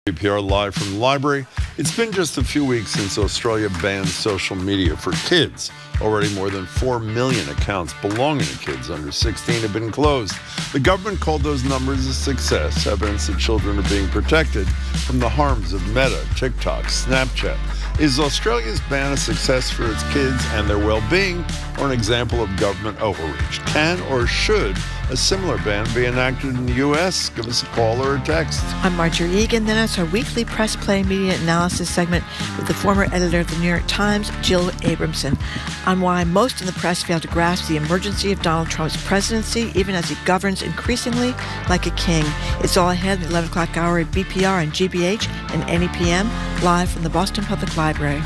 BPL live from the library. It's been just a few weeks since Australia banned social media for kids. Already more than 4 million accounts belonging to kids under 16 have been closed. The government called those numbers a success, evidence that children are being protected from the harms of Meta, TikTok, Snapchat. Is Australia's ban a success for its kids and their well-being, or an example of government overreach? Can or should a similar ban be enacted in the U.S.? Give us a call or a text. I'm Marjorie Egan. Then it's our weekly Press Play Media Analysis segment with the former editor of the New York Times, Jill Abramson, on why most in the press fail to grasp the emergency of Donald Trump's presidency, even as he governs increasingly like a king. It's all ahead in the 11 o'clock hour at BPR and GBH and NEPM, live from the Boston Public Library.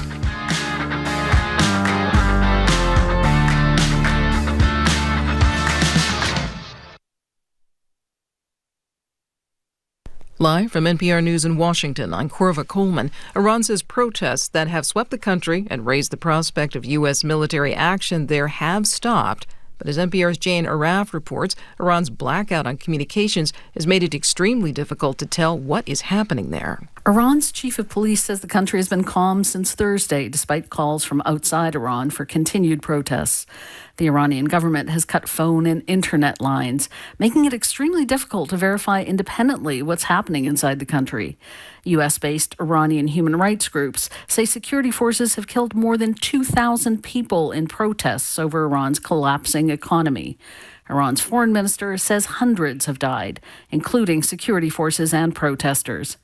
Live from NPR News in Washington, I'm Corva Coleman. Iran says protests that have swept the country and raised the prospect of U.S. military action there have stopped. But as NPR's Jane Araf reports, Iran's blackout on communications has made it extremely difficult to tell what is happening there. Iran's chief of police says the country has been calm since Thursday, despite calls from outside Iran for continued protests. The Iranian government has cut phone and internet lines, making it extremely difficult to verify independently what's happening inside the country. U.S.-based Iranian human rights groups say security forces have killed more than 2,000 people in protests over Iran's collapsing economy. Iran's foreign minister says hundreds have died, including security forces and protesters.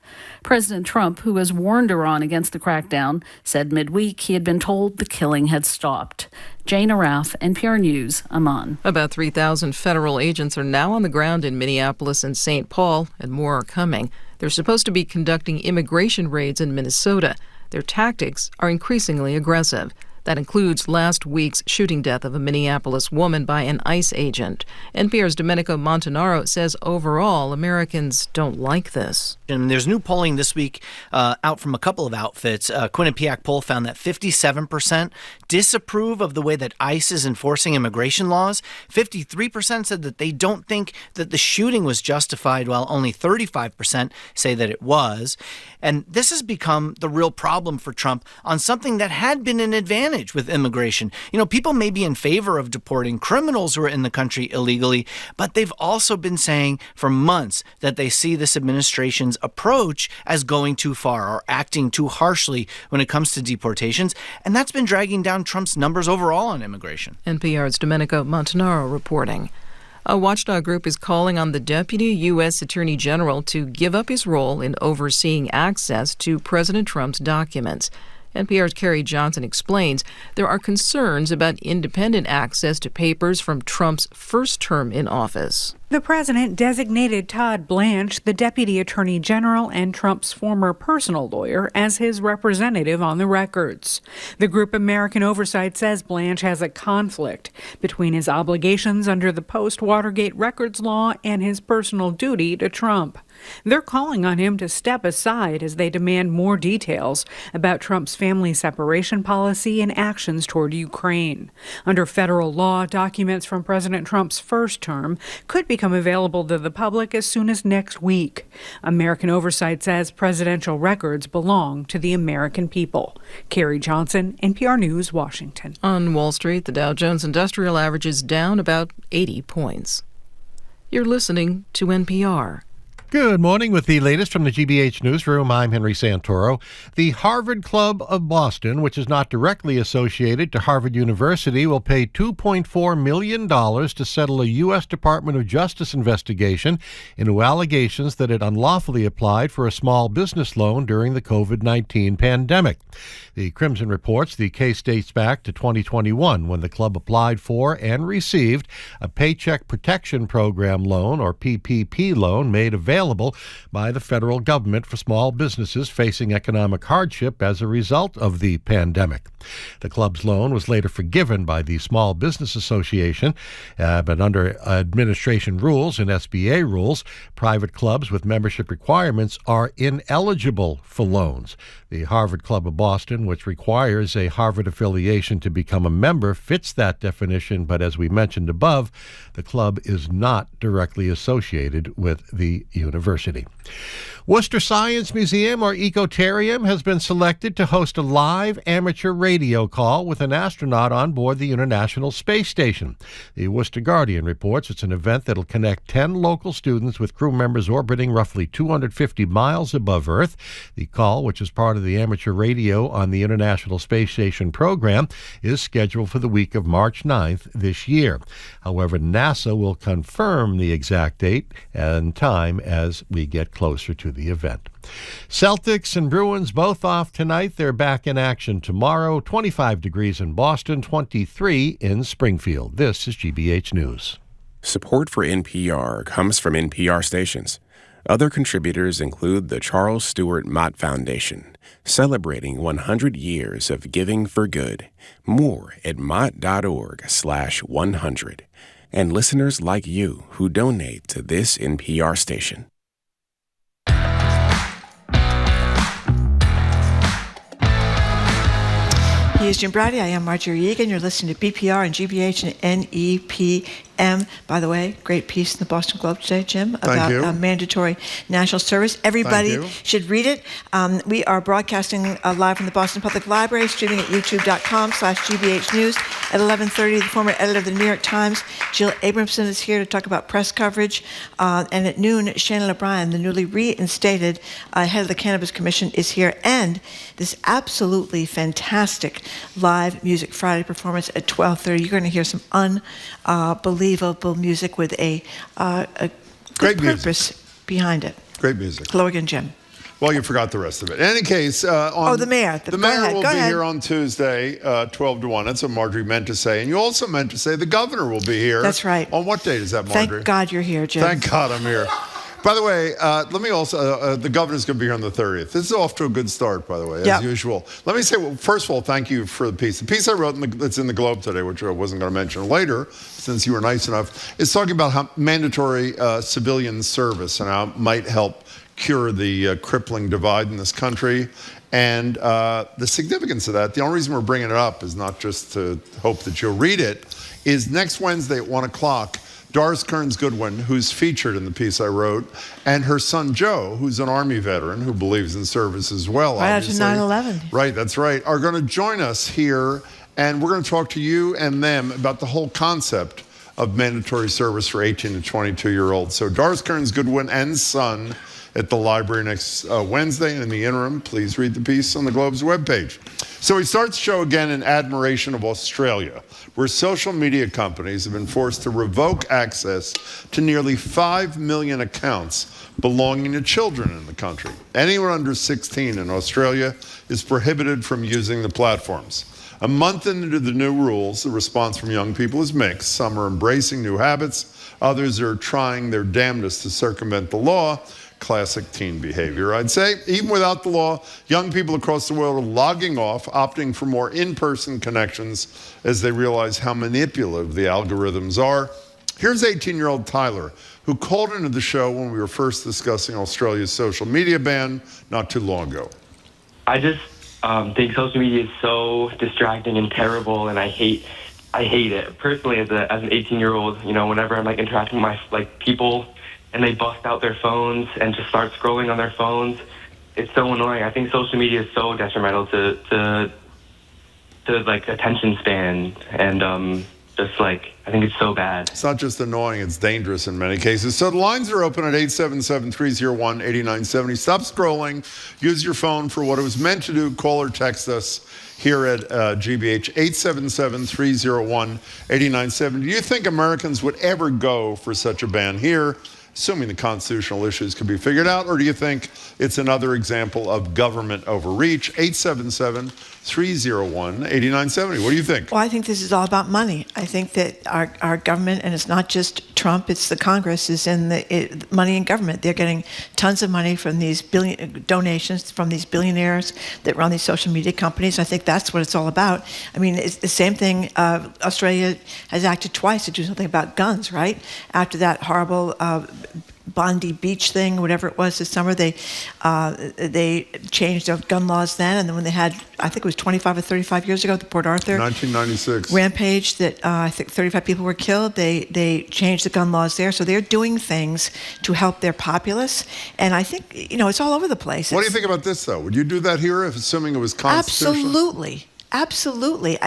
President Trump, who has warned Iran against the crackdown, said midweek he had been told the killing had stopped. Jane Araf, NPR News, Amman. About 3,000 federal agents are now on the ground in Minneapolis and St. Paul, and more are coming. They're supposed to be conducting immigration raids in Minnesota. Their tactics are increasingly aggressive. That includes last week's shooting death of a Minneapolis woman by an ICE agent. NPR's Domenico Montanaro says overall, Americans don't like this. And there's new polling this week out from a couple of outfits. Quinnipiac poll found that 57% disapprove of the way that ICE is enforcing immigration laws. 53% said that they don't think that the shooting was justified, while only 35% say that it was. And this has become the real problem for Trump on something that had been an advantage with immigration. You know, people may be in favor of deporting criminals who are in the country illegally, but they've also been saying for months that they see this administration's approach as going too far or acting too harshly when it comes to deportations. And that's been dragging down Trump's numbers overall on immigration. NPR's Domenico Montanaro reporting. A watchdog group is calling on the Deputy U.S. Attorney General to give up his role in overseeing access to President Trump's documents. NPR's Carrie Johnson explains there are concerns about independent access to papers from Trump's first term in office. The president designated Todd Blanche, the deputy attorney general and Trump's former personal lawyer, as his representative on the records. The group American Oversight says Blanche has a conflict between his obligations under the post-Watergate records law and his personal duty to Trump. They're calling on him to step aside as they demand more details about Trump's family separation policy and actions toward Ukraine. Under federal law, documents from President Trump's first term could become available to the public as soon as next week. American Oversight says presidential records belong to the American people. Carrie Johnson, NPR News, Washington. On Wall Street, the Dow Jones Industrial Average is down about 80 points. You're listening to NPR. Good morning with the latest from the GBH Newsroom. I'm Henry Santoro. The Harvard Club of Boston, which is not directly associated to Harvard University, will pay $2.4 million to settle a U.S. Department of Justice investigation into allegations that it unlawfully applied for a small business loan during the COVID-19 pandemic. The Crimson reports the case dates back to 2021 when the club applied for and received a Paycheck Protection Program loan, or PPP loan, made available by the federal government for small businesses facing economic hardship as a result of the pandemic. The club's loan was later forgiven by the Small Business Association, but under administration rules and SBA rules, private clubs with membership requirements are ineligible for loans. The Harvard Club of Boston, which requires a Harvard affiliation to become a member, fits that definition, but as we mentioned above, the club is not directly associated with the university. University. Worcester Science Museum, or Ecotarium, has been selected to host a live amateur radio call with an astronaut on board the International Space Station. The Worcester Guardian reports it's an event that'll connect 10 local students with crew members orbiting roughly 250 miles above Earth. The call, which is part of the amateur radio on the International Space Station program, is scheduled for the week of March 9th this year. However, NASA will confirm the exact date and time as we get closer to the event. Celtics and Bruins both off tonight. They're back in action tomorrow. 25 degrees in Boston, 23 in Springfield. This is GBH News. Support for NPR comes from NPR stations. Other contributors include the Charles Stewart Mott Foundation, celebrating 100 years of giving for good. More at mott.org/100. And listeners like you who donate to this NPR station. He is Jim Brady. I am Marjorie Egan. You're listening to BPR and GBH and NEPM. By the way, great piece in the Boston Globe today, Jim, about mandatory national service. Everybody should read it. We are broadcasting live from the Boston Public Library, streaming at youtube.com/GBH News. At 11:30, the former editor of the New York Times, Jill Abramson, is here to talk about press coverage. And at noon, Shannon O'Brien, the newly reinstated head of the Cannabis Commission, is here. And this absolutely fantastic live Music Friday performance at 12:30. You're going to hear some unbelievable music with a great purpose behind it. Great music. Hello again, Jim. Well, you forgot the rest of it. In any case, the mayor. The mayor will be here on Tuesday, 12 to 1. That's what Marjorie meant to say. And you also meant to say the governor will be here. That's right. On what date is that, Marjorie? Thank God you're here, Jim. Thank God I'm here. By the way, let me also, the governor's going to be here on the 30th. This is off to a good start, by the way, as usual. Let me say, well, first of all, thank you for the piece. The piece I wrote that's in the Globe today, which I wasn't going to mention later, since you were nice enough, is talking about how mandatory civilian service and how it might help cure the crippling divide in this country. And the significance of that, the only reason we're bringing it up is not just to hope that you'll read it, is next Wednesday at 1 o'clock, Doris Kearns Goodwin, who's featured in the piece I wrote, and her son Joe, who's an Army veteran who believes in service as well, right after 9/11. Right, that's right, are going to join us here, and we're going to talk to you and them about the whole concept of mandatory service for 18 to 22-year-olds. So Doris Kearns Goodwin and son at the library next Wednesday. And in the interim, please read the piece on the Globe's webpage. So we start the show again in admiration of Australia, where social media companies have been forced to revoke access to nearly 5 million accounts belonging to children in the country. Anyone under 16 in Australia is prohibited from using the platforms. A month into the new rules, the response from young people is mixed. Some are embracing new habits. Others are trying their damnedest to circumvent the law. Classic teen behavior, I'd say. Even without the law, young people across the world are logging off, opting for more in-person connections as they realize how manipulative the algorithms are. Here's 18-year-old Tyler, who called into the show when we were first discussing Australia's social media ban not too long ago. I just think social media is so distracting and terrible, and I hate it. Personally, as an 18-year-old, you know, whenever I'm interacting with my people, and they bust out their phones and just start scrolling on their phones, it's so annoying. I think social media is so detrimental to attention span, and I think it's so bad. It's not just annoying, it's dangerous in many cases. So the lines are open at 877-301-8970. Stop scrolling. Use your phone for what it was meant to do. Call or text us here at GBH, 877-301-8970. Do you think Americans would ever go for such a ban here, assuming the constitutional issues could be figured out, or do you think it's another example of government overreach? 877-301-8970. What do you think? Well, I think this is all about money. I think that our government, and it's not just Trump, it's the Congress, is in the money in government. They're getting tons of money from these donations from these billionaires that run these social media companies. I think that's what it's all about. I mean, it's the same thing. Australia has acted twice to do something about guns, right? After that horrible Bondi Beach thing, whatever it was this summer. They changed the gun laws then, and then when they had, I think it was 25 or 35 years ago, the Port Arthur 1996 rampage that I think 35 people were killed. They changed the gun laws there, so they're doing things to help their populace, and I think it's all over the place. What do you think about this, though? Would you do that here, if assuming it was constitutional? Absolutely.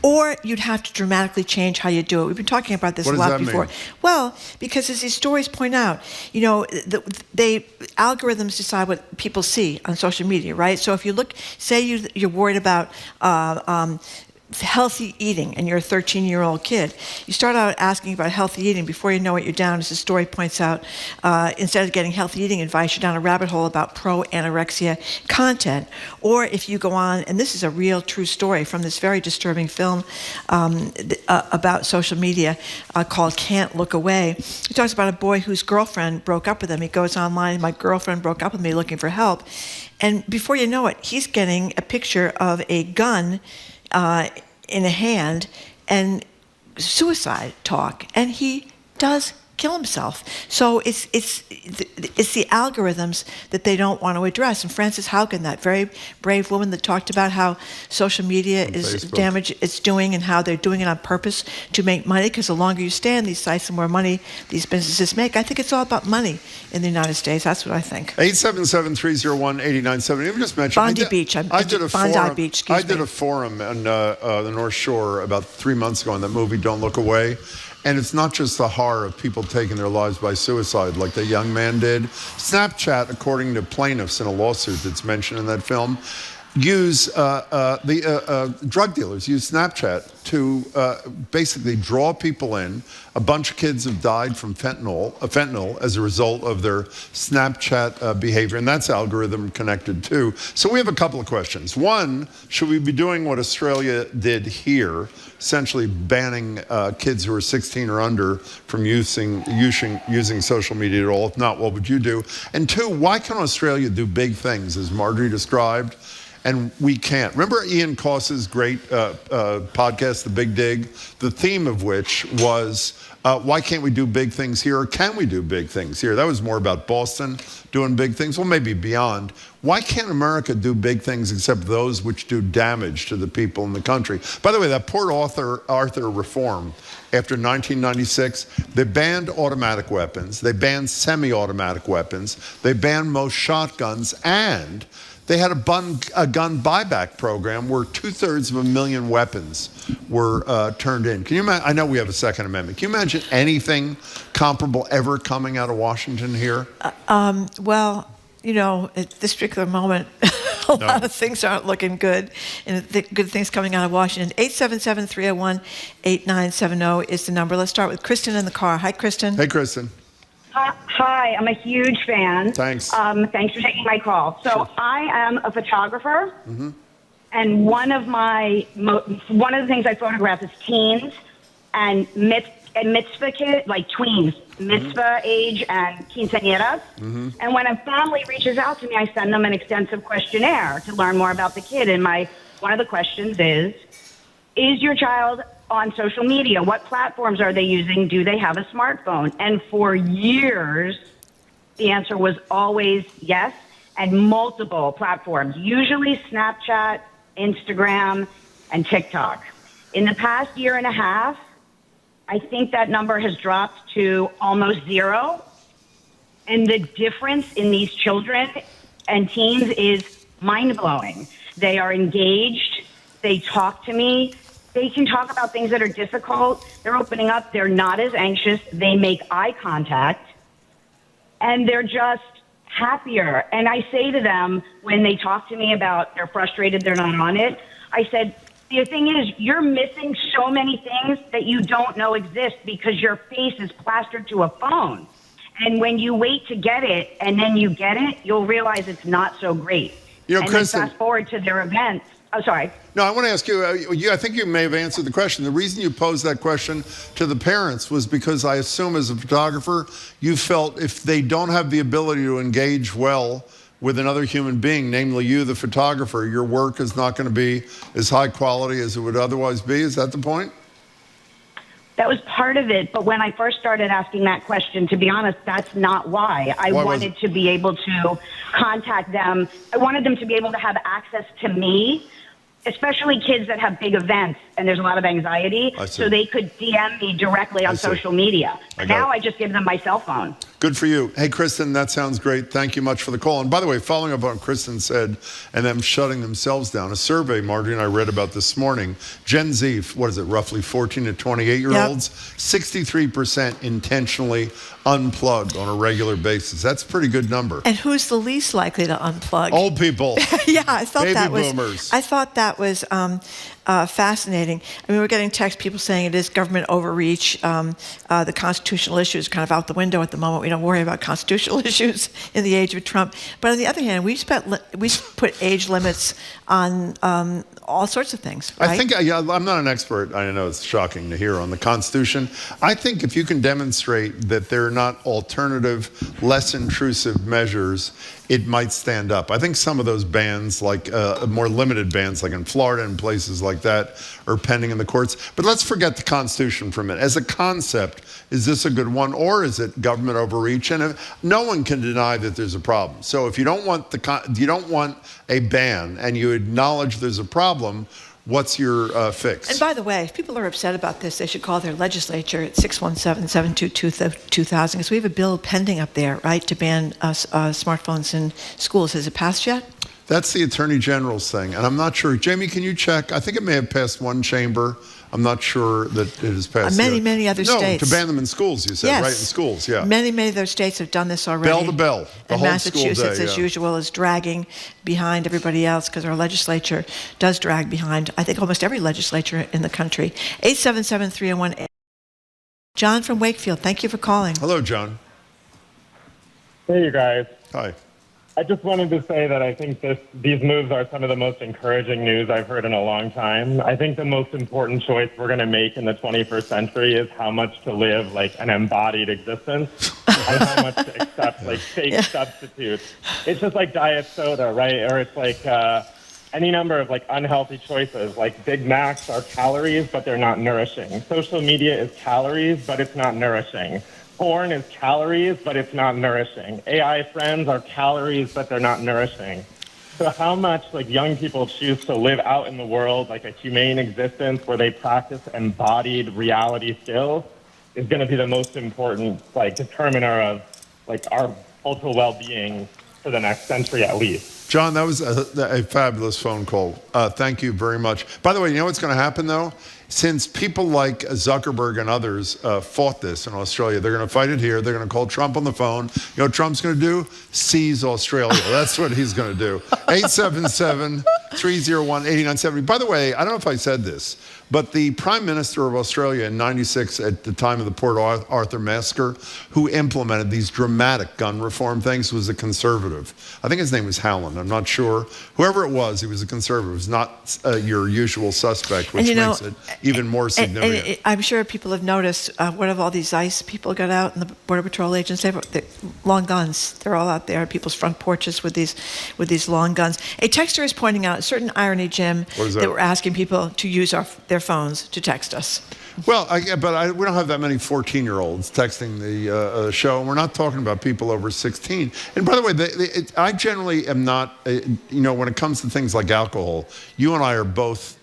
Or you'd have to dramatically change how you do it. We've been talking about this a lot before. Mean? Well, because as these stories point out, algorithms decide what people see on social media, right? So if you look, say you're worried about healthy eating and you're a 13-year-old kid, you start out asking about healthy eating. Before you know it, you're down, as the story points out, instead of getting healthy eating advice, you're down a rabbit hole about pro-anorexia content. Or if you go on, and this is a real true story from this very disturbing film about social media called Can't Look Away. He talks about a boy whose girlfriend broke up with him. He goes online, my girlfriend broke up with me, looking for help. And before you know it, he's getting a picture of a gun in a hand and suicide talk, and he does kill himself. So it's the algorithms that they don't want to address. And Frances Haugen, that very brave woman that talked about how social media is damage it's doing and how they're doing it on purpose to make money, because the longer you stay on these sites, the more money these businesses make. I think it's all about money in the United States. That's what I think. 877-301-8970. You just mentioned Bondi Beach. I did a forum on the North Shore about 3 months ago on that movie Don't Look Away. And it's not just the horror of people taking their lives by suicide like the young man did. Snapchat, according to plaintiffs in a lawsuit that's mentioned in that film, drug dealers use Snapchat to basically draw people in. A bunch of kids have died from fentanyl as a result of their Snapchat behavior, and that's algorithm connected too. So we have a couple of questions. One, should we be doing what Australia did here, essentially banning kids who are 16 or under from using social media at all? If not, what would you do? And two, why can Australia do big things, as Marjorie described, and we can't? Remember Ian Coss's great podcast, The Big Dig, the theme of which was, why can't we do big things here, or can we do big things here? That was more about Boston doing big things, well, maybe beyond. Why can't America do big things except those which do damage to the people in the country? By the way, that Port Arthur reform after 1996, they banned automatic weapons, they banned semi-automatic weapons, they banned most shotguns, and they had a gun buyback program where 2/3 weapons were turned in. Can you imagine? I know we have a Second Amendment. Can you imagine anything comparable ever coming out of Washington here? Well, at this particular moment, a lot of things aren't looking good, and good things coming out of Washington. 877-301-8970 is the number. Let's start with Kristen in the car. Hi, Kristen. Hey, Kristen. Hi, I'm a huge fan. Thanks. Thanks for taking my call. So sure. I am a photographer, and one of the things I photograph is teens and mitzvah kids, like tweens, mitzvah age and quinceañeras. And when a family reaches out to me, I send them an extensive questionnaire to learn more about the kid. And one of the questions is your child on social media? What platforms are they using? Do they have a smartphone? And for years, the answer was always yes, and multiple platforms, usually Snapchat, Instagram, and TikTok. In the past year and a half, I think that number has dropped to almost zero. And the difference in these children and teens is mind-blowing. They are engaged. They talk to me. They can talk about things that are difficult. They're opening up. They're not as anxious. They make eye contact. And they're just happier. And I say to them when they talk to me about they're frustrated, they're not on it, I said, the thing is, you're missing so many things that you don't know exist because your face is plastered to a phone. And when you wait to get it and then you get it, you'll realize it's not so great. And Kristen, then fast forward to their events. Oh, sorry. No, I want to ask you, I think you may have answered the question. The reason you posed that question to the parents was because I assume as a photographer, you felt if they don't have the ability to engage well with another human being, namely you, the photographer, your work is not going to be as high quality as it would otherwise be. Is that the point? That was part of it, but when I first started asking that question, to be honest, that's not why. I wanted to be able to contact them. I wanted them to be able to have access to me, especially kids that have big events and there's a lot of anxiety, so they could DM me directly on social media. Now I just give them my cell phone. Good for you. Hey, Kristen, that sounds great. Thank you much for the call. And by the way, following up on what Kristen said and them shutting themselves down, a survey, Margie and I read about this morning, Gen Z, what is it, roughly 14 to 28-year-olds, 63% intentionally unplugged on a regular basis. That's a pretty good number. And who's the least likely to unplug? Old people. Yeah, I thought Baby boomers. I thought that was fascinating. I mean, we're getting text people saying it is government overreach. The constitutional issues kind of out the window at the moment. We don't worry about constitutional issues in the age of Trump. But on the other hand, we put age limits on all sorts of things. Right? I think, I'm not an expert. I know it's shocking to hear on the Constitution. I think if you can demonstrate that there are not alternative, less intrusive measures, it might stand up. I think some of those bans, like more limited bans, like in Florida and places like that, are pending in the courts. But let's forget the Constitution for a minute. As a concept, is this a good one, or is it government overreach? And no one can deny that there's a problem. So if you don't want a ban and you acknowledge there's a problem, what's your fix? And by the way, if people are upset about this, they should call their legislature at 617-722-2000, because we have a bill pending up there, right, to ban smartphones in schools. Has it passed yet? That's the Attorney General's thing, and I'm not sure. Jamie, can you check? I think it may have passed one chamber. I'm not sure that it has passed many other states. No, to ban them in schools, you said, yes. Right, in schools, yeah. Many of those states have done this already. Bell to bell, the and whole Massachusetts, school day, as usual, is dragging behind everybody else because our legislature does drag behind, I think, almost every legislature in the country. 877-301. John from Wakefield, thank you for calling. Hello, John. Hey, you guys. Hi. I just wanted to say that I think these moves are some of the most encouraging news I've heard in a long time. I think the most important choice we're going to make in the 21st century is how much to live like an embodied existence and how much to accept like fake substitutes. It's just like diet soda, right? Or it's like any number of like unhealthy choices. Like Big Macs are calories, but they're not nourishing. Social media is calories, but it's not nourishing. Porn is calories, but it's not nourishing. AI friends are calories, but they're not nourishing. So how much like young people choose to live out in the world like a humane existence where they practice embodied reality skills is going to be the most important like determiner of like our cultural well-being for the next century at least. John, that was a fabulous phone call. Thank you very much. By the way, you know what's going to happen, though? Since people like Zuckerberg and others fought this in Australia, they're going to fight it here. They're going to call Trump on the phone. You know what Trump's going to do? Seize Australia. That's what he's going to do. 877-301-8970. By the way, I don't know if I said this, but the Prime Minister of Australia in 96 at the time of the Port Arthur massacre, who implemented these dramatic gun reform things, was a conservative. I think his name was Howland. I'm not sure. Whoever it was, he was a conservative. It was not your usual suspect, which makes it even more significant. And I'm sure people have noticed what have all these ICE people got out and the Border Patrol agents. They're long guns. They're all out there at people's front porches with these long guns. A texter is pointing out a certain irony, Jim, that we're asking people to use their phones to text us. Well, we don't have that many 14-year-olds texting the show, and we're not talking about people over 16. And by the way, I generally am not, when it comes to things like alcohol, you and I are both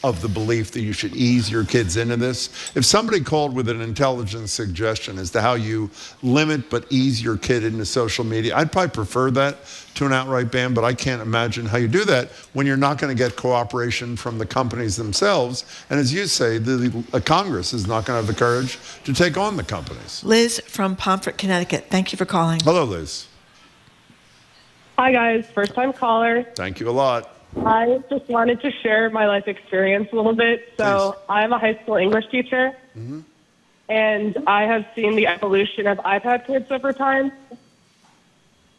of the belief that you should ease your kids into this. If somebody called with an intelligent suggestion as to how you limit but ease your kid into social media, I'd probably prefer that to an outright ban, but I can't imagine how you do that when you're not going to get cooperation from the companies themselves. And as you say, the Congress is not going to have the courage to take on the companies. Liz from Pomfret, Connecticut. Thank you for calling. Hello, Liz. Hi, guys. First-time caller. Thank you a lot. I just wanted to share my life experience a little bit. So Please. I'm a high school English teacher, and I have seen the evolution of iPad kids over time.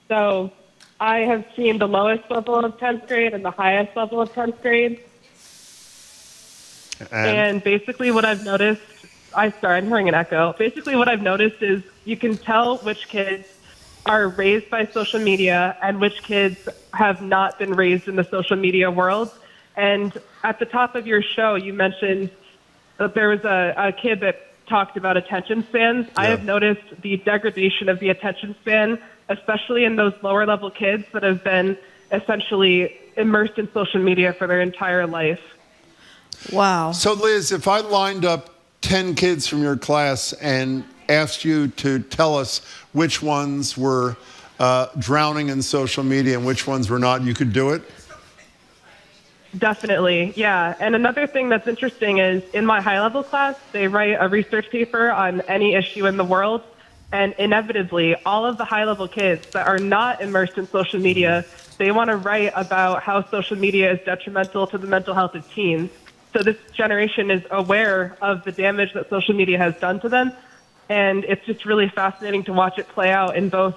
So I have seen the lowest level of 10th grade and the highest level of 10th grade. And basically what I've noticed, I'm hearing an echo. Basically what I've noticed is you can tell which kids are raised by social media and which kids have not been raised in the social media world. And at the top of your show, you mentioned There was a kid that talked about attention spans. I have noticed the degradation of the attention span, especially in those lower level kids that have been essentially immersed in social media for their entire life. Wow. So, Liz, if I lined up 10 kids from your class and asked you to tell us which ones were drowning in social media and which ones were not, you could do it? Definitely, yeah. And another thing that's interesting is in my high-level class, they write a research paper on any issue in the world, and inevitably, all of the high-level kids that are not immersed in social media, they want to write about how social media is detrimental to the mental health of teens. So this generation is aware of the damage that social media has done to them, and it's just really fascinating to watch it play out in both,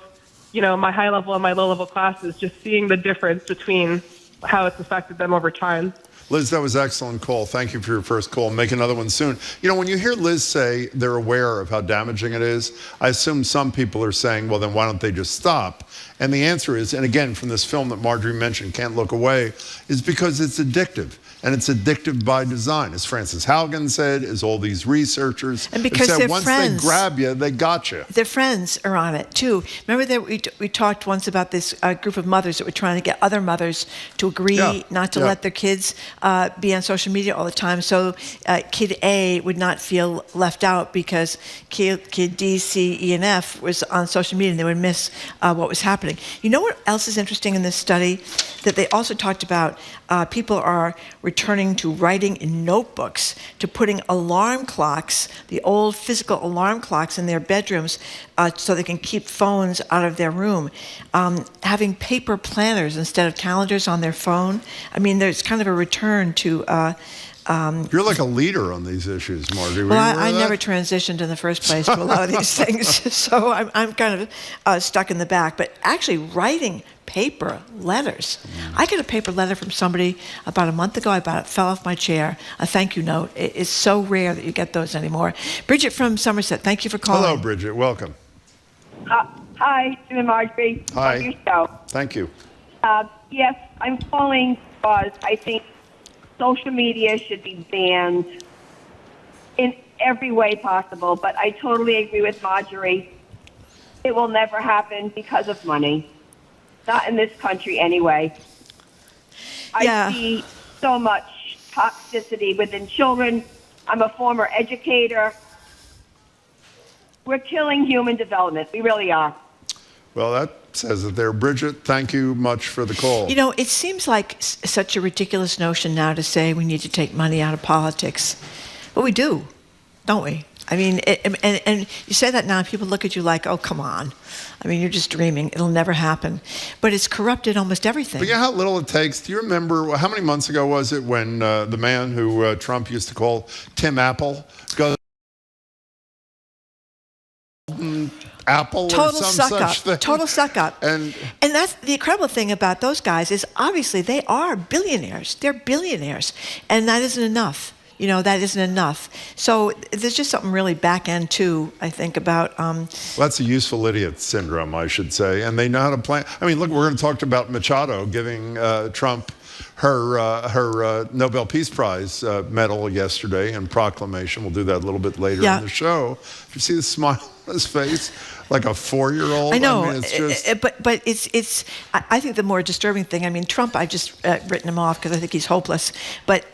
my high-level and my low-level classes, just seeing the difference between how it's affected them over time. Liz, that was an excellent call. Thank you for your first call. Make another one soon. When you hear Liz say they're aware of how damaging it is, I assume some people are saying, well, then why don't they just stop? And the answer is, and again, from this film that Marjorie mentioned, Can't Look Away, is because it's addictive. And it's addictive by design, as Frances Haugen said, as all these researchers. And because said, they're once friends. they grab you, they got you. Their friends are on it, too. Remember that we talked once about this group of mothers that were trying to get other mothers to agree not to let their kids be on social media all the time. So kid A would not feel left out because kid D, C, E, and F was on social media and they would miss what was happening. You know what else is interesting in this study? That they also talked about people are returning to writing in notebooks, to putting alarm clocks, the old physical alarm clocks in their bedrooms so they can keep phones out of their room, having paper planners instead of calendars on their phone. I mean, there's kind of a return to... You're like a leader on these issues, Margie. Well, I never transitioned in the first place to a lot of these things, so I'm kind of stuck in the back. But actually writing paper letters. I got a paper letter from somebody about a month ago. It fell off my chair. A thank you note. It's so rare that you get those anymore. Bridget from Somerset, thank you for calling. Hello, Bridget. Welcome. Hi, Jim and Marjorie. Hi. On your show. Thank you. Yes, I'm calling because I think social media should be banned in every way possible, but I totally agree with Marjorie. It will never happen because of money. Not in this country anyway. I see so much toxicity within children. I'm a former educator. We're killing human development. We really are. Well, that says it there. Bridget, thank you much for the call. It seems like such a ridiculous notion now to say we need to take money out of politics. But we do, don't we? I mean, and you say that now, people look at you like, oh, come on. I mean, you're just dreaming. It'll never happen. But it's corrupted almost everything. But you know how little it takes? Do you remember, how many months ago was it when the man who Trump used to call Tim Apple goes, Apple total or some suck such up. thing? Total suck up. And that's the incredible thing about those guys is obviously they are billionaires. They're billionaires. And that isn't enough. That isn't enough. So there's just something really back end too, I think, about... Well, that's a useful idiot syndrome, I should say. And they know how to plan. I mean, look, we're going to talk about Machado giving Trump her Nobel Peace Prize medal yesterday in proclamation. We'll do that a little bit later in the show. Did you see the smile on his face? Like a 4-year-old? I know, I mean, it's just... but it's. I think the more disturbing thing. I mean, Trump. I've just written him off because I think he's hopeless. But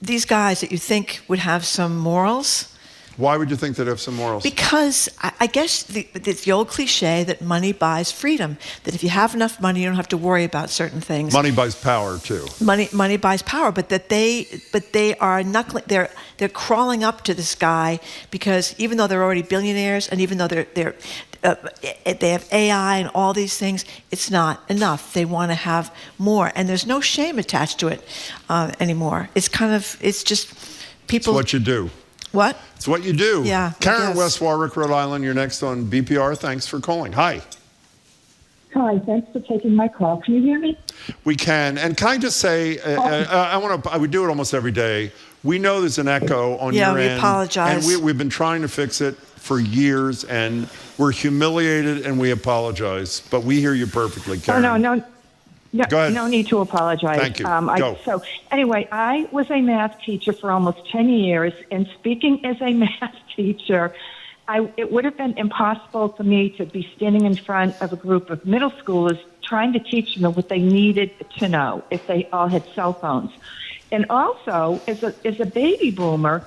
these guys that you think would have some morals. Why would you think they'd have some morals? Because I guess it's the old cliche that money buys freedom. That if you have enough money, you don't have to worry about certain things. Money buys power too. Money buys power, but they are knuckling. They're crawling up to this guy because even though they're already billionaires and even though they have AI and all these things, it's not enough. They want to have more, and there's no shame attached to it anymore. It's just people. It's what you do. What? It's what you do. Yeah. Karen, West Warwick, Rhode Island, you're next on BPR. Thanks for calling. Hi. Hi, thanks for taking my call. Can you hear me? We can. And can I just say, I would do it almost every day. We know there's an echo on your end. Yeah, we apologize. And we've been trying to fix it for years, and we're humiliated, and we apologize. But we hear you perfectly, Karen. Oh, no. No, Go ahead. no need to apologize. Thank you. Go. So anyway, I was a math teacher for almost 10 years, and speaking as a math teacher, it would have been impossible for me to be standing in front of a group of middle schoolers trying to teach them what they needed to know if they all had cell phones. And also, as a baby boomer,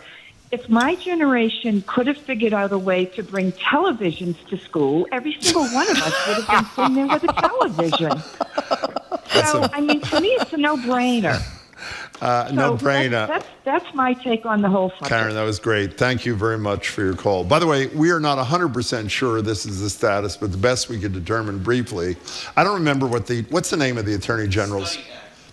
if my generation could have figured out a way to bring televisions to school, every single one of us would have been sitting there with a television. So, I mean, to me, it's a no-brainer. No-brainer. That's my take on the whole subject. Karen, that was great. Thank you very much for your call. By the way, we are not 100% sure this is the status, but the best we could determine briefly. I don't remember what's the name of the Attorney General's?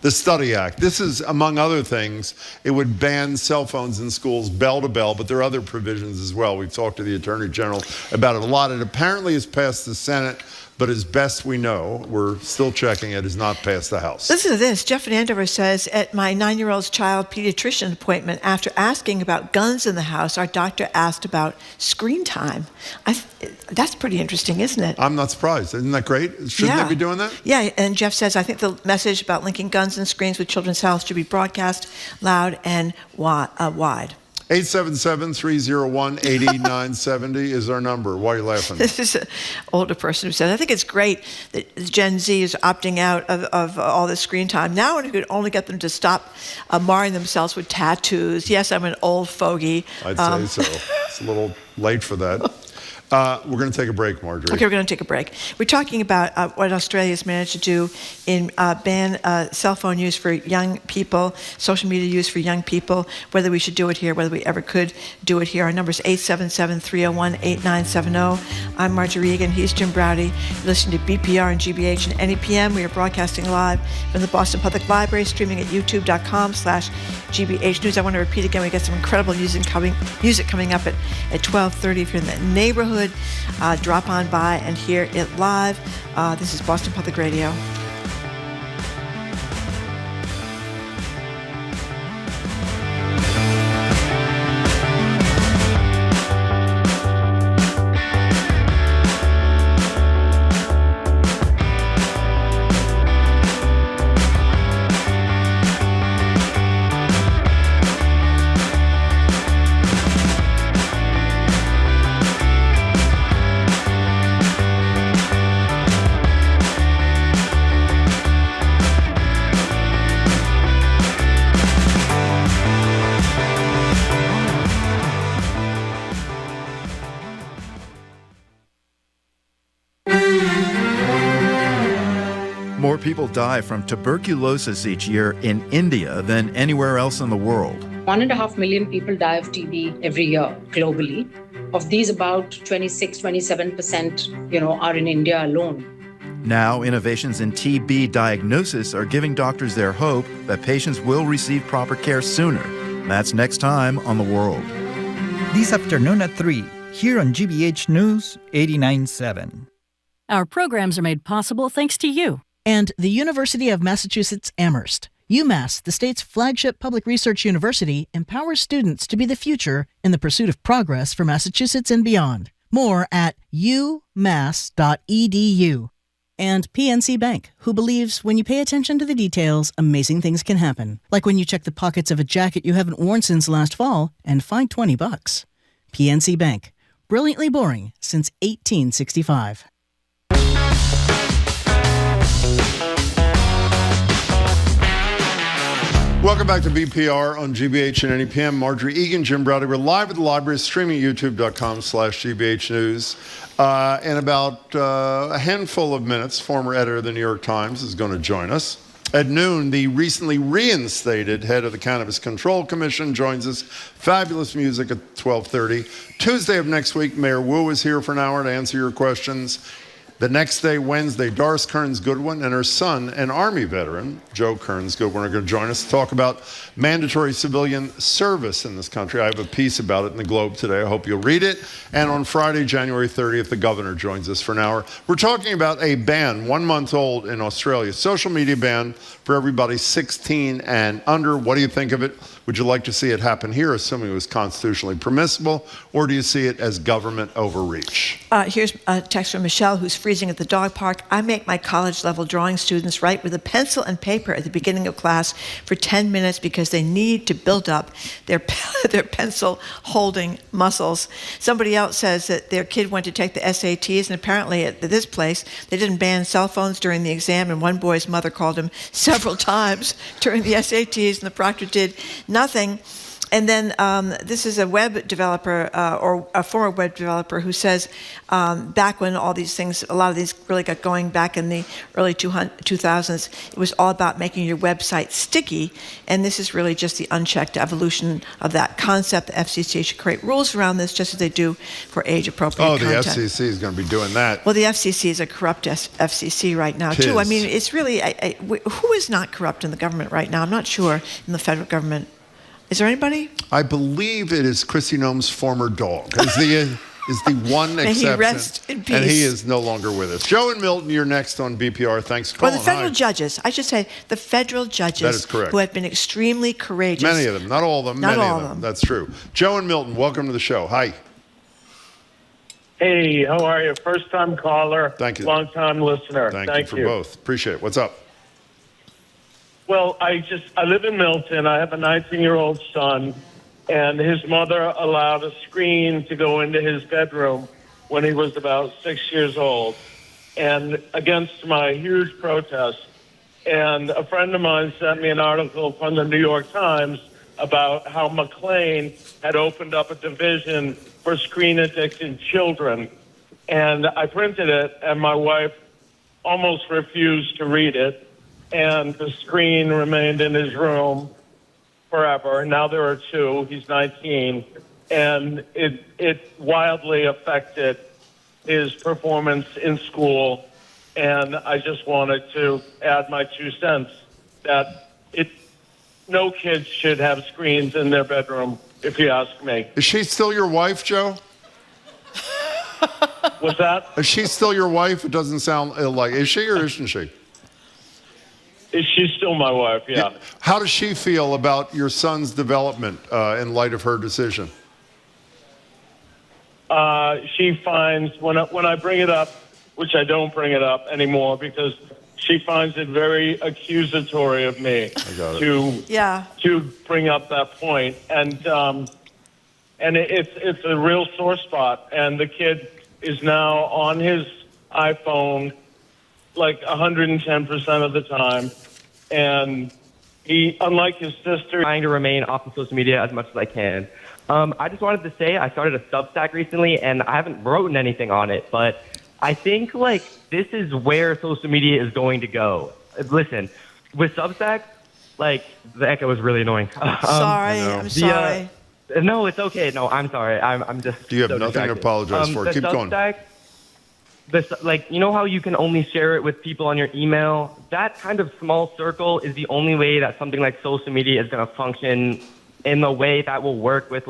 The Study Act. This is, among other things, it would ban cell phones in schools bell to bell, but there are other provisions as well. We've talked to the Attorney General about it a lot. It apparently has passed the Senate, but as best we know, we're still checking it, has not passed the House. Listen to this. Jeff in Andover says, at my 9-year-old's child pediatrician appointment, after asking about guns in the house, our doctor asked about screen time. That's pretty interesting, isn't it? I'm not surprised. Isn't that great? Shouldn't they be doing that? Yeah, and Jeff says, I think the message about linking guns and screens with children's health should be broadcast loud and wide. 877-301-8970 is our number. Why are you laughing? This is an older person who said, I think it's great that Gen Z is opting out of all this screen time. Now we could only get them to stop marring themselves with tattoos. Yes, I'm an old fogey. I'd say so. It's a little late for that. We're going to take a break, Marjorie. Okay, we're going to take a break. We're talking about what Australia's managed to do in ban cell phone use for young people, social media use for young people, whether we should do it here, whether we ever could do it here. Our number is 877-301-8970. I'm Marjorie Egan. He's Jim Browdy. You're listening to BPR and GBH and NEPM. We are broadcasting live from the Boston Public Library, streaming at youtube.com/GBH News. I want to repeat again, we got some incredible music coming up at 12:30. If you're in the neighborhood, drop on by and hear it live. This is Boston Public Radio. More people die from tuberculosis each year in India than anywhere else in the world. 1.5 million people die of TB every year globally. Of these, about 27%, are in India alone. Now, innovations in TB diagnosis are giving doctors their hope that patients will receive proper care sooner. That's next time on The World. This afternoon at 3, here on GBH News 89.7. Our programs are made possible thanks to you and the University of Massachusetts Amherst. UMass, the state's flagship public research university, empowers students to be the future in the pursuit of progress for Massachusetts and beyond. More at umass.edu. And PNC Bank, who believes when you pay attention to the details, amazing things can happen. Like when you check the pockets of a jacket you haven't worn since last fall and find $20. PNC Bank, brilliantly boring since 1865. Welcome back to BPR on GBH and NEPM. Marjorie Egan, Jim Browdy. We're live at the library, streaming at youtube.com/GBH News. In about a handful of minutes, former editor of the New York Times is going to join us. At noon, the recently reinstated head of the Cannabis Control Commission joins us. Fabulous music at 12:30. Tuesday of next week, Mayor Wu is here for an hour to answer your questions. The next day, Wednesday, Doris Kearns Goodwin and her son, an Army veteran, Joe Kearns Goodwin, are going to join us to talk about mandatory civilian service in this country. I have a piece about it in the Globe today. I hope you'll read it. And on Friday, January 30th, the governor joins us for an hour. We're talking about a ban, 1 month old in Australia, social media ban for everybody 16 and under. What do you think of it? Would you like to see it happen here, assuming it was constitutionally permissible, or do you see it as government overreach? Here's a text from Michelle, who's freezing at the dog park. I make my college-level drawing students write with a pencil and paper at the beginning of class for 10 minutes because they need to build up their pencil-holding muscles. Somebody else says that their kid went to take the SATs, and apparently at this place, they didn't ban cell phones during the exam, and one boy's mother called him several times during the SATs, and the proctor did nothing. And then this is a web developer or a former web developer who says back when all these things, a lot of these really got going back in the early 2000s, it was all about making your website sticky. And this is really just the unchecked evolution of that concept. The FCC should create rules around this just as they do for age-appropriate content. The FCC is going to be doing that. Well, the FCC is a corrupt FCC right now, too. I mean, it's really, who is not corrupt in the government right now? I'm not sure in the federal government. Is there anybody? I believe it is Kristi Noem's former dog. Is the one May exception. he rest in peace. And he is no longer with us. Joe and Milton, you're next on BPR. Thanks for calling. Well, the federal judges, I should say, the federal judges that is correct. Who have been extremely courageous. Many of them, not all of them, not many all of them. That's true. Joe and Milton, welcome to the show. Hi. Hey, how are you? First-time caller. Thank you. Long-time listener. Thank you for both. Appreciate it. What's up? Well, I live in Milton. I have a 19-year-old son, and his mother allowed a screen to go into his bedroom when he was about 6 years old, and against my huge protest. And a friend of mine sent me an article from the New York Times about how McLean had opened up a division for screen-addicted children. And I printed it, and my wife almost refused to read it. And the screen remained in his room forever. Now there are two. He's 19. And it wildly affected his performance in school. And I just wanted to add my 2 cents that no kids should have screens in their bedroom, if you ask me. Is she still your wife, Joe? What's that? Is she still your wife? It doesn't sound like. Is she or isn't she? She's still my wife, yeah. How does she feel about your son's development in light of her decision? She finds, when I bring it up, which I don't bring it up anymore because she finds it very accusatory of me to bring up that point. And it's a real sore spot. And the kid is now on his iPhone like 110% of the time. And he, unlike his sister, trying to remain off of social media as much as I can. I just wanted to say I started a Substack recently, and I haven't written anything on it, but I think this is where social media is going to go. Listen, with Substack, the echo is really annoying. I'm sorry. No, it's okay. No, I'm sorry. I'm just. You have nothing distracted. to apologize for. Keep going. You know how you can only share it with people on your email? That kind of small circle is the only way that something like social media is going to function in the way that will work with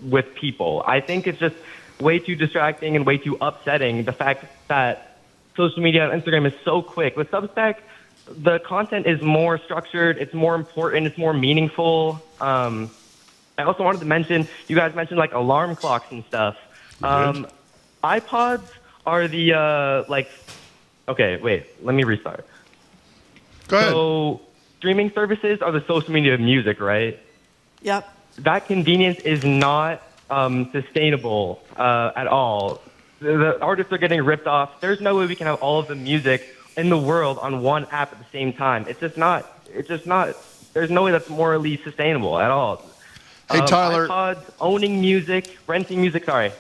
with people. I think it's just way too distracting and way too upsetting. The fact that social media and Instagram is so quick. With Substack, the content is more structured. It's more important. It's more meaningful. I also wanted to mention, you guys mentioned alarm clocks and stuff. iPods are the, okay, wait, let me restart. Go ahead. So streaming services are the social media of music, right? Yep. That convenience is not sustainable at all. The artists are getting ripped off. There's no way we can have all of the music in the world on one app at the same time. It's just not, there's no way that's morally sustainable at all. Hey, Tyler. iPods, owning music, renting music, sorry.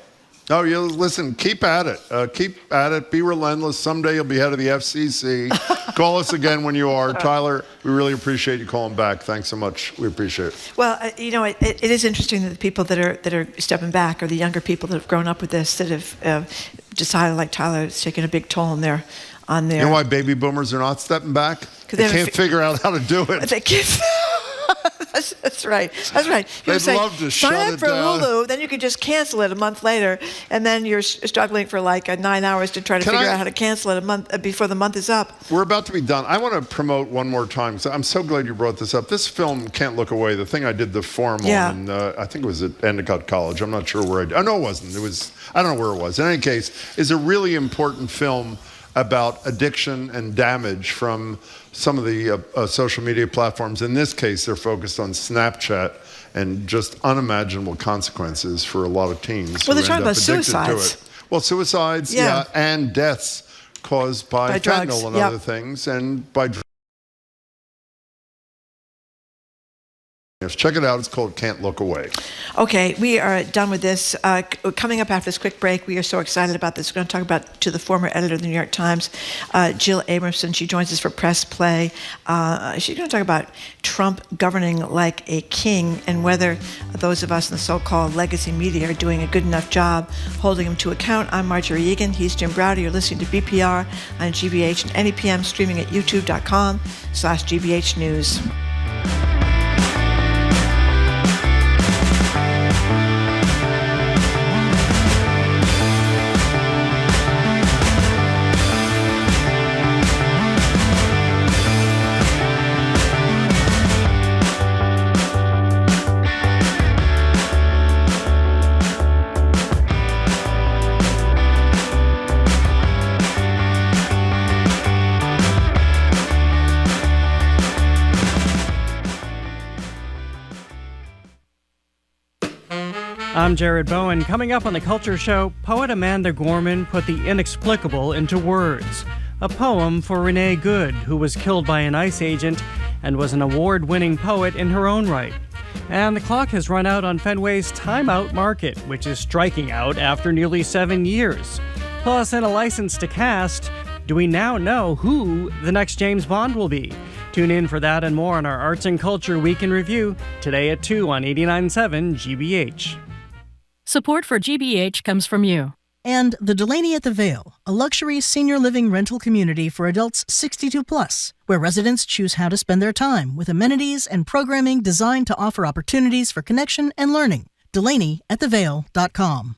No, listen, keep at it. Keep at it. Be relentless. Someday you'll be head of the FCC. Call us again when you are. Tyler, we really appreciate you calling back. Thanks so much. We appreciate it. Well, it is interesting that the people that are stepping back are the younger people that have grown up with this, that have decided, like Tyler, it's taken a big toll on their. You know why baby boomers are not stepping back? They can't figure out how to do it. They can't. That's right. That's right. They'd love to shut sign up it for down. Hulu, then you can just cancel it a month later, and then you're struggling for like 9 hours to try to figure out how to cancel it a month before the month is up. We're about to be done. I want to promote one more time. So I'm so glad you brought this up. This film, Can't Look Away, the thing I did the forum on, and I think it was at Endicott College. I'm not sure where I did. Oh, no, it wasn't. It was, I don't know where it was. In any case, is a really important film about addiction and damage from some of the social media platforms. In this case, they're focused on Snapchat and just unimaginable consequences for a lot of teens. Well, they're who talking end up about addicted suicides. to it. Well, suicides, Yeah. and deaths caused by drugs, fentanyl and other things, and by drugs. Check it out. It's called Can't Look Away. Okay, we are done with this. Coming up after this quick break, we are so excited about this. We're going to talk about to the former editor of the New York Times, Jill Abramson. She joins us for Press Play. She's going to talk about Trump governing like a king and whether those of us in the so-called legacy media are doing a good enough job holding him to account. I'm Marjorie Egan. He's Jim Browder. You're listening to BPR on GBH and NEPM, streaming at youtube.com/GBH News. I'm Jared Bowen. Coming up on The Culture Show, poet Amanda Gorman put the inexplicable into words. A poem for Renee Good, who was killed by an ICE agent and was an award-winning poet in her own right. And the clock has run out on Fenway's timeout market, which is striking out after nearly 7 years. Plus, in a license to cast, do we now know who the next James Bond will be? Tune in for that and more on our Arts and Culture Week in Review, today at 2 on 89.7 GBH. Support for GBH comes from you. And the Delaney at the Vale, a luxury senior living rental community for adults 62 plus, where residents choose how to spend their time with amenities and programming designed to offer opportunities for connection and learning. DelaneyAtTheVale.com.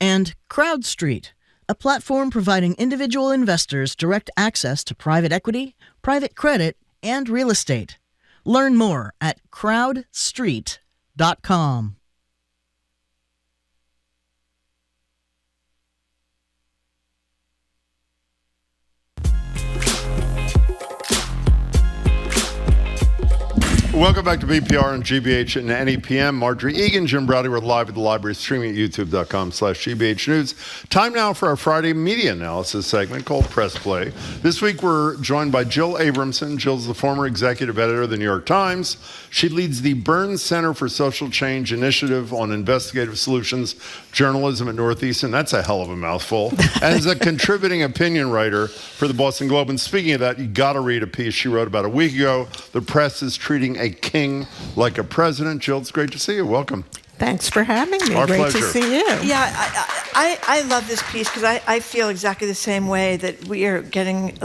And CrowdStreet, a platform providing individual investors direct access to private equity, private credit, and real estate. Learn more at CrowdStreet.com. Welcome back to BPR and GBH and NEPM. Marjorie Egan, Jim Browder. We're live at the library, streaming at youtube.com/GBH News. Time now for our Friday media analysis segment called Press Play. This week we're joined by Jill Abramson. Jill's the former executive editor of the New York Times. She leads the Burns Center for Social Change Initiative on Investigative Solutions Journalism at Northeastern. That's a hell of a mouthful. And is a contributing opinion writer for the Boston Globe. And speaking of that, you got to read a piece she wrote about a week ago. The press is treating a king like a president. Jill, it's great to see you. Welcome. Thanks for having me. Our Great pleasure. to see you. Yeah, I love this piece because I feel exactly the same way, that we are getting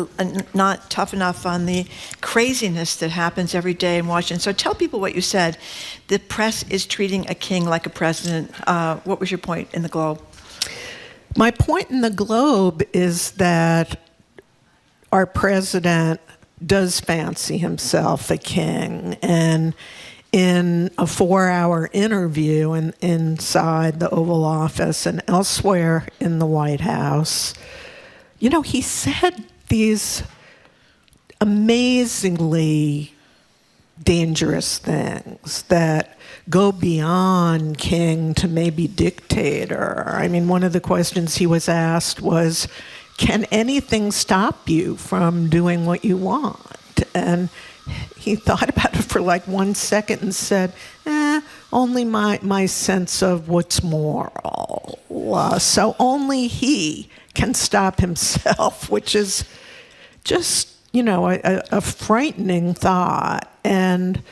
not tough enough on the craziness that happens every day in Washington. So tell people what you said. The press is treating a king like a president. What was your point in the Globe? My point in the Globe is that our president does fancy himself a king, and in a 4-hour interview inside the Oval Office and elsewhere in the White House, you know, he said these amazingly dangerous things that go beyond king to maybe dictator. I mean, one of the questions he was asked was, can anything stop you from doing what you want? And he thought about it for like 1 second and said, only my sense of what's moral. So only he can stop himself, which is just, you know, a frightening thought. And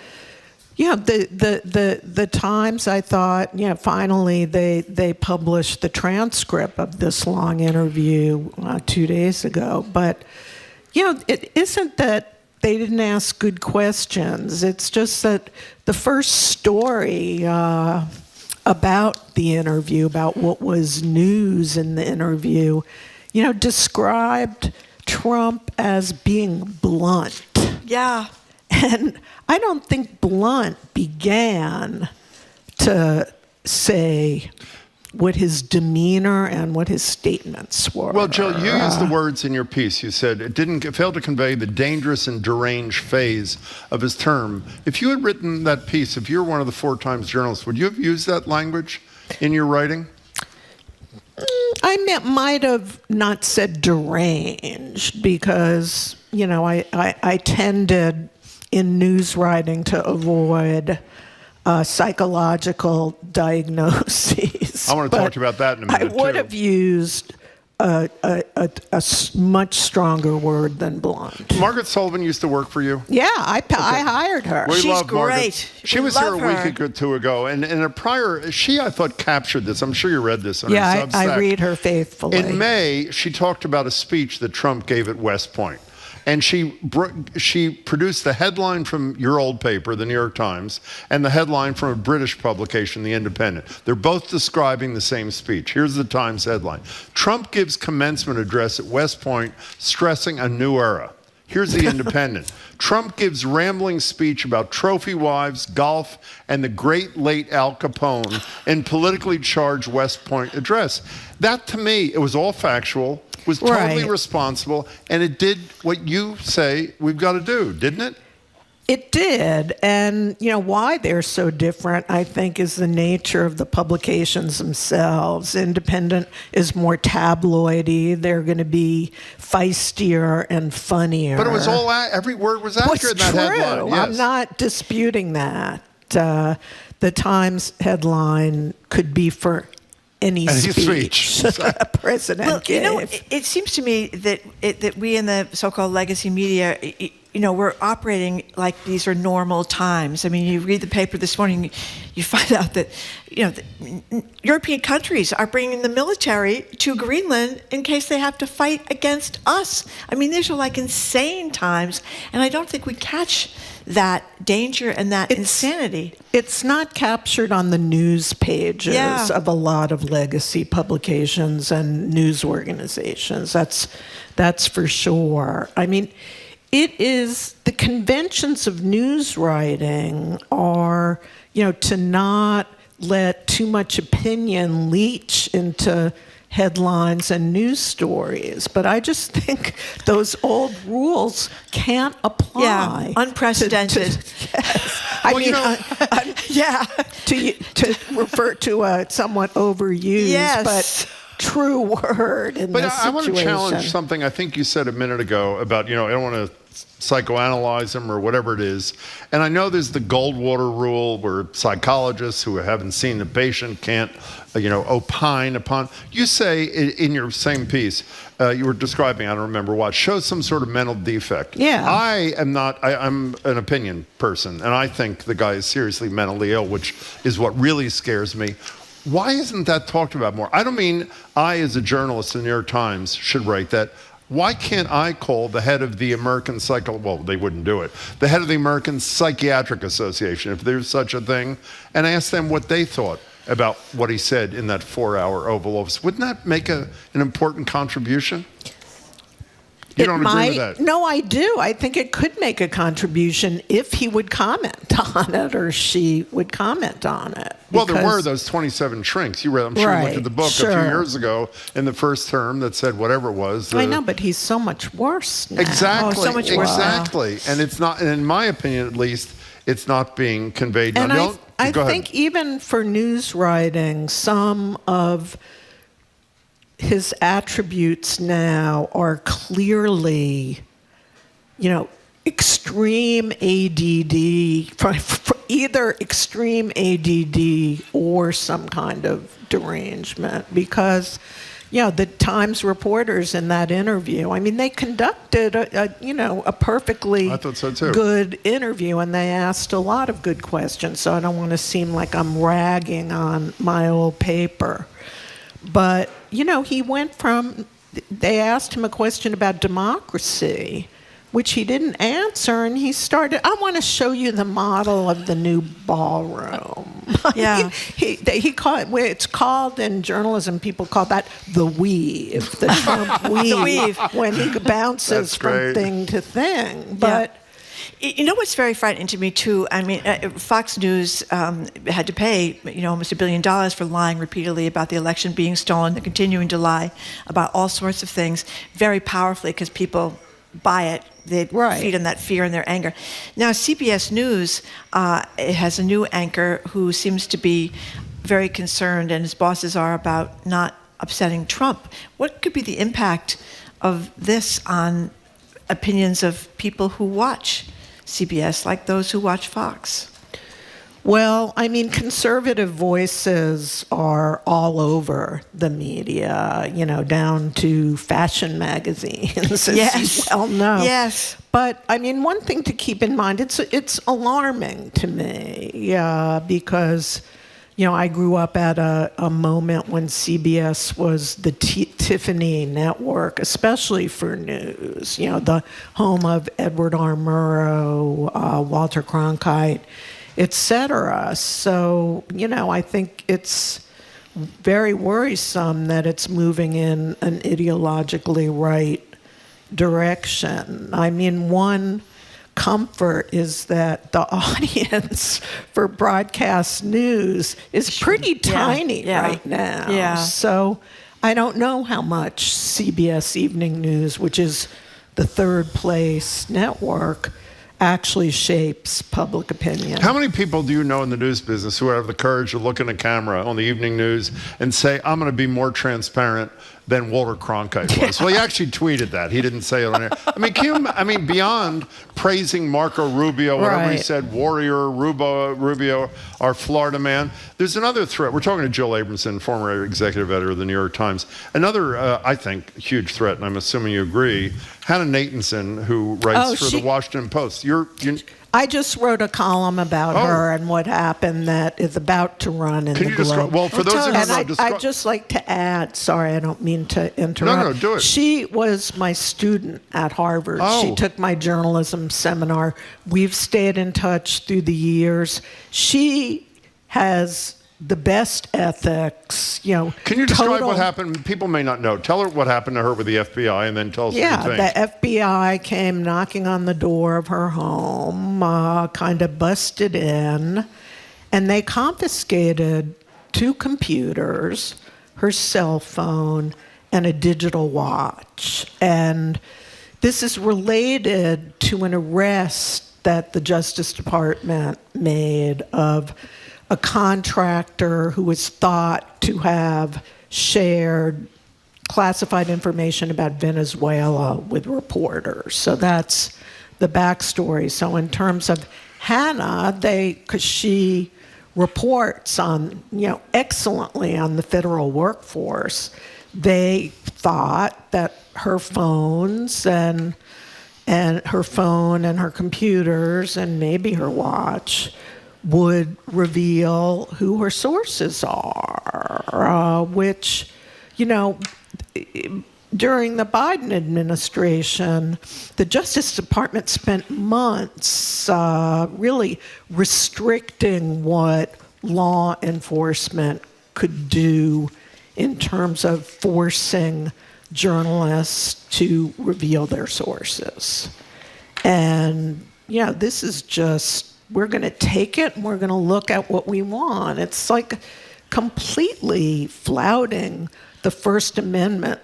yeah, the Times, I thought, yeah, finally they published the transcript of this long interview 2 days ago. But, you know, it isn't that they didn't ask good questions. It's just that the first story about the interview, about what was news in the interview, described Trump as being blunt. Yeah. And I don't think blunt began to say what his demeanor and what his statements were. Well, Jill, you used the words in your piece. You said it failed to convey the dangerous and deranged phase of his term. If you had written that piece, if you're one of the 4 Times journalists, would you have used that language in your writing? I might have not said deranged because, I tended in news writing to avoid psychological diagnoses. I want to talk to you about that in a minute, I would have used a much stronger word than blunt. Margaret Sullivan used to work for you? Yeah, I hired her. We She's love great. Margaret. She was here a week or 2 ago, and in a prior, I thought, captured this. I'm sure you read this on her Substack. I read her faithfully. In May, she talked about a speech that Trump gave at West Point. And she produced the headline from your old paper, the New York Times, and the headline from a British publication, The Independent. They're both describing the same speech. Here's the Times headline. Trump gives commencement address at West Point, stressing a new era. Here's The Independent. Trump gives rambling speech about trophy wives, golf, and the great late Al Capone in politically charged West Point address. That, to me, it was all factual, was totally responsible, and it did what you say we've got to do, didn't it? It did. And, why they're so different, I think, is the nature of the publications themselves. Independent is more tabloidy. They're going to be feistier and funnier. But it was every word was accurate in that headline. Yes. I'm not disputing that. The Times headline could be for any speech a president gave. It seems to me that we in the so-called legacy media, we're operating like these are normal times. I mean, you read the paper this morning, you find out that, European countries are bringing the military to Greenland in case they have to fight against us. I mean, these are like insane times, and I don't think we catch that danger and that insanity. It's not captured on the news pages of a lot of legacy publications and news organizations. That's for sure. I mean, it is the conventions of news writing are, to not let too much opinion leach into headlines and news stories. But I just think those old rules can't apply. Yeah, unprecedented. To refer to a somewhat overused, but true word in this situation. But I want to challenge something I think you said a minute ago about, I don't want to psychoanalyze them or whatever it is. And I know there's the Goldwater rule where psychologists who haven't seen the patient can't, opine upon. You say in your same piece, you were describing, I don't remember what, shows some sort of mental defect. Yeah. I'm an opinion person, and I think the guy is seriously mentally ill, which is what really scares me. Why isn't that talked about more? I don't mean I, as a journalist in the New York Times, should write that. Why can't I call the head of the American they wouldn't do it, the head of the American Psychiatric Association, if there's such a thing, and ask them what they thought about what he said in that 4-hour Oval Office? Wouldn't that make an important contribution? You don't agree with that? No, I do. I think it could make a contribution if he would comment on it or she would comment on it. Well, there were those 27 shrinks. You read, I'm sure you looked at the book a few years ago in the first term that said whatever it was. I know, but he's so much worse now. Exactly. Oh, so much worse. Exactly. And it's not, and in my opinion at least, it's not being conveyed. And I think even for news writing, some of his attributes now are clearly, extreme ADD, either extreme ADD or some kind of derangement. Because, the Times reporters in that interview, I mean, they conducted a perfectly good interview, and they asked a lot of good questions. So I don't want to seem like I'm ragging on my old paper. But, he went from, they asked him a question about democracy, which he didn't answer, and he started, I want to show you the model of the new ballroom. Yeah. he called, it's called in journalism, people call that the weave, the Trump weave, The weave. when he bounces from thing to thing. But you know what's very frightening to me too? I mean, Fox News had to pay, almost $1 billion for lying repeatedly about the election being stolen. They're continuing to lie about all sorts of things very powerfully because people buy it. They feed on that fear and their anger. Now, CBS News it has a new anchor who seems to be very concerned, and his bosses are, about not upsetting Trump. What could be the impact of this on opinions of people who watch CBS, like those who watch Fox? Well, I mean, conservative voices are all over the media, down to fashion magazines, as you well know. Yes. But, I mean, one thing to keep in mind, it's alarming to me, because, I grew up at a moment when CBS was the Tiffany network, especially for news, the home of Edward R. Murrow, Walter Cronkite, etc. So, I think it's very worrisome that it's moving in an ideologically right direction. I mean, one comfort is that the audience for broadcast news is pretty tiny right now. Yeah. So I don't know how much CBS Evening News, which is the third place network, actually shapes public opinion. How many people do you know in the news business who have the courage to look in a camera on the evening news and say, I'm going to be more transparent than Walter Cronkite was? Well, he actually tweeted that. He didn't say it on air. I mean, beyond praising Marco Rubio, whatever he said, Warrior, Rubio, our Florida man, there's another threat. We're talking to Jill Abramson, former executive editor of the New York Times. Another, I think, huge threat, and I'm assuming you agree, Hannah Nathanson, who writes for the Washington Post. I just wrote a columm about her and what happened that is about to run in the Globe. Well, for those who don't know, I'd just like to add, sorry, I don't mean to interrupt. No, do it. She was my student at Harvard. She took my journalism seminar. We've stayed in touch through the years. She has the best ethics, Can you describe what happened? People may not know. Tell her what happened to her with the FBI, and then tell us what you think. The FBI came knocking on the door of her home, kind of busted in, and they confiscated 2 computers, her cell phone, and a digital watch. And this is related to an arrest that the Justice Department made of a contractor who was thought to have shared classified information about Venezuela with reporters. So that's the backstory. So in terms of Hannah, because she reports on, excellently on the federal workforce, they thought that her phones and her phone and her computers and maybe her watch would reveal who her sources are, which, during the Biden administration, the Justice Department spent months really restricting what law enforcement could do in terms of forcing journalists to reveal their sources. And, this is just, we're going to take it and we're going to look at what we want. It's like completely flouting the First Amendment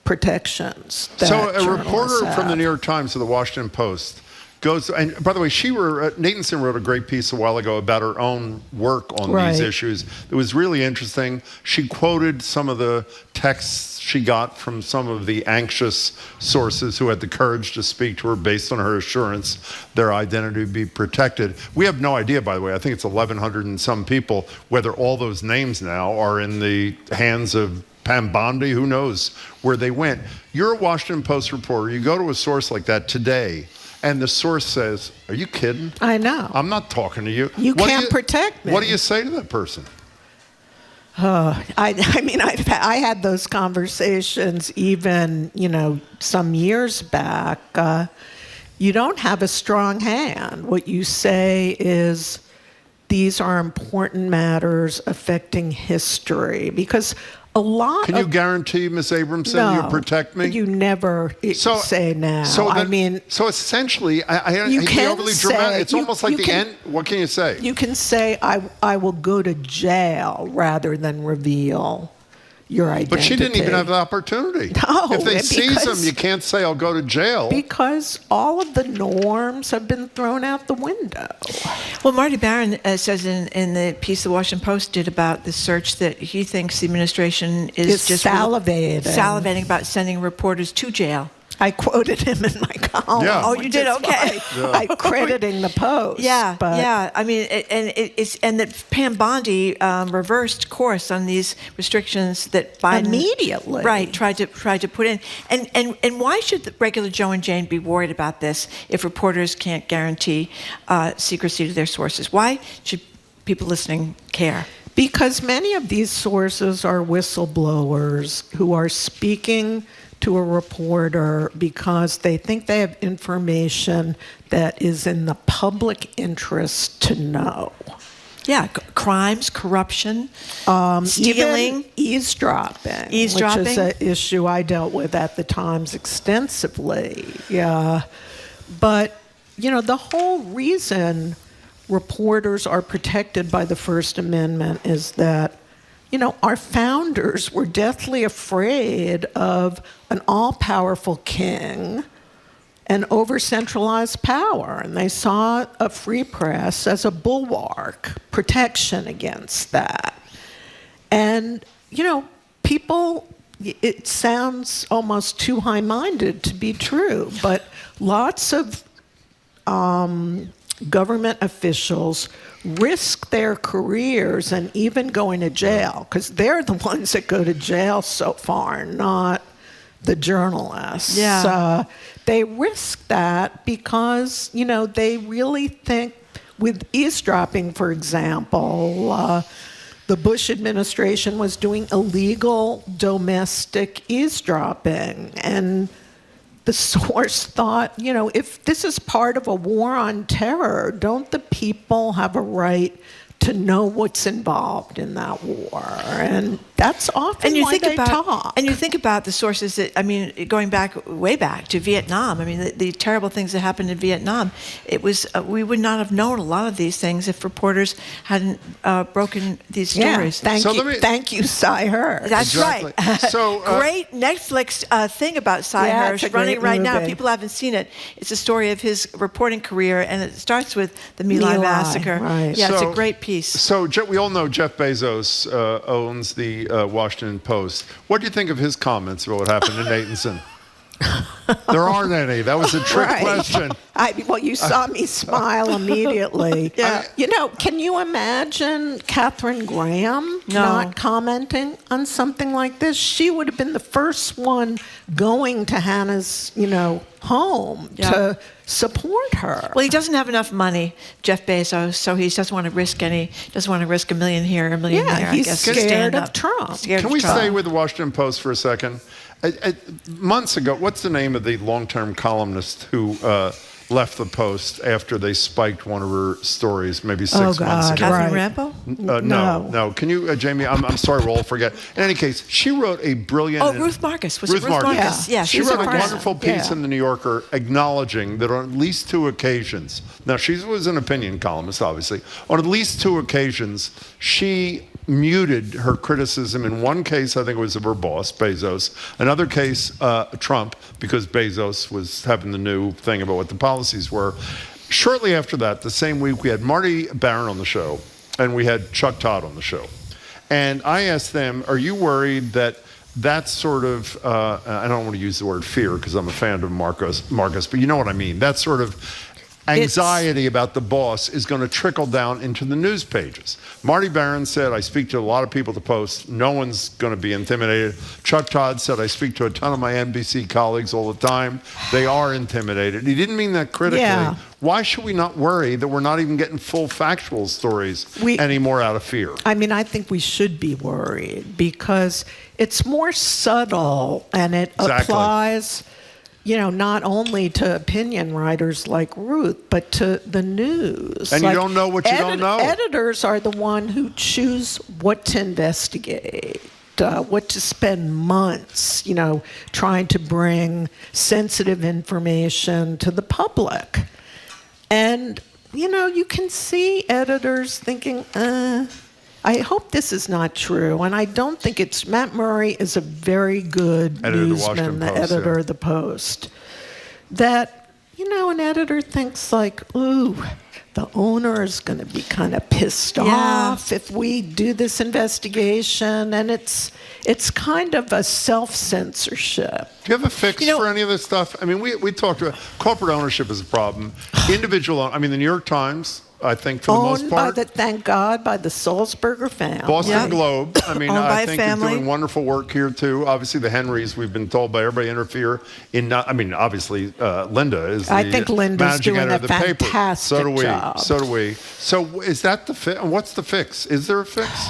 protections. So a reporter from the New York Times to the Washington Post goes, and by the way, Nathanson wrote a great piece a while ago about her own work on these issues. It was really interesting. She quoted some of the texts she got from some of the anxious sources who had the courage to speak to her based on her assurance their identity would be protected. We have no idea, by the way, I think it's 1,100 and some people, whether all those names now are in the hands of Pam Bondi, who knows where they went. You're a Washington Post reporter. You go to a source like that today, and the source says, are you kidding? I know. I'm not talking to you. You can't protect me. What do you say to that person? I had those conversations even, some years back. you don't have a strong hand. What you say is, these are important matters affecting history, because a lot Can you guarantee, Ms. Abramson, No, you protect me? you never say now. So essentially, I you hate to be can overly say, dramatic. It's almost like you the can- end. What can you say? You can say, I will go to jail rather than reveal your identity. But she didn't even have the opportunity. No, if they seize him, because- you can't say, I'll go to jail. Because all of the norms have been thrown out the window. Well, Marty Barron says in the piece the Washington Post did about the search that he thinks the administration is It's just salivating about sending reporters to jail. I quoted him in my column. Yeah. Oh, you which did? is Okay. why I'm crediting the Post. Yeah, but yeah. I mean, and that Pam Bondi reversed course on these restrictions that Biden Immediately. tried to put in. And why should the regular Joe and Jane be worried about this if reporters can't guarantee secrecy to their sources? Why should people listening care? Because many of these sources are whistleblowers who are speaking to a reporter because they think they have information that is in the public interest to know. Yeah, crimes, corruption, stealing, even eavesdropping, Eavesdropping. which is an issue I dealt with at the Times extensively. Yeah, but the whole reason reporters are protected by the First Amendment is that our founders were deathly afraid of an all-powerful king and over-centralized power, and they saw a free press as a bulwark, protection against that. And, people, it sounds almost too high-minded to be true, but lots of government officials risk their careers and even going to jail, because they're the ones that go to jail so far, not the journalists. Yeah. They risk that because, they really think, with eavesdropping, for example, the Bush administration was doing illegal domestic eavesdropping, and the source thought, if this is part of a war on terror, don't the people have a right to know what's involved in that war? And that's often why they talk. And you think about the sources that, going way back to Vietnam, the terrible things that happened in Vietnam, it was, we would not have known a lot of these things if reporters hadn't broken these stories. Thank you, Cy Hirsch. That's right. So, great Netflix thing about Cy Hirsch it's a running great right now. movie. People haven't seen it. It's a story of his reporting career, and it starts with the My Lai massacre. Right. Yeah, it's So- a great piece. So we all know Jeff Bezos owns the Washington Post. What do you think of his comments about what happened in Natanson? There aren't any. That was a trick Right. question. You saw me smile immediately. Yeah. Can you imagine Katharine Graham not commenting on something like this? She would have been the first one going to Hannah's, home to support her. Well, he doesn't have enough money, Jeff Bezos, so he doesn't want to risk $1 million here, $1 million there. he's I guess, scared stand of up. Trump. Scared Can of we Trump. stay with the Washington Post for a second? Months ago, what's the name of the long-term columnist who left the Post after they spiked one of her stories maybe 6 months ago? Catherine Rampo? No. Can you, Jamie? I'm sorry, we'll all forget. In any case, she wrote a brilliant. Oh, Ruth Marcus. Was it Ruth Ruth Marcus. Marcus? Yeah, she she's wrote a person. wonderful piece in the New Yorker acknowledging that on at least 2 occasions. Now, she was an opinion columnist, obviously. On at least 2 occasions, she muted her criticism. In one case, I think it was of her boss, Bezos. Another case, Trump, because Bezos was having the new thing about what the policies were. Shortly after that, the same week, we had Marty Barron on the show, and we had Chuck Todd on the show. And I asked them, are you worried that that sort of, I don't want to use the word fear because I'm a fan of Marcus, but you know what I mean. That sort of anxiety about the boss is going to trickle down into the news pages. Marty Barron said, I speak to a lot of people at the Post. No one's going to be intimidated. Chuck Todd said, I speak to a ton of my NBC colleagues all the time. They are intimidated. He didn't mean that critically. Yeah. Why should we not worry that we're not even getting full factual stories anymore out of fear? I think we should be worried because it's more subtle and it applies not only to opinion writers like Ruth, but to the news. And you don't know what you don't know. Editors are the one who choose what to investigate, what to spend months, trying to bring sensitive information to the public. And, you can see editors thinking, I hope this is not true. And I don't think it's... Matt Murray is a very good newsman, the editor of the Post. That, an editor thinks like, ooh, the owner is going to be kind of pissed off if we do this investigation. And it's kind of a self-censorship. Do you have a fix for any of this stuff? I mean, we talked about corporate ownership is a problem. Individual, the New York Times, I think for the most part. Thank God, by the Sulzberger family. Boston Globe, I think is doing wonderful work here too. Obviously, the Henrys, we've been told by everybody, interfere in obviously, Linda is the I think Linda's managing doing editor a of the paper. fantastic job. So do we. So is that the fix? What's the fix? Is there a fix?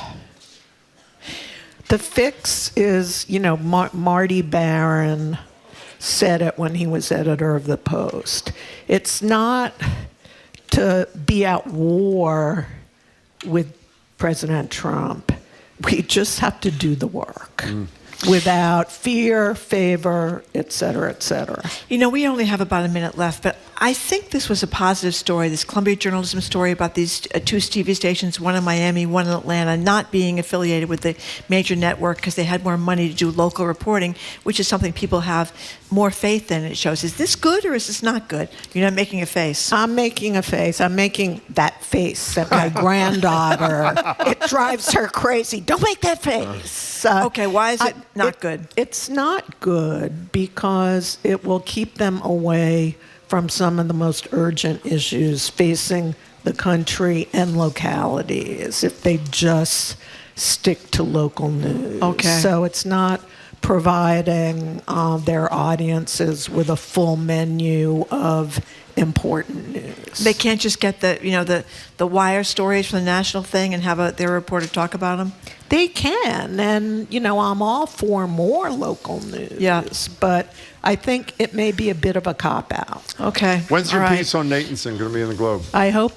The fix is, Marty Barron said it when he was editor of the Post. It's not to be at war with President Trump. We just have to do the work without fear, favor, et cetera, et cetera. We only have about a minute left, but I think this was a positive story, this Columbia Journalism story about these two TV stations, one in Miami, one in Atlanta, not being affiliated with the major network because they had more money to do local reporting, which is something people have more faith in. It shows, is this good or is this not good? You're not making a face. I'm making a face. I'm making that face that my granddaughter, it drives her crazy. Don't make that face. Okay, why is it not good? It's not good because it will keep them away from some of the most urgent issues facing the country and localities if they just stick to local news. Okay. So it's not providing their audiences with a full menu of important news. They can't just get the wire stories from the national thing and have their reporter talk about them? They can, and I'm all for more local news. Yeah. But I think it may be a bit of a cop-out. Okay. When's your piece on Nathanson going to be in the Globe? I hope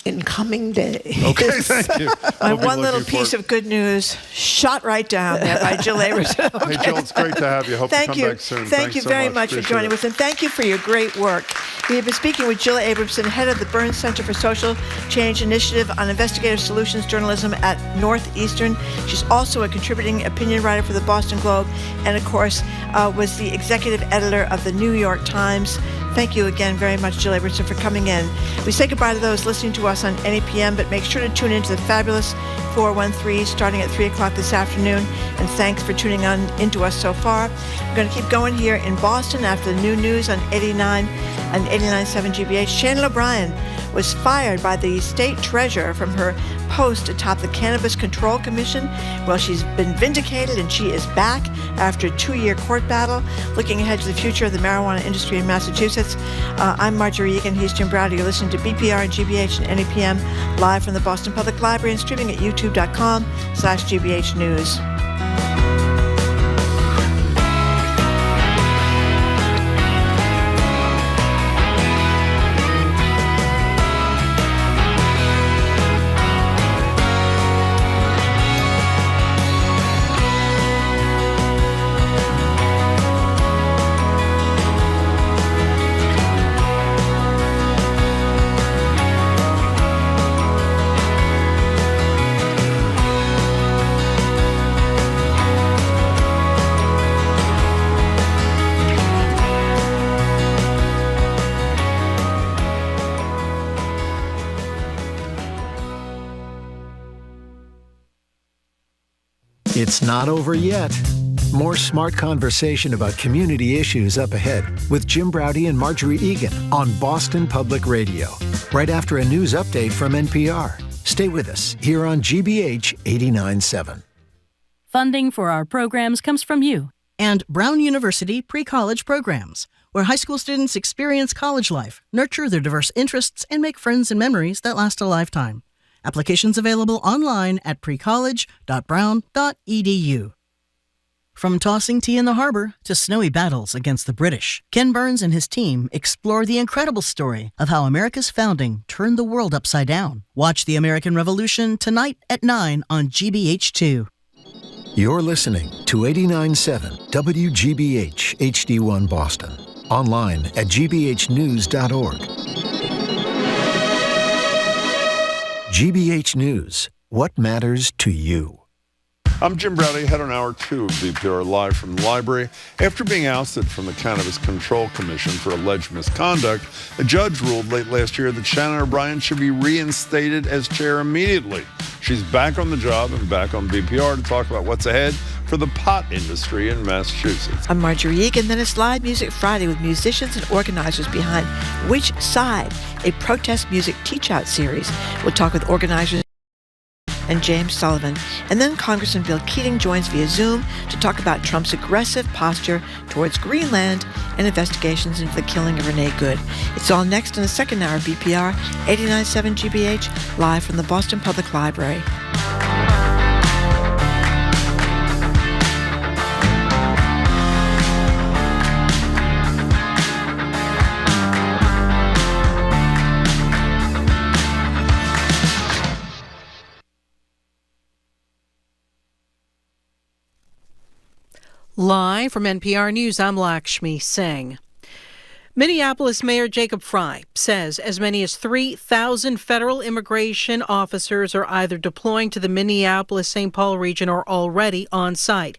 in coming days. Okay, thank you. One little piece of good news shot right down there by Jill Abramson. Okay. Hey, Jill, it's great to have you. Hope you come back soon. Thank you so very much for joining us, and thank you for your great work. We have been speaking with Jill Abramson, head of the Burns Center for Social Change Initiative on Investigative Solutions Journalism at Northeastern. She's also a contributing opinion writer for the Boston Globe, and of course was the executive editor of the New York Times. Thank you again very much, Jill Abramson, for coming in. We say goodbye to those listening to us on NAPM, but make sure to tune into the fabulous 413 starting at 3 o'clock this afternoon. And thanks for tuning into us so far. We're going to keep going here in Boston after the new news on 89 and 89.7 GBH. Shannon O'Brien was fired by the state treasurer from her post atop the Cannabis Control Commission. Well, she's been vindicated and she is back after a 2-year court battle. Looking ahead to the future of the marijuana industry in Massachusetts, I'm Marjorie Egan. He's Jim Browder. You're listening to BPR and GBH and NAPM live from the Boston Public Library and streaming at youtube.com/GBH News. It's not over yet. More smart conversation about community issues up ahead with Jim Browder and Marjorie Egan on Boston Public Radio, right after a news update from NPR. Stay with us here on GBH 89.7. Funding for our programs comes from you and Brown University Pre-College Programs, where high school students experience college life, nurture their diverse interests, and make friends and memories that last a lifetime. Applications available online at precollege.brown.edu. From tossing tea in the harbor to snowy battles against the British, Ken Burns and his team explore the incredible story of how America's founding turned the world upside down. Watch The American Revolution tonight at 9 on GBH2. You're listening to 89.7 WGBH HD1 Boston. Online at gbhnews.org. GBH News. What matters to you? I'm Jim Browdy, head on Hour 2 of BPR, live from the library. After being ousted from the Cannabis Control Commission for alleged misconduct, a judge ruled late last year that Shannon O'Brien should be reinstated as chair immediately. She's back on the job and back on BPR to talk about what's ahead for the pot industry in Massachusetts. I'm Marjorie Egan. Then it's Live Music Friday with musicians and organizers behind Which Side, a protest music teach-out series. We'll talk with organizers and James Sullivan. And then Congressman Bill Keating joins via Zoom to talk about Trump's aggressive posture towards Greenland and investigations into the killing of Renee Good. It's all next in the second hour of BPR, 89.7 GBH, live from the Boston Public Library. Live from NPR News, I'm Lakshmi Singh. Minneapolis Mayor Jacob Frey says as many as 3,000 federal immigration officers are either deploying to the Minneapolis-St. Paul region or already on site.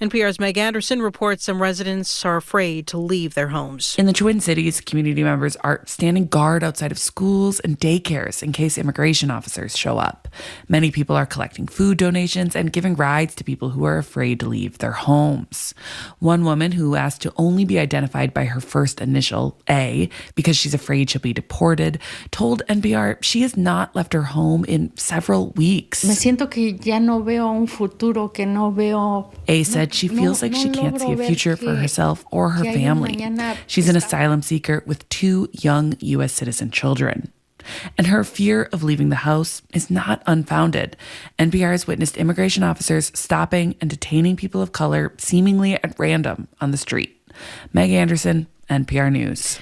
NPR's Meg Anderson reports some residents are afraid to leave their homes. In the Twin Cities, community members are standing guard outside of schools and daycares in case immigration officers show up. Many people are collecting food donations and giving rides to people who are afraid to leave their homes. One woman who asked to only be identified by her first initial, A, because she's afraid she'll be deported, told NPR she has not left her home in several weeks. Me siento que ya no veo un futuro, que no veo. A said she feels like she can't see a future for herself or her family. She's an asylum seeker with 2 young U.S. citizen children. And her fear of leaving the house is not unfounded. NPR has witnessed immigration officers stopping and detaining people of color seemingly at random on the street. Meg Anderson, NPR News.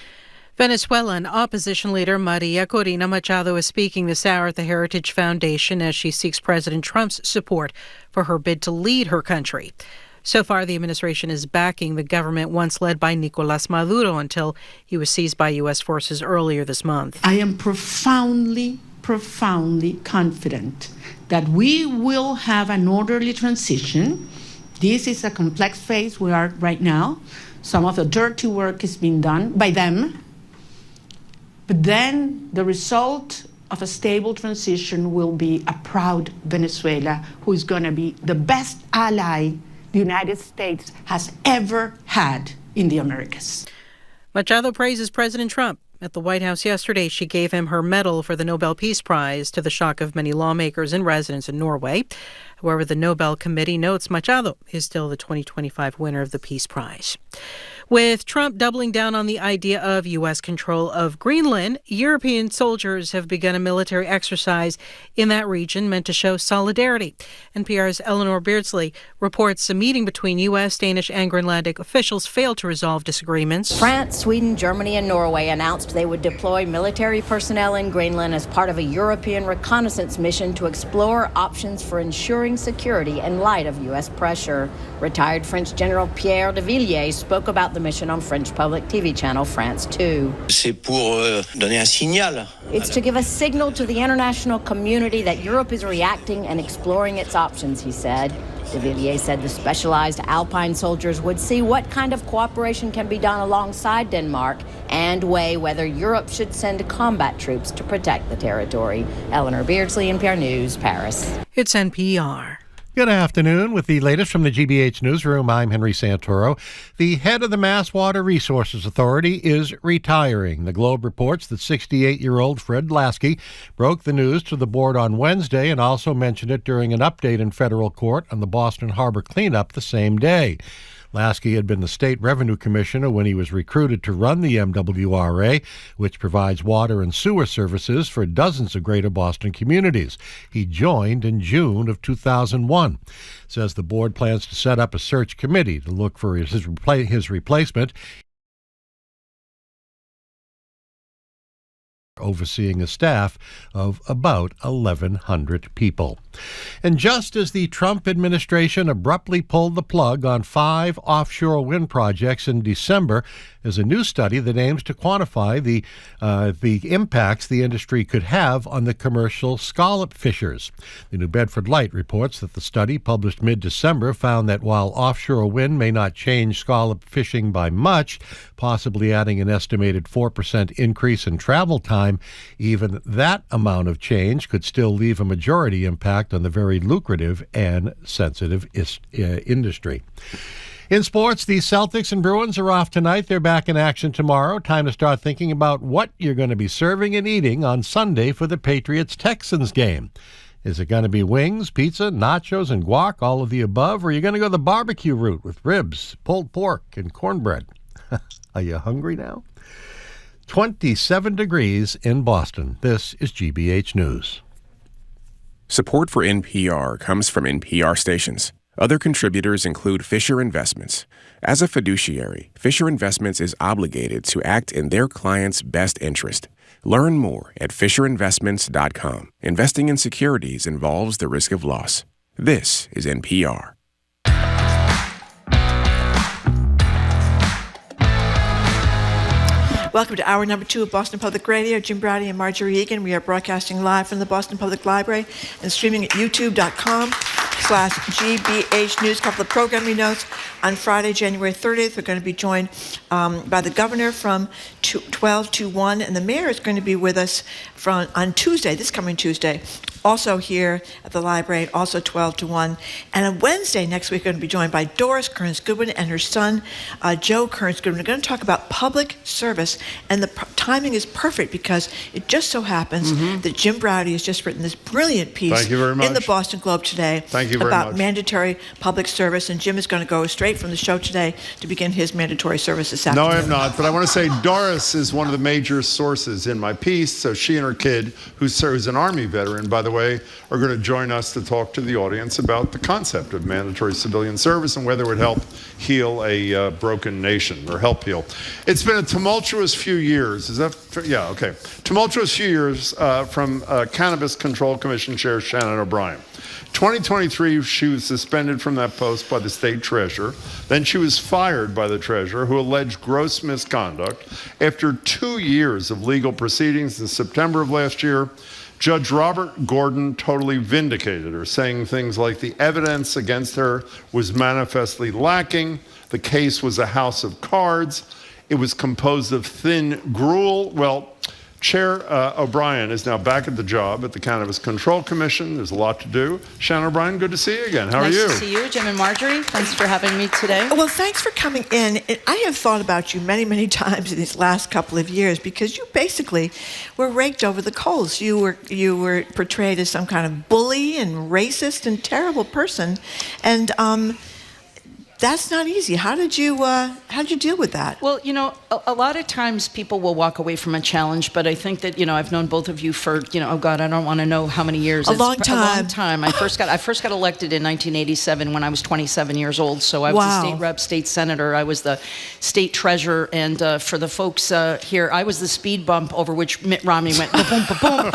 Venezuelan opposition leader Maria Corina Machado is speaking this hour at the Heritage Foundation as she seeks President Trump's support for her bid to lead her country. So far, the administration is backing the government once led by Nicolás Maduro until he was seized by U.S. forces earlier this month. I am profoundly confident that we will have an orderly transition. This is a complex phase we are right now. Some of the dirty work is being done by them. But then the result of a stable transition will be a proud Venezuela who is going to be the best ally the United States has ever had in the Americas. Machado praises President Trump. At the White House yesterday, she gave him her medal for the Nobel Peace Prize to the shock of many lawmakers and residents in Norway. However, the Nobel Committee notes Machado is still the 2025 winner of the Peace Prize. With Trump doubling down on the idea of U.S. control of Greenland, European soldiers have begun a military exercise in that region meant to show solidarity. NPR's Eleanor Beardsley reports a meeting between U.S., Danish, and Greenlandic officials failed to resolve disagreements. France, Sweden, Germany, and Norway announced they would deploy military personnel in Greenland as part of a European reconnaissance mission to explore options for ensuring security in light of U.S. pressure. Retired French General Pierre de Villiers spoke about the mission on French public TV channel France 2. C'est pour donner un signal. It's to give a signal to the international community that Europe is reacting and exploring its options, he said. De Villiers said the specialized Alpine soldiers would see what kind of cooperation can be done alongside Denmark and weigh whether Europe should send combat troops to protect the territory. Eleanor Beardsley, NPR News, Paris. It's NPR. Good afternoon. With the latest from the GBH Newsroom, I'm Henry Santoro. The head of the Mass Water Resources Authority is retiring. The Globe reports that 68-year-old Fred Lasky broke the news to the board on Wednesday and also mentioned it during an update in federal court on the Boston Harbor cleanup the same day. Lasky had been the state revenue commissioner when he was recruited to run the MWRA, which provides water and sewer services for dozens of greater Boston communities. He joined in June of 2001. Says the board plans to set up a search committee to look for his replacement, overseeing a staff of about 1,100 people. And just as the Trump administration abruptly pulled the plug on 5 offshore wind projects in December, there's a new study that aims to quantify the impacts the industry could have on the commercial scallop fishers. The New Bedford Light reports that the study, published mid-December, found that while offshore wind may not change scallop fishing by much, possibly adding an estimated 4% increase in travel time, even that amount of change could still leave a majority impact on the very lucrative and sensitive industry. In sports, the Celtics and Bruins are off tonight. They're back in action tomorrow. Time to start thinking about what you're going to be serving and eating on Sunday for the Patriots-Texans game. Is it going to be wings, pizza, nachos, and guac, all of the above, or are you going to go the barbecue route with ribs, pulled pork, and cornbread? Are you hungry now? 27 degrees in Boston. This is GBH News. Support for NPR comes from NPR stations. Other contributors include Fisher Investments. As a fiduciary, Fisher Investments is obligated to act in their client's best interest. Learn more at FisherInvestments.com. Investing in securities involves the risk of loss. This is NPR. Welcome to hour number 2 of Boston Public Radio. Jim Browdy and Marjorie Egan. We are broadcasting live from the Boston Public Library and streaming at youtube.com/GBH News. A couple of programming notes. On Friday, January 30th, we're going to be joined by the governor from 12 to 1, and the mayor is going to be with us on Tuesday, this coming Tuesday, also here at the library, also 12 to 1. And on Wednesday next week, we're going to be joined by Doris Kearns-Goodwin and her son, Joe Kearns-Goodwin. We're going to talk about public service, and the timing is perfect because it just so happens that Jim Browdy has just written this brilliant piece in the Boston Globe today about mandatory public service, and Jim is going to go straight from the show today to begin his mandatory service this afternoon. No, I am not, but I want to say Doris is one of the major sources in my piece, so she and her kid, who serves an Army veteran, by the way, are going to join us to talk to the audience about the concept of mandatory civilian service and whether it would help heal a broken nation, or help heal. It's been a tumultuous few years. Is that fair? Yeah, okay. Tumultuous few years from Cannabis Control Commission Chair Shannon O'Brien. 2023, she was suspended from that post by the state treasurer. Then she was fired by the treasurer, who alleged gross misconduct. After 2 years of legal proceedings in September of last year, Judge Robert Gordon totally vindicated her, saying things like the evidence against her was manifestly lacking, the case was a house of cards, it was composed of thin gruel. Well, Chair O'Brien is now back at the job at the Cannabis Control Commission. There's a lot to do. Shannon O'Brien, good to see you again. How are you? Nice to see you, Jim and Marjorie. Thanks for having me today. Well, thanks for coming in. I have thought about you many, many times in these last couple of years because you basically were raked over the coals. You were portrayed as some kind of bully and racist and terrible person, and that's not easy. How did you deal with that? Well, a lot of times people will walk away from a challenge, but I think that, I've known both of you for, oh God, I don't want to know how many years. A long time. I first got elected in 1987 when I was 27 years old. So I was a state rep, state senator. I was the state treasurer. And for the folks here, I was the speed bump over which Mitt Romney went boom, boom, boom,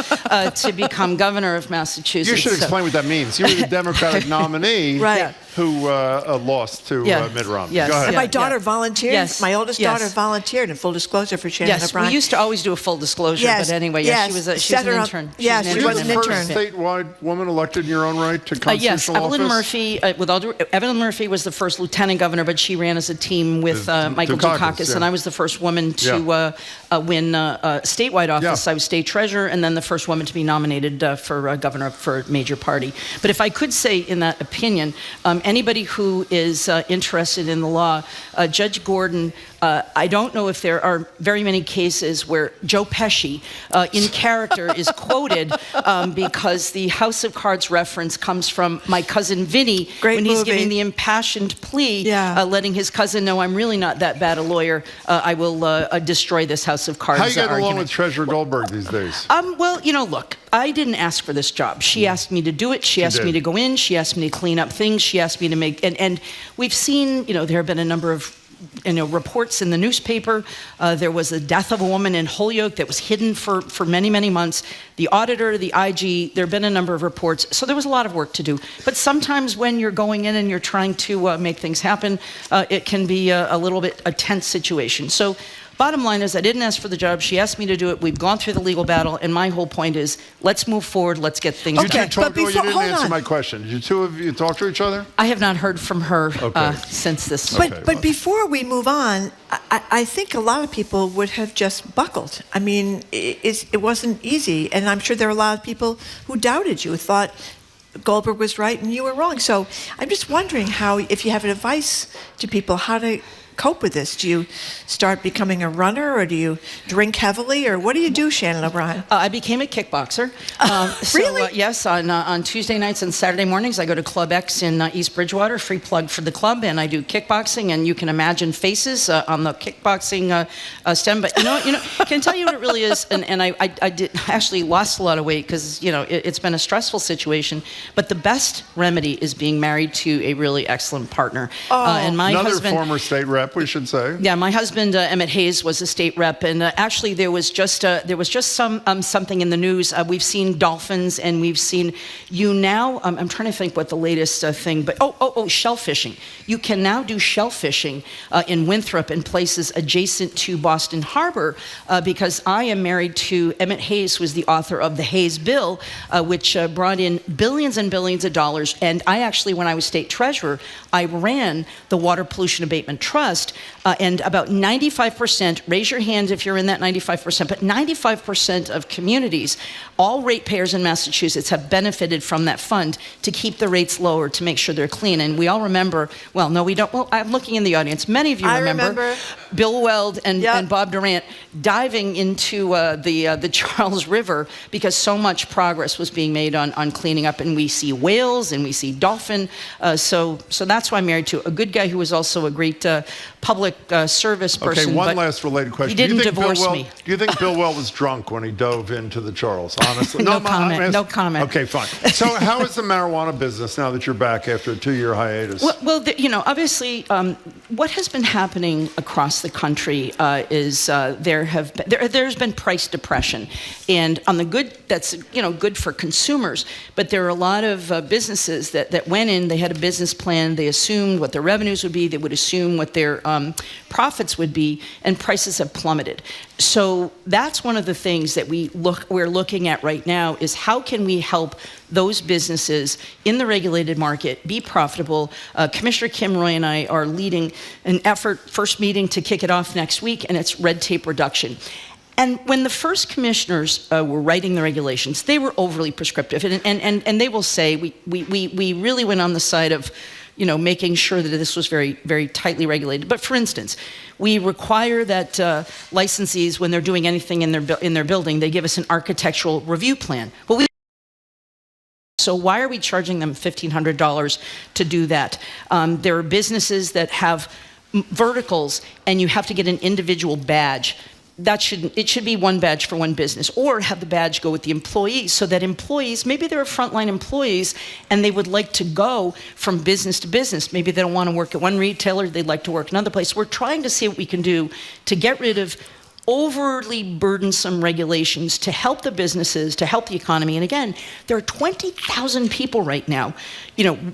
to become governor of Massachusetts. You should explain what that means. You were the Democratic nominee right. who lost to Mitt Romney. Yes. Go ahead. And my daughter volunteered. Yes. My oldest daughter volunteered in full disclosure for Shannon O'Brien. We used to always do a full discussion, but anyway, she was an intern. She was an Were you the intern. first statewide woman elected in your own right to constitutional office? Evelyn Murphy was the first lieutenant governor, but she ran as a team with Michael Dukakis, and I was the first woman to win statewide office. I was state treasurer, and then the first woman to be nominated for governor for a major party. But if I could say, in that opinion, anybody who is interested in the law, Judge Gordon I don't know if there are very many cases where Joe Pesci, in character, is quoted because the House of Cards reference comes from my cousin Vinny when he's giving the impassioned plea, letting his cousin know, I'm really not that bad a lawyer. I will destroy this House of Cards argument. How you getting along with Treasurer Goldberg these days? Well, look, I didn't ask for this job. She asked me to do it. She asked me to go in. She asked me to clean up things. She asked me to make, and we've seen, there have been a number of reports in the newspaper. There was the death of a woman in Holyoke that was hidden for many, many months. The auditor, the IG, there have been a number of reports. So there was a lot of work to do. But sometimes when you're going in and you're trying to make things happen, it can be a little bit a tense situation. So bottom line is I didn't ask for the job. She asked me to do it. We've gone through the legal battle. And my whole point is, let's move forward. Let's get things done. You didn't answer my question. Did you two of you talk to each other? I have not heard from her since this. But before we move on, I think a lot of people would have just buckled. I mean, it wasn't easy. And I'm sure there are a lot of people who doubted you, thought Goldberg was right and you were wrong. So I'm just wondering if you have advice to people how to cope with this. Do you start becoming a runner, or do you drink heavily, or what do you do, Shannon O'Brien? I became a kickboxer. Really? So, yes, on Tuesday nights and Saturday mornings, I go to Club X in East Bridgewater, free plug for the club, and I do kickboxing, and you can imagine faces on the kickboxing stem. But can I tell you what it really is? And I actually lost a lot of weight because, it's been a stressful situation. But the best remedy is being married to a really excellent partner. And my another husband, former state rep, we should say. Yeah, my husband Emmett Hayes was a state rep, and actually there was just something in the news. We've seen dolphins, and we've seen now. I'm trying to think what the latest thing, but shellfishing. You can now do shellfishing in Winthrop and places adjacent to Boston Harbor because I am married to Emmett Hayes, who was the author of the Hayes Bill, which brought in billions and billions of dollars. And I actually, when I was state treasurer, I ran the Water Pollution Abatement Trust. And about 95%, raise your hand if you're in that 95%, but 95% of communities, all ratepayers in Massachusetts have benefited from that fund to keep the rates lower, to make sure they're clean. And we all remember, well, no, we don't. Well, I'm looking in the audience. Many of you remember Bill Weld and Bob Durant diving into the Charles River because so much progress was being made on cleaning up. And we see whales and we see dolphin. So that's why I'm married to a good guy who was also a great public service person. Okay, one last related question. He didn't divorce me. Do you think Bill Weld was drunk when he dove into the Charles? Honestly, no comment. No comment. Okay, fine. So, how is the marijuana business now that you're back after a 2-year hiatus? Well, obviously, what has been happening across the country is there's been price depression, and on the good, that's good for consumers. But there are a lot of businesses that went in. They had a business plan. They assumed what their revenues would be. They would assume what their profits would be, and prices have plummeted. So that's one of the things that we're looking at right now is how can we help those businesses in the regulated market be profitable. Commissioner Kim Roy and I are leading an effort, first meeting to kick it off next week, and it's red tape reduction. And when the first commissioners were writing the regulations, they were overly prescriptive, and they will say we really went on the side of making sure that this was very, very tightly regulated. But for instance, we require that licensees, when they're doing anything in their building, they give us an architectural review plan. Well, so why are we charging them $1,500 to do that? There are businesses that have verticals, and you have to get an individual badge. It should be one badge for one business, or have the badge go with the employees, so that employees, maybe they're frontline employees and they would like to go from business to business. Maybe they don't want to work at one retailer, they'd like to work another place. We're trying to see what we can do to get rid of overly burdensome regulations to help the businesses, to help the economy. And again, there are 20,000 people right now,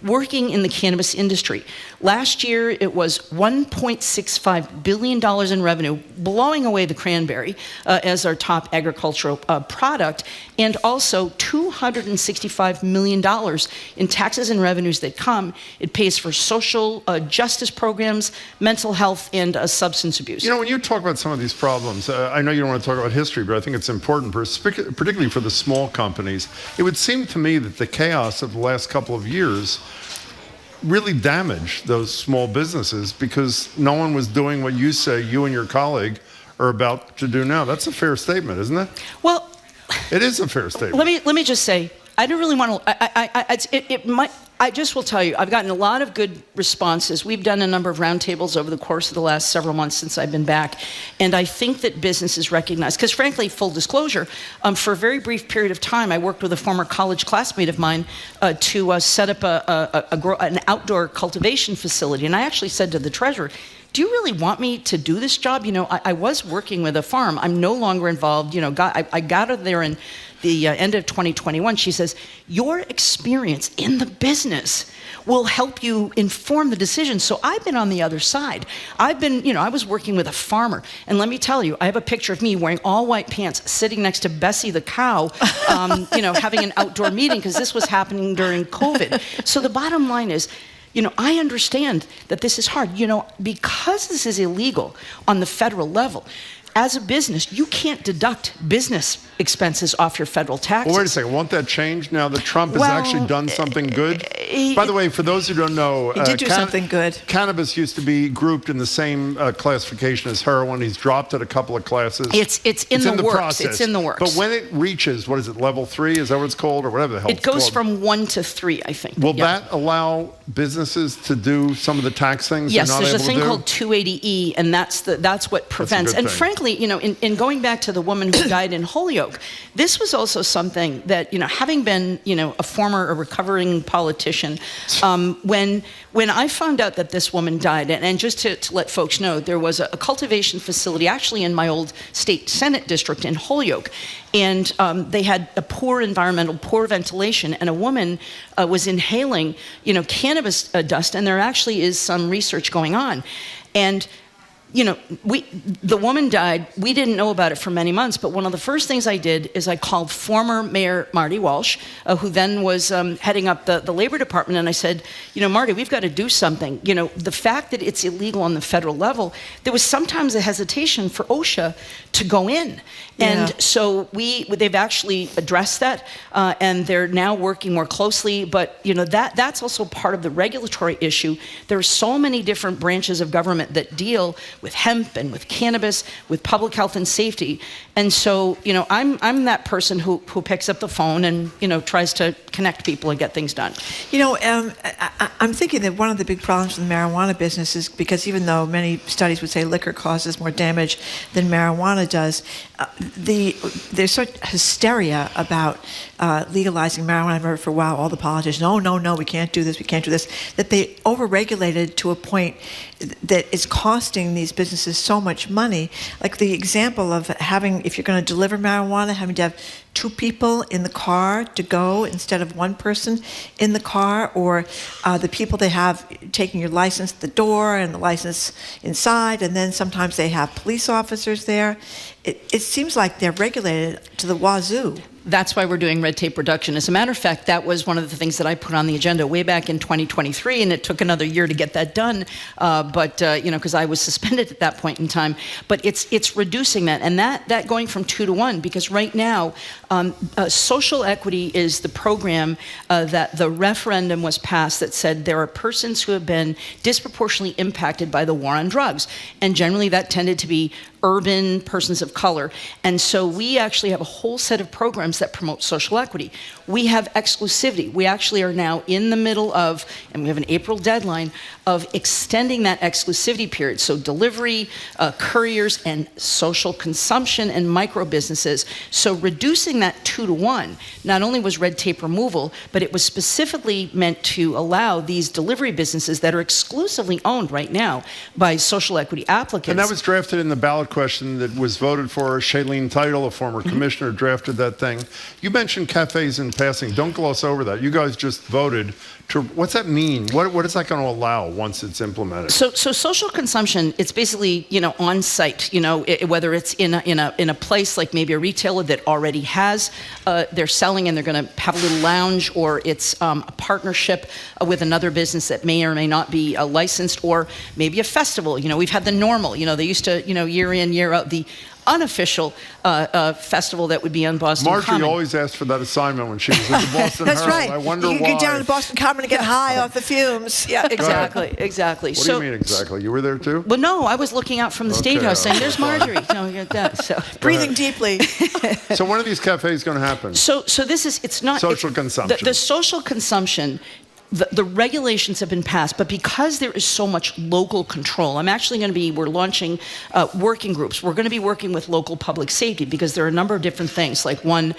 working in the cannabis industry. Last year, it was $1.65 billion in revenue, blowing away the cranberry as our top agricultural product, and also $265 million in taxes and revenues that come. It pays for social justice programs, mental health, and substance abuse. When you talk about some of these problems, I know you don't want to talk about history, but I think it's important, particularly for the small companies. It would seem to me that the chaos of the last couple of years really damage those small businesses because no one was doing what you say you and your colleague are about to do now. That's a fair statement, isn't it? Well, it is a fair statement. Let me just say, I don't really want to. I just will tell you, I've gotten a lot of good responses. We've done a number of roundtables over the course of the last several months since I've been back, and I think that businesses recognize, because frankly, full disclosure, for a very brief period of time, I worked with a former college classmate of mine to set up an outdoor cultivation facility, and I actually said to the treasurer, do you really want me to do this job? You know, I was working with a farm. I'm no longer involved. You know, I got her there in the end of 2021. She says, your experience in the business will help you inform the decision. So I've been on the other side. I was working with a farmer. And let me tell you, I have a picture of me wearing all white pants, sitting next to Bessie the cow, having an outdoor meeting, because this was happening during COVID. So the bottom line is, I understand that this is hard. Because this is illegal on the federal level, as a business, you can't deduct business expenses off your federal taxes. Well, wait a second. Won't that change now that Trump has actually done something good? By the way, for those who don't know, he did do something good. Cannabis used to be grouped in the same classification as heroin. He's dropped it a couple of classes. It's in the works. Process. It's in the works. But when it reaches, what is it, level 3? Is that what it's called, or whatever the hell it goes from 1 to 3, I think. Will that allow businesses to do some of the tax things? Yes, they're not there's a able thing to do? called 280E, and that's what prevents. That's a good and thing. frankly, in going back to the woman who died in Holyoke, this was also something that, having been, a recovering politician, when I found out that this woman died, and just to let folks know, there was a cultivation facility actually in my old state Senate district in Holyoke, and they had a poor ventilation, and a woman was inhaling, cannabis dust, and there actually is some research going on. And the woman died. We didn't know about it for many months, but one of the first things I did is I called former Mayor Marty Walsh, who then was heading up the Labor Department, and I said, Marty, we've got to do something. The fact that it's illegal on the federal level, there was sometimes a hesitation for OSHA to go in. And so they've actually addressed that, and they're now working more closely, but that's also part of the regulatory issue. There are so many different branches of government that deal with hemp and with cannabis, with public health and safety. And so, I'm that person who picks up the phone and, tries to connect people and get things done. I'm thinking that one of the big problems in the marijuana business is because even though many studies would say liquor causes more damage than marijuana does, there's such hysteria about legalizing marijuana. I remember for a while all the politicians, no, we can't do this, that they overregulated to a point that is costing these businesses so much money. Like the example of having, if you're going to deliver marijuana, having to have 2 people in the car to go instead of 1 person in the car, or the people they have taking your license at the door and the license inside, and then sometimes they have police officers there. It seems like they're regulated to the wazoo. That's why we're doing red tape reduction. As a matter of fact, that was one of the things that I put on the agenda way back in 2023, and it took another year to get that done, because I was suspended at that point in time. But it's reducing that, and that going from 2 to 1, because right now, social equity is the program that the referendum was passed that said there are persons who have been disproportionately impacted by the war on drugs, and generally that tended to be urban persons of color. And so we actually have a whole set of programs that promote social equity. We have exclusivity. We actually are now in the middle of, and we have an April deadline, of extending that exclusivity period. So delivery, couriers, and social consumption and micro businesses. So reducing that 2 to 1 not only was red tape removal, but it was specifically meant to allow these delivery businesses that are exclusively owned right now by social equity applicants. And that was drafted in the ballot question that was voted for. Shailene Title, a former commissioner, drafted that thing. You mentioned cafes in passing. Don't gloss over that. You guys just voted to, what's that mean? What is that going to allow once it's implemented? So social consumption, it's basically, on site, whether it's in a place like maybe a retailer that already has, they're selling and they're going to have a little lounge, or it's a partnership with another business that may or may not be licensed, or maybe a festival. We've had the normal, they used to, year in, year out, the unofficial festival that would be on Boston Marjorie Common. always asked for that assignment when she was at the Boston That's Herald. right. I wonder you why. get down to Boston Common and get high off the fumes. Yeah, exactly. What do you mean exactly? You were there too? Well, no, I was looking out from the State House saying, "There's Marjorie." No, get that. So breathing deeply. So when are these cafes going to happen? So this is, it's not social consumption. The social consumption. The regulations have been passed, but because there is so much local control, we're launching working groups. We're going to be working with local public safety because there are a number of different things. Like one,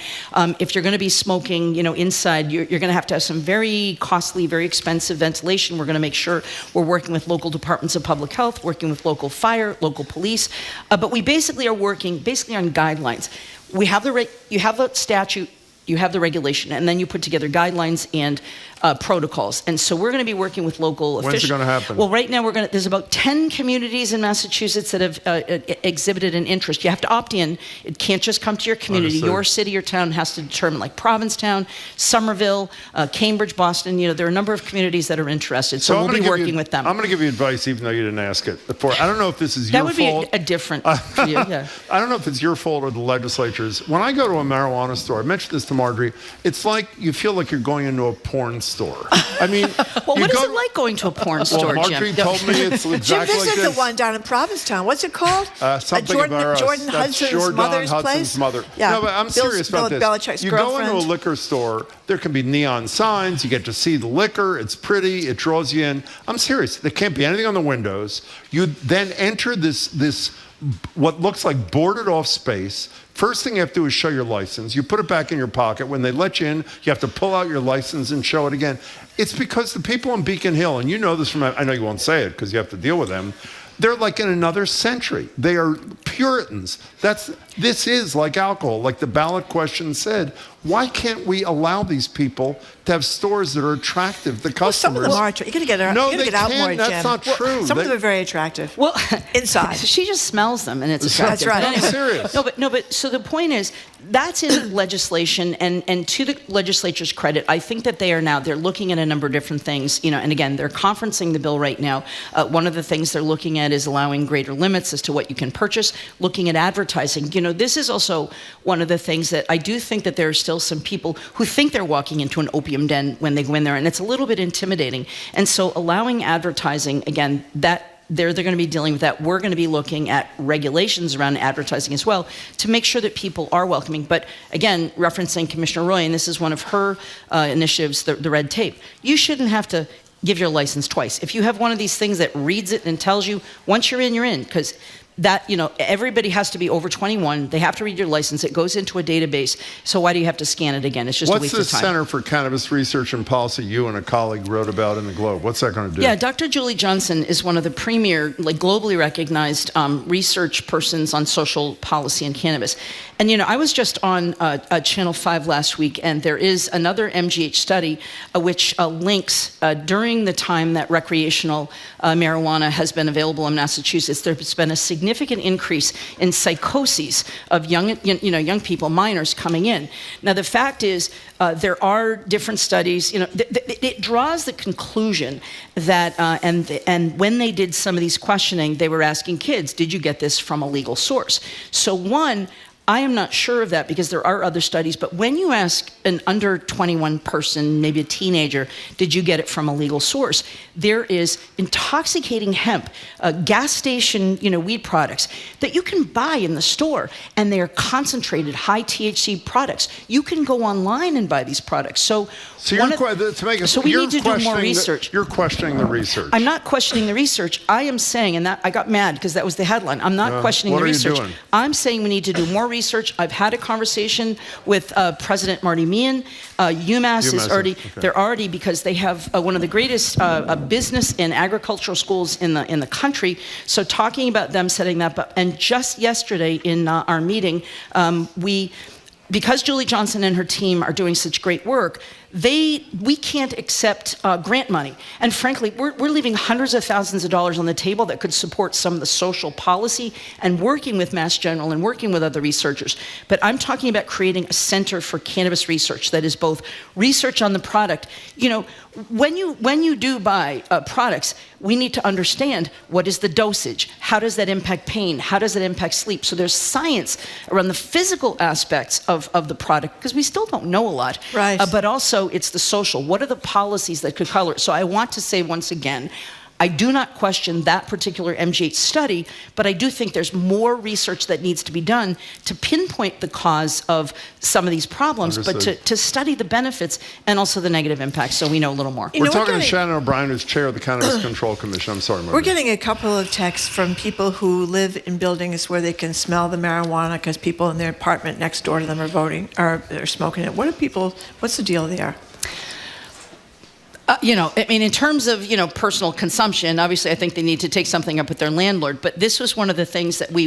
if you're going to be smoking, inside, you're going to have some very costly, very expensive ventilation. We're going to make sure we're working with local departments of public health, working with local fire, local police. But we basically are working on guidelines. We have you have the statute, you have the regulation, and then you put together guidelines and protocols. And so we're going to be working with local officials. When's it going to happen? Well, right now there's about 10 communities in Massachusetts that have exhibited an interest. You have to opt in. It can't just come to your community. Understood. Your city or town has to determine, like Provincetown, Somerville, Cambridge, Boston. There are a number of communities that are interested. So we'll be working with them. I'm going to give you advice, even though you didn't ask it before. I don't know if this is your fault. That would be a different view, yeah. I don't know if it's your fault or the legislature's. When I go to a marijuana store, I mentioned this to Marjorie, it's like you feel like you're going into a porn store. I mean, well, what is it like going to a porn store, Marjorie Jim? told me it's exactly Jim, this like is this. the one down in Provincetown. What's it called? Something about Jordan Hudson's mother's place? Mother. Yeah. No, but I'm serious about this. Belichick's you girlfriend. go into a liquor store, there can be neon signs, you get to see the liquor, it's pretty, it draws you in. I'm serious. There can't be anything on the windows. You then enter this what looks like boarded off space. First thing you have to do is show your license. You put it back in your pocket. When they let you in, you have to pull out your license and show it again. It's because the people on Beacon Hill, and you know this from, I know you won't say it because you have to deal with them, they're like in another century. They are Puritans. This is like alcohol, like the ballot question said. Why can't we allow these people to have stores that are attractive to customers? Well, some of them are. You're going to get out more, Jim. That's not true. Some of them are very attractive. Well, inside. She just smells them, and it's attractive. That's right. Anyway, I'm serious. But so the point is, that's in legislation, and to the legislature's credit, I think that they're looking at a number of different things, and again, they're conferencing the bill right now. One of the things they're looking at is allowing greater limits as to what you can purchase, looking at advertising. This is also one of the things that I do think that there are still some people who think they're walking into an opium den when they go in there, and it's a little bit intimidating. And so allowing advertising, again, that they're going to be dealing with that. We're going to be looking at regulations around advertising as well to make sure that people are welcoming. But again, referencing Commissioner Roy, and this is one of her initiatives, the red tape, you shouldn't have to give your license twice. If you have one of these things that reads it and tells you, once you're in, because that, everybody has to be over 21. They have to read your license. It goes into a database. So why do you have to scan it again? It's just a waste of time. What's the Center for Cannabis Research and Policy you and a colleague wrote about in the Globe? What's that going to do? Yeah, Dr. Julie Johnson is one of the premier, globally recognized research persons on social policy and cannabis. And, I was just on Channel 5 last week, and there is another MGH study which links during the time that recreational marijuana has been available in Massachusetts, there's been a significant increase in psychoses of young people, minors coming in. Now, the fact is, there are different studies. It draws the conclusion that, and when they did some of these questioning, they were asking kids, "Did you get this from a legal source?" So one, I am not sure of that because there are other studies, but when you ask an under 21 person, maybe a teenager, did you get it from a legal source? There is intoxicating hemp, gas station, weed products that you can buy in the store, and they are concentrated high THC products. You can go online and buy these products. So we need to do more research. You're questioning the research. I'm not questioning the research. I am saying, and that I got mad because that was the headline. I'm not questioning the research. What are you doing? I'm saying we need to do more research. I've had a conversation with President Marty Meehan. UMass is already, they're already, because they have one of the greatest business and agricultural schools in the country. So talking about them setting that up, and just yesterday in our meeting, because Julie Johnson and her team are doing such great work, we can't accept grant money. And frankly, we're leaving hundreds of thousands of dollars on the table that could support some of the social policy and working with Mass General and working with other researchers. But I'm talking about creating a center for cannabis research that is both research on the product. You know, when you do buy products, we need to understand what is the dosage, how does that impact pain, how does it impact sleep. So there's science around the physical aspects of the product, because we still don't know a lot. Right. But also it's the social. What are the policies that could color it? So I want to say once again, I do not question that particular MGH study, but I do think there's more research that needs to be done to pinpoint the cause of some of these problems, Understood. but to study the benefits and also the negative impacts so we know a little more. We're talking to Shannon O'Brien, who's chair of the Cannabis Control Commission. I'm sorry, Margaret. We're getting a couple of texts from people who live in buildings where they can smell the marijuana because people in their apartment next door to them are smoking it. What's the deal there? I mean, in terms of, personal consumption, obviously I think they need to take something up with their landlord. But this was one of the things that we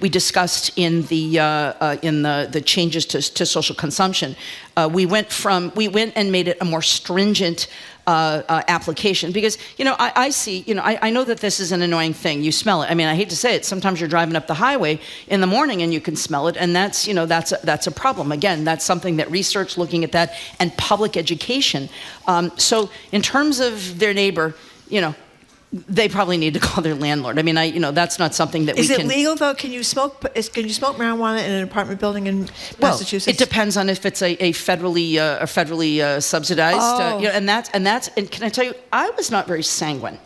discussed in the changes to social consumption. We went and made it a more stringent application because, I know that this is an annoying thing. You smell it. I mean, I hate to say it. Sometimes you're driving up the highway in the morning and you can smell it, and that's a problem. Again, that's something that research looking at that and public education. So in terms of their neighbor, they probably need to call their landlord. I mean, that's not something that we can. Is it legal though? Can you smoke marijuana in an apartment building in Massachusetts? It depends on if it's a federally subsidized. Oh. And can I tell you, I was not very sanguine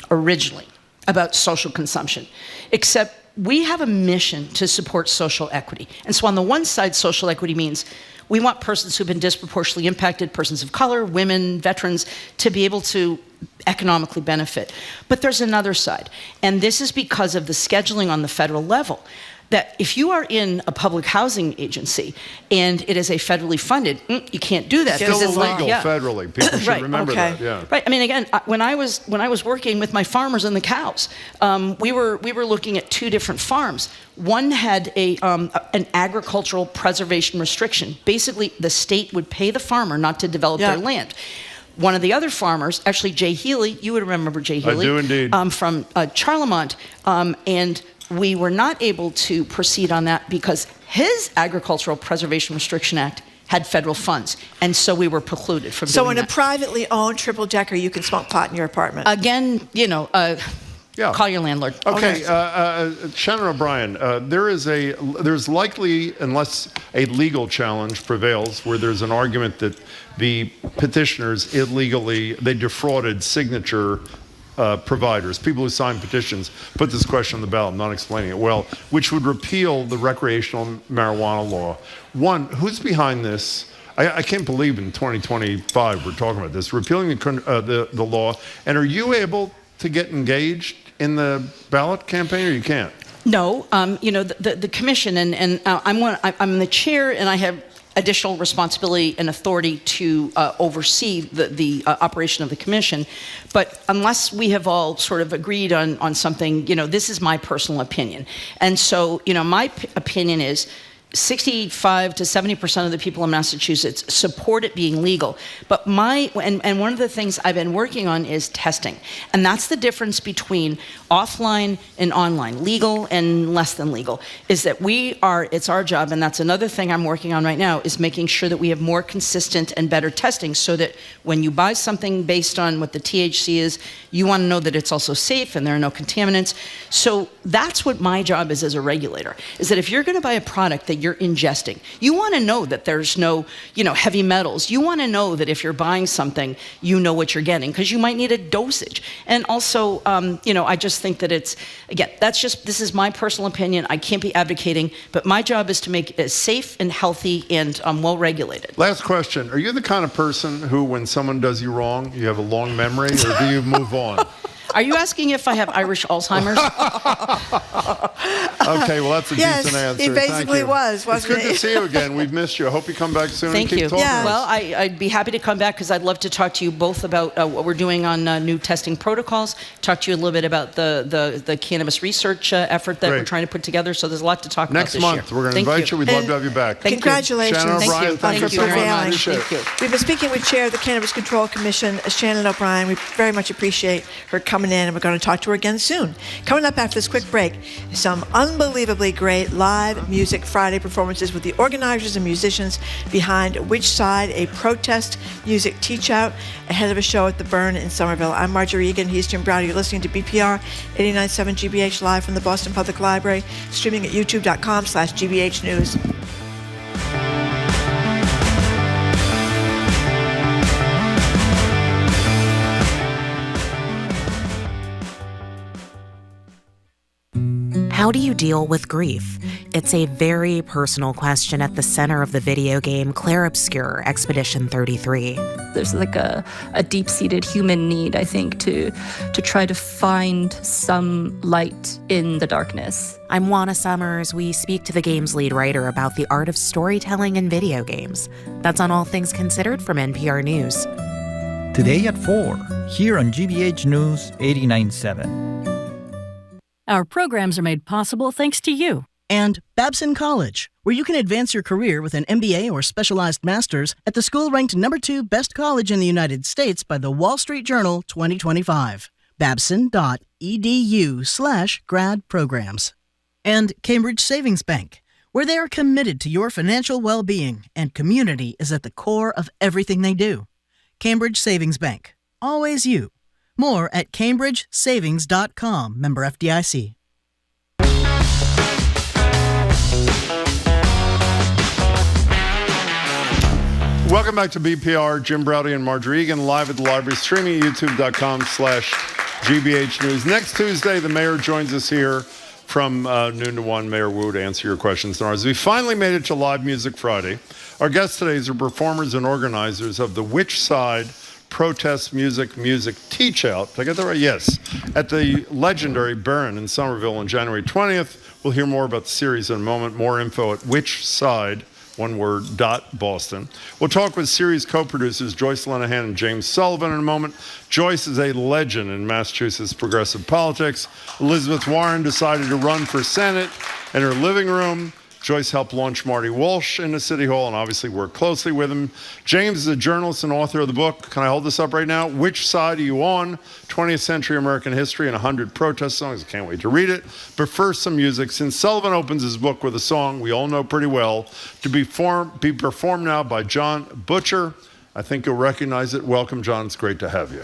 originally about social consumption, except we have a mission to support social equity. And so on the one side, social equity means we want persons who've been disproportionately impacted, persons of color, women, veterans, to be able to economically benefit. But there's another side, and this is because of the scheduling on the federal level, that if you are in a public housing agency and it is a federally funded, you can't do that. It's still illegal federally. People should remember that. Yeah. Right. I mean, again, when I was working with my farmers and the cows, we were looking at two different farms. One had an agricultural preservation restriction. Basically, the state would pay the farmer not to develop their land. One of the other farmers, actually Jay Healy, you would remember Jay Healy. I do indeed. From Charlemont, and we were not able to proceed on that because his Agricultural Preservation Restriction Act had federal funds, and so we were precluded from doing that. So in a privately owned triple-decker, you can smoke pot in your apartment? Again, call your landlord. Okay, Shannon O'Brien, there's likely, unless a legal challenge prevails, where there's an argument that the petitioners they defrauded signature providers, people who sign petitions, put this question on the ballot, I'm not explaining it well, which would repeal the recreational marijuana law. One, who's behind this? I can't believe in 2025 we're talking about this, repealing the law. And are you able to get engaged in the ballot campaign, or you can't? No, the commission, and I'm the chair, and I have additional responsibility and authority to oversee the operation of the commission. But unless we have all sort of agreed on something, this is my personal opinion. And so, my opinion is 65 to 70% of the people in Massachusetts support it being legal. But and one of the things I've been working on is testing. And that's the difference between offline and online, legal and less than legal, is that it's our job, and that's another thing I'm working on right now, is making sure that we have more consistent and better testing so that when you buy something based on what the THC is, you want to know that it's also safe and there are no contaminants. So that's what my job is as a regulator, is that if you're going to buy a product that you're ingesting, you want to know that there's no, heavy metals. You want to know that if you're buying something, you know what you're getting, because you might need a dosage. And also, I just think that this is my personal opinion. I can't be advocating, but my job is to make it safe and healthy and well regulated. Last question. Are you the kind of person who, when someone does you wrong, you have a long memory, or do you move on? Are you asking if I have Irish Alzheimer's? Okay, well, that's a decent answer. He basically was, wasn't It's good to see you again. We've missed you. I hope you come back soon Thank and keep you. talking to us. Well, I'd be happy to come back because I'd love to talk to you both about what we're doing on new testing protocols, talk to you a little bit about the cannabis research effort that we're trying to put together. So there's a lot to talk about this year. Next month, we're going to invite you. We'd love to have you back. Congratulations. Shannon O'Brien, thank you so much. Thank you. We've been speaking with Chair of the Cannabis Control Commission, Shannon O'Brien. We very much appreciate her coming in, and we're going to talk to her again soon. Coming up after this quick break, some unbelievably great live Music Friday performances with the organizers and musicians behind Which Side, a protest music teach-out ahead of a show at the Burn in Somerville. I'm Marjorie Egan. He's Jim Browder. You're listening to BPR 89.7 GBH live from the Boston Public Library, streaming at youtube.com/GBH News. How do you deal with grief? It's a very personal question at the center of the video game Clair Obscur Expedition 33. There's like a deep-seated human need, I think, to try to find some light in the darkness. I'm Juana Summers. We speak to the game's lead writer about the art of storytelling in video games. That's on All Things Considered from NPR News. Today at 4, here on GBH News 89.7. Our programs are made possible thanks to you. And Babson College, where you can advance your career with an MBA or specialized master's at the school ranked number 2 best college in the United States by the Wall Street Journal 2025. Babson.edu/grad programs. And Cambridge Savings Bank, where they are committed to your financial well-being and community is at the core of everything they do. Cambridge Savings Bank. Always you. More at cambridgesavings.com, member FDIC. Welcome back to BPR. Jim Browder and Marjorie Egan live at the library, streaming at youtube.com/GBH News. Next Tuesday, the mayor joins us here from noon to 1. Mayor Wu to answer your questions and ours. We finally made it to Live Music Friday. Our guests today are performers and organizers of the Which Side protest music teach-out. Did I get that right? Yes. At the legendary Burn in Somerville on January 20th. We'll hear more about the series in a moment. More info at Which Side, one word, .Boston. We'll talk with series co-producers Joyce Linehan and James Sullivan in a moment. Joyce is a legend in Massachusetts progressive politics. Elizabeth Warren decided to run for Senate in her living room. Joyce helped launch Marty Walsh into City Hall and obviously worked closely with him. James is a journalist and author of the book, can I hold this up right now? Which Side Are You On? 20th Century American History and 100 Protest Songs. I can't wait to read it. But first, some music. Since Sullivan opens his book with a song we all know pretty well, to be performed now by John Butcher. I think you'll recognize it. Welcome, John. It's great to have you.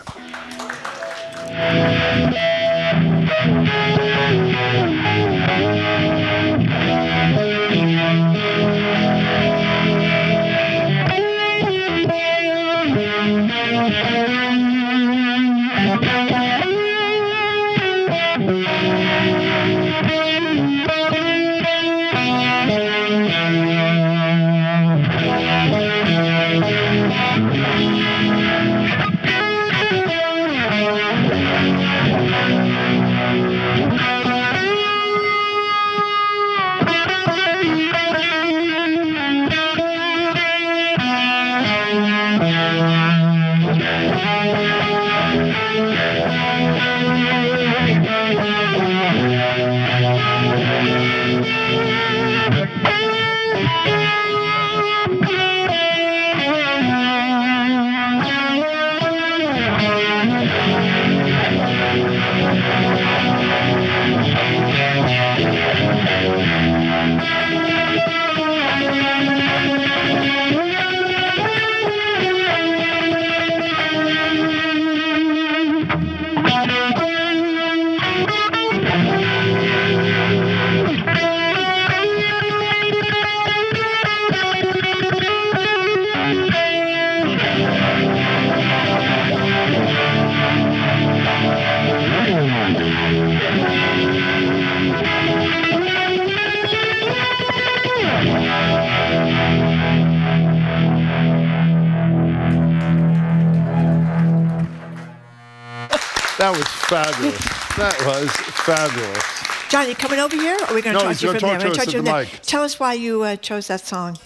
That was fabulous. That was fabulous. John, you coming over here? Or are we going to talk to you from there? Talk to us at the mic. Tell us why you chose that song.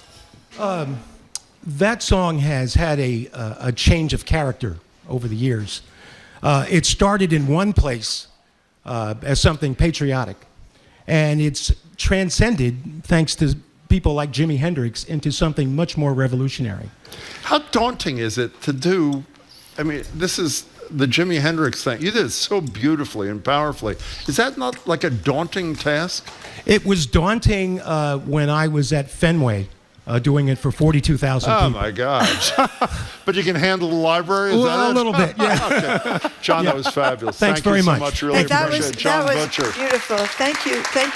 That song has had a change of character over the years. It started in one place as something patriotic, and it's transcended, thanks to people like Jimi Hendrix, into something much more revolutionary. How daunting is it to do? I mean, this is the Jimi Hendrix thing. You did it so beautifully and powerfully. Is that not like a daunting task? It was daunting when I was at Fenway doing it for 42,000 people. Oh, my gosh. But you can handle the library? Is that a little bit, yeah. Okay. John, that was fabulous. Thanks Thank very you so much. much. Really appreciate it. John that was Butcher. Beautiful. Thank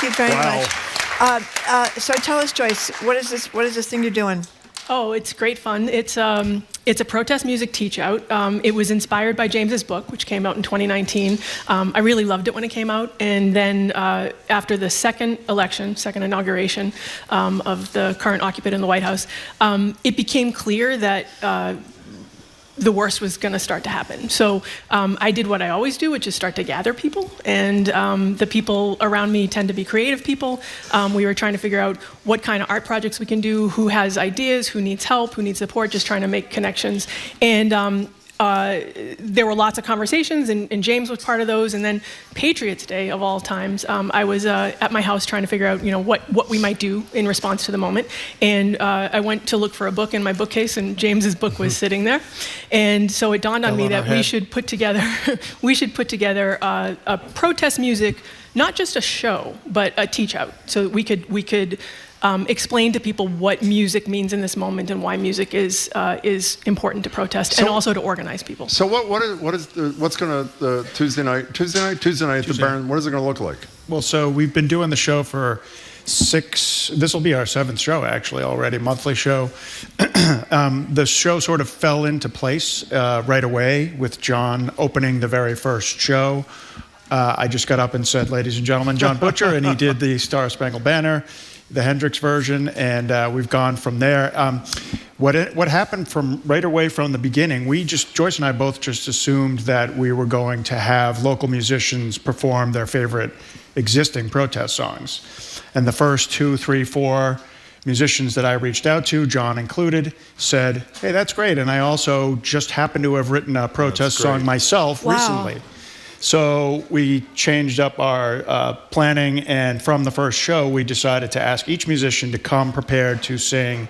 you very much. So tell us, Joyce, what is this thing you're doing? Oh, it's great fun. It's a protest music teach out. It was inspired by James's book, which came out in 2019. I really loved it when it came out. And then after the second inauguration of the current occupant in the White House, it became clear that the worst was going to start to happen. So I did what I always do, which is start to gather people. And the people around me tend to be creative people. We were trying to figure out what kind of art projects we can do, who has ideas, who needs help, who needs support, just trying to make connections. And there were lots of conversations, and James was part of those. And then Patriots Day, of all times, I was at my house trying to figure out, what we might do in response to the moment. And I went to look for a book in my bookcase, and James's book was sitting there. And so it dawned on me that we should put together a protest music, not just a show, but a teach out, so that we could explain to people what music means in this moment and why music is important to protest and also to organize people. So what's going to Tuesday night at the Barron? What is it going to look like? Well, so we've been doing the show for this will be our 7th show actually already, monthly show. The show sort of fell into place right away with John opening the very first show. I just got up and said, ladies and gentlemen, John Butcher, and he did the Star Spangled Banner, the Hendrix version, and we've gone from there. What happened from right away from the beginning, Joyce and I both just assumed that we were going to have local musicians perform their favorite existing protest songs. And the first 2, 3, 4 musicians that I reached out to, John included, said, hey, that's great. And I also just happened to have written a protest song myself recently. So we changed up our planning, and from the first show, we decided to ask each musician to come prepared to sing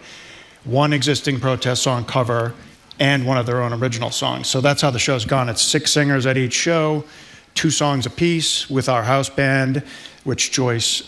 one existing protest song cover and one of their own original songs. So that's how the show's gone. It's 6 singers at each show, 2 songs apiece with our house band, which Joyce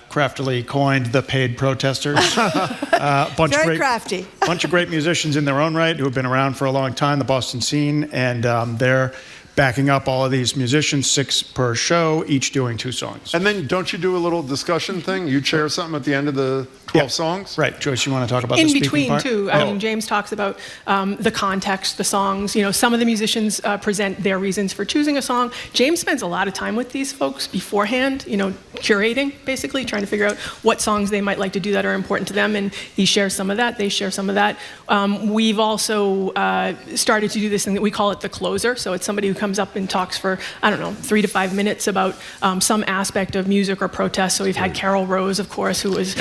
craftily coined the paid protesters. Very crafty. Bunch of great musicians in their own right who have been around for a long time, the Boston scene, and they're backing up all of these musicians, 6 per show, each doing 2 songs. And then don't you do a little discussion thing? You chair something at the end of the 12 songs? Right. Joyce, you want to talk about in the speaking between part? too. I mean, James talks about the context, the songs. Some of the musicians present their reasons for choosing a song. James spends a lot of time with these folks beforehand, curating, basically, trying to figure out what songs they might like to do that are important to them, and he shares some of that, they share some of that. We've also started to do this thing that we call it the closer, so it's somebody who comes up and talks for, 3 to 5 minutes about some aspect of music or protest. So we've had Carol Rose, of course, who was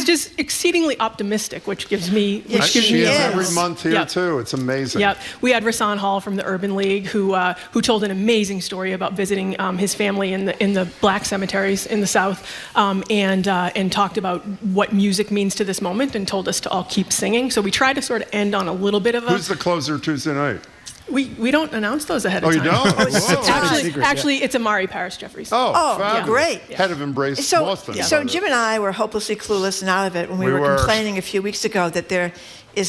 just exceedingly optimistic, which gives me she is every month here too. It's amazing. Yep. We had Rasan Hall from the Urban League who told an amazing story about visiting his family in the black cemeteries in the South, and talked about what music means to this moment and told us to all keep singing. So we try to sort of end on a little bit of a... Who's the closer Tuesday night? We don't announce those ahead of time. Oh, you don't? Actually, it's Amari Paris Jeffries. Oh, great. Head of Embrace So, Boston. So Jim and I were hopelessly clueless and out of it when we were complaining a few weeks ago that there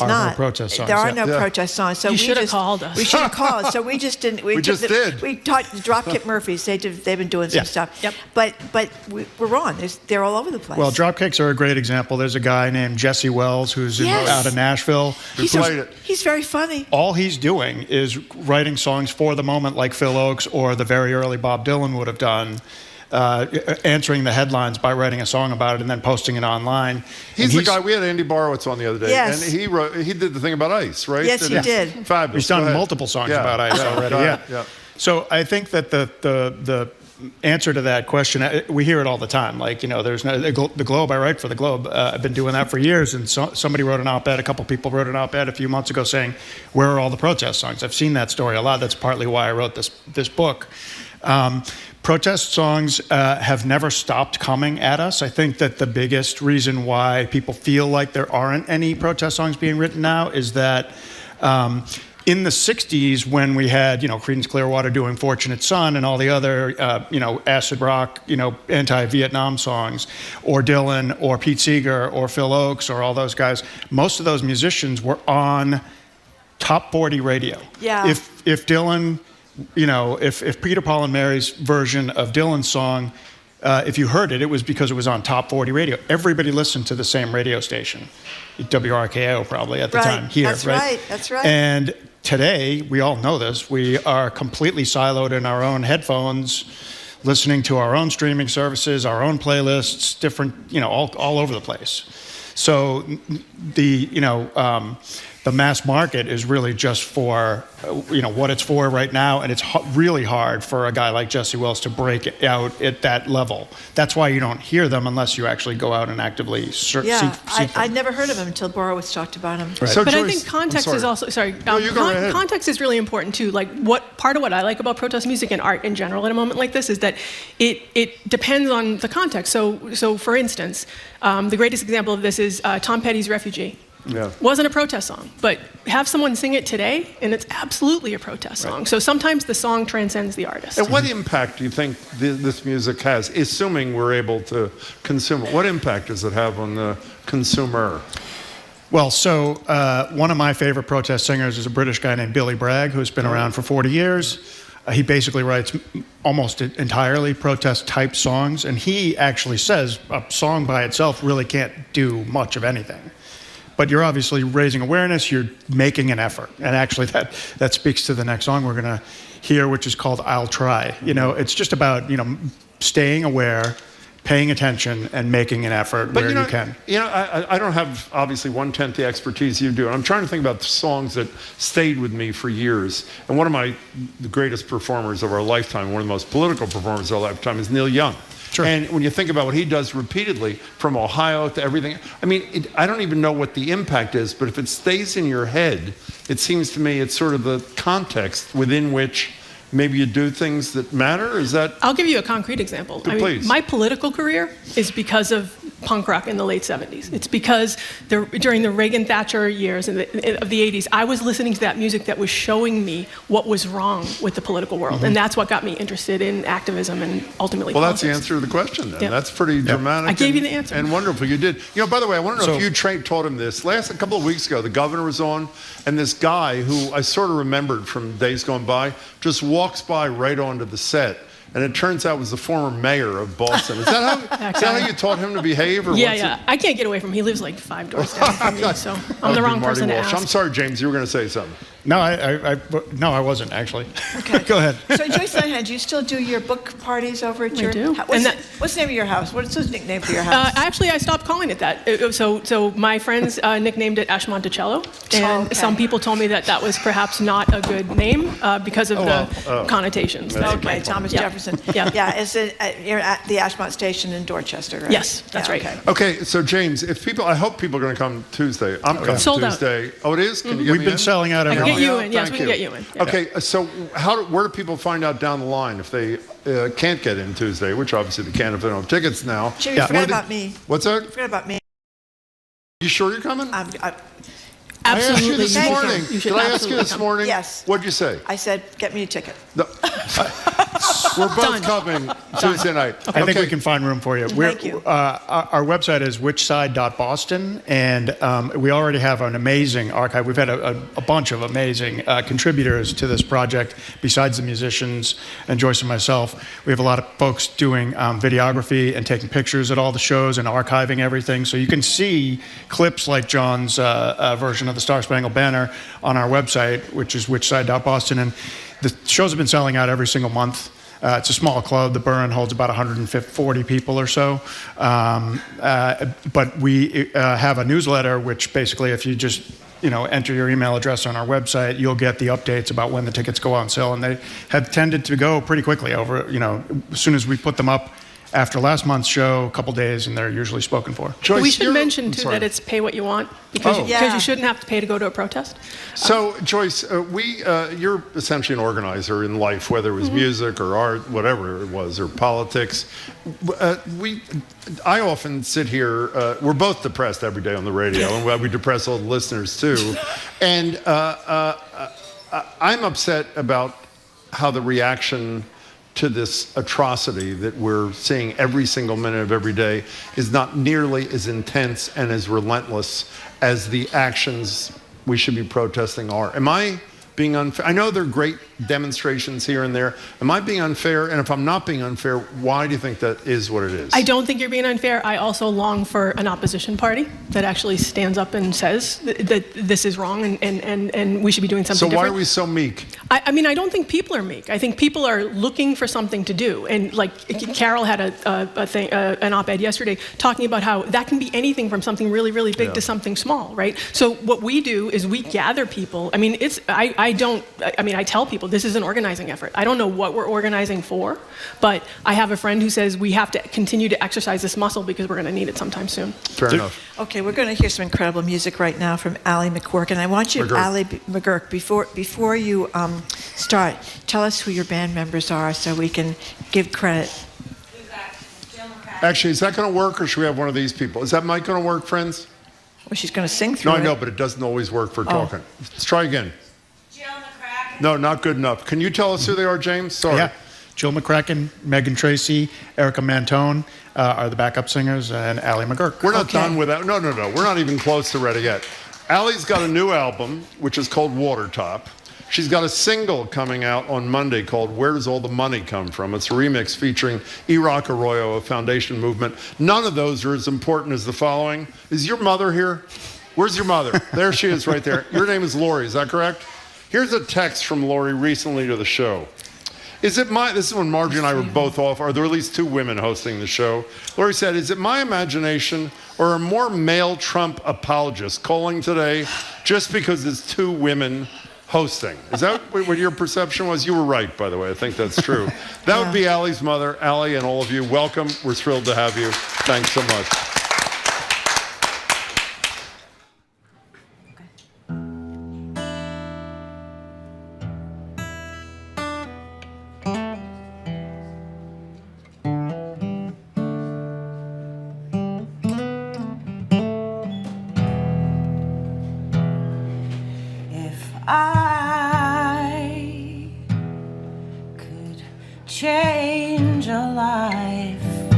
are no protest songs. So you should have called us. We should have called. So we just didn't. We did. We talked to Dropkick Murphys. They've been doing some stuff. Yep. But we're wrong. They're all over the place. Well, Dropkicks are a great example. There's a guy named Jesse Wells who's out of Nashville. He's very funny. All he's doing is writing songs for the moment, like Phil Oakes or the very early Bob Dylan would have done. Answering the headlines by writing a song about it and then posting it online. He's the guy. We had Andy Borowitz on the other day, and he did the thing about ice, right? Yes, he did. Fabulous. He's done multiple songs about ice already. So I think that the answer to that question, we hear it all the time. Like, there's no, the Globe, I write for the Globe. I've been doing that for years. And somebody wrote an op-ed, a couple people wrote an op-ed a few months ago saying, where are all the protest songs? I've seen that story a lot. That's partly why I wrote this book. Protest songs have never stopped coming at us. I think that the biggest reason why people feel like there aren't any protest songs being written now is that in the 60s, when we had, Creedence Clearwater doing Fortunate Son and all the other, acid rock, anti-Vietnam songs, or Dylan, or Pete Seeger, or Phil Oakes, or all those guys, most of those musicians were on top 40 radio. Yeah. If Dylan, if Peter, Paul, and Mary's version of Dylan's song, if you heard it, it was because it was on top 40 radio. Everybody listened to the same radio station, WRKO probably at the time here, That's right. And today, we all know this, we are completely siloed in our own headphones, listening to our own streaming services, our own playlists, different, all over the place. So the mass market is really just for, what it's for right now, and it's really hard for a guy like Jesse Wells to break out at that level. That's why you don't hear them unless you actually go out and actively seek them. I'd never heard of him until Borowitz talked about him. Right. So but Joyce, I think context is also, context is really important too. Like part of what I like about protest music and art in general at a moment like this is that it depends on the context. So for instance, the greatest example of this is Tom Petty's Refugee. Yeah. Wasn't a protest song, but have someone sing it today, and it's absolutely a protest song. So sometimes the song transcends the artist. And what impact do you think this music has, assuming we're able to consume it? What impact does it have on the consumer? Well, so one of my favorite protest singers is a British guy named Billy Bragg, who's been around for 40 years. He basically writes almost entirely protest-type songs, and he actually says a song by itself really can't do much of anything. But you're obviously raising awareness, you're making an effort. And actually that speaks to the next song we're gonna hear, which is called I'll Try. It's just about, staying aware, paying attention, and making an effort where you can. I don't have, obviously, 1/10 the expertise you do. And I'm trying to think about the songs that stayed with me for years. And one of the greatest performers of our lifetime, one of the most political performers of our lifetime is Neil Young. Sure. And when you think about what he does repeatedly, from Ohio to everything, I don't even know what the impact is, but if it stays in your head, it seems to me it's sort of the context within which maybe you do things that matter. Is that? I'll give you a concrete example. Please. My political career is because of punk rock in the late 70s. It's because during the Reagan-Thatcher years of the 80s, I was listening to that music that was showing me what was wrong with the political world. Mm-hmm. And that's what got me interested in activism and ultimately politics. That's the answer to the question then. Yep. That's pretty dramatic. I gave you the answer. And wonderful. You did. By the way, I want to know if you told him this. A couple of weeks ago, the governor was on, and this guy who I sort of remembered from days gone by just walks by right onto the set. And it turns out was the former mayor of Boston. Is that how you taught him to behave? Or yeah. I can't get away from him. He lives like 5 doors down from me, so I'm the wrong person to ask. I'm sorry, James. You were going to say something. No, I wasn't actually. Okay. Go ahead. So Joyce Linehan, do you still do your book parties over at your? I do. What's the name of your house? What's the nickname for your house? Actually, I stopped calling it that. So my friends nicknamed it Ash Monticello, and some people told me that was perhaps not a good name because of the connotations. Okay, Thomas Jefferson. Yeah. You're at the Ashmont Station in Dorchester, right? Yes, that's right. Okay, so James, I hope people are going to come Tuesday. I'm coming Sold Tuesday. Out. Oh, it is? Can you get We've me been in? selling out every Get you in. Yes, we can get you in. Yeah. Okay, so where do people find out down the line if they can't get in Tuesday, which obviously they can't if they don't have tickets now? Jimmy, you forgot about me. What's that? You forgot about me. You sure you're coming? Absolutely. I asked you this morning. Did I ask you this morning? Yes. What'd you say? I said, get me a ticket. No. We're both coming Tuesday night. I think we can find room for you. Thank you. Our website is whichside.boston, and we already have an amazing archive. We've had a bunch of amazing contributors to this project, besides the musicians and Joyce and myself. We have a lot of folks doing videography and taking pictures at all the shows and archiving everything. So you can see clips like John's version of the Star Spangled Banner on our website, which is whichside.boston. And the shows have been selling out every single month. It's a small club. The Burn holds about 140 people or so. But we have a newsletter, which basically, if you just enter your email address on our website, you'll get the updates about when the tickets go on sale, and they have tended to go pretty quickly over, as soon as we put them up after last month's show, a couple days, and they're usually spoken for. Joyce, we should mention, too, that it's pay what you want, because you shouldn't have to pay to go to a protest. So, Joyce, you're essentially an organizer in life, whether it was music or art, whatever it was, or politics. I often sit here, we're both depressed every day on the radio, and we depress all the listeners, too. And I'm upset about how the reaction to this atrocity that we're seeing every single minute of every day is not nearly as intense and as relentless as the actions we should be protesting are. Am I being unfair? I know there are great demonstrations here and there. Am I being unfair? And if I'm not being unfair, why do you think that is what it is? I don't think you're being unfair. I also long for an opposition party that actually stands up and says that this is wrong and we should be doing something different. So why are we so meek? I mean, I don't think people are meek. I think people are looking for something to do. And like Carol had an op-ed yesterday talking about how that can be anything from something really, really big to something small, right? So what we do is we gather people. I mean, I tell people this is an organizing effort. I don't know what we're organizing for, but I have a friend who says we have to continue to exercise this muscle because we're going to need it sometime soon. Fair enough. Okay, we're going to hear some incredible music right now from Allie McGurk, and I want you, Allie McGurk, before you start, tell us who your band members are so we can give credit. Actually, is that going to work, or should we have one of these people? Is that mic going to work, friends? Well, she's going to sing through it. No, I know, but it doesn't always work for talking. Let's try again. No, not good enough. Can you tell us who they are, James? Sorry. Yeah. Jill McCracken, Megan Tracy, Erica Mantone are the backup singers, and Allie McGurk. We're not done with that. No. We're not even close to ready yet. Allie's got a new album, which is called Watertop. She's got a single coming out on Monday called Where Does All the Money Come From? It's a remix featuring E-Rock Arroyo of Foundation Movement. None of those are as important as the following. Is your mother here? Where's your mother? There she is right there. Your name is Lori, is that correct? Here's a text from Lori recently to the show. This is when Margie and I were both off, or there were at least two women hosting the show. Lori said, is it my imagination or are more male Trump apologists calling today just because it's two women hosting? Is that what your perception was? You were right, by the way. I think that's true. That would be Allie's mother. Allie and all of you, welcome. We're thrilled to have you. Thanks so much. Change a life,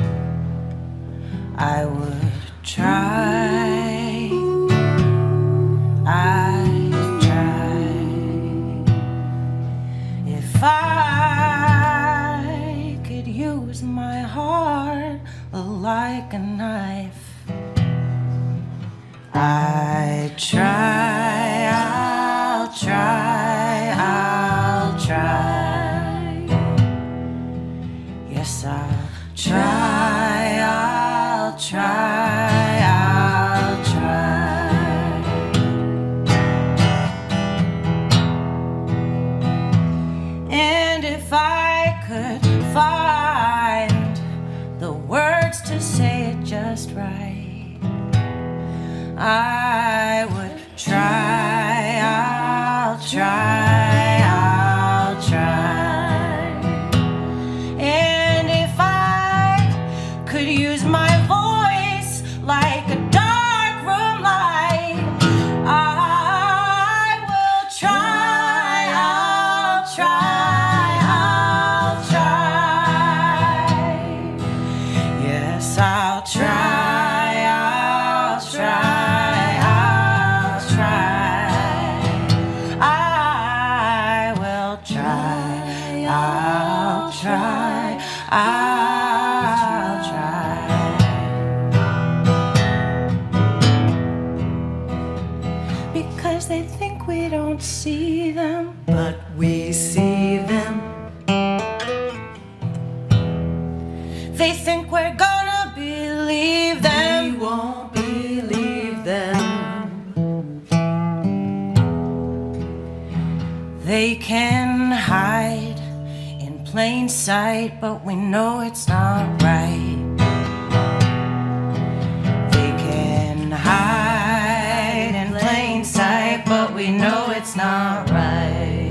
I would try. I'd try. If I could use my heart like a knife, I'd try. I'll try. I'll try. Yes, I'll try, I'll try, I'll try. And if I could find the words to say it just right, I would try, I'll try, I'll try. Could use my voice like a dark room light, I will try, I'll try, I'll try. Yes, I'll try, I'll try, I'll try. I will try, I'll try, I'll they think we don't see them, but we see them. They think we're gonna believe them. We won't believe them. They can hide in plain sight, but we know it's not right. They can hide in plain sight, but we know it's not right.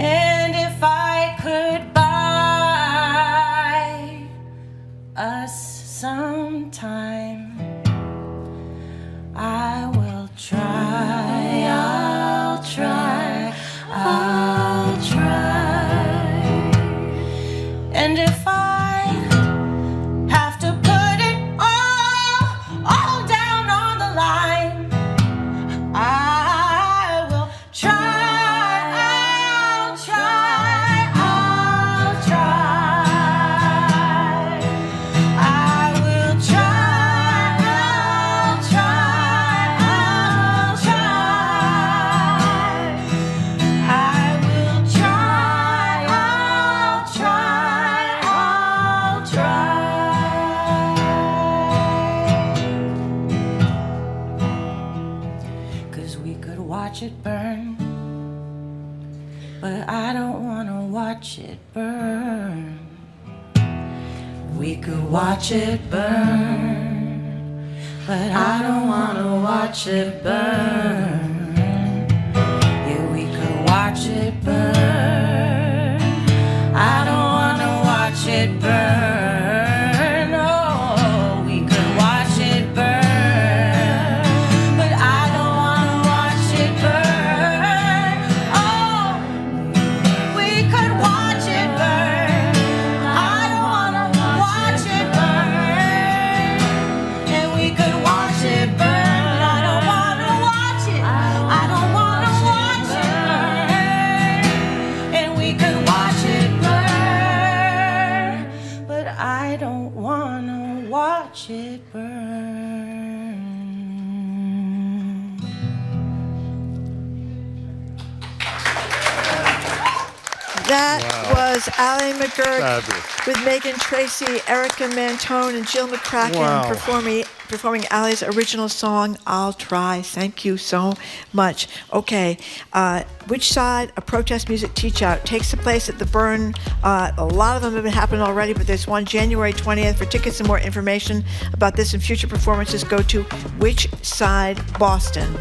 And if I could buy us some time, I will try, I'll try, I'll try. And if I have to put it all down on the line, I will try, I'll try, I'll try. I will try, I'll try, I'll try. I will try, I'll try, I'll try. 'Cause we could watch it burn, but I don't wanna watch it burn. We could watch it burn, but I don't wanna watch it burn. Yeah, we could watch it burn. I don't wanna watch it burn. Oh, we could watch it burn, but I don't wanna watch it burn. Oh, we could watch it burn. I don't wanna watch it burn. And we could watch it burn. I don't wanna watch it. I don't wanna watch it burn. And we could watch it burn, but I don't wanna watch it burn. That was Ally McGurk Fabulous. with Megan Tracy, Erica Mantone, and Jill McCracken Wow. performing Ally's original song, I'll Try. Thank you so much. Okay, which side? A protest music teach-out takes place at the Burn. A lot of them have been happening already, but there's one January 20th. For tickets and more information about this and future performances, go to Which Side Boston.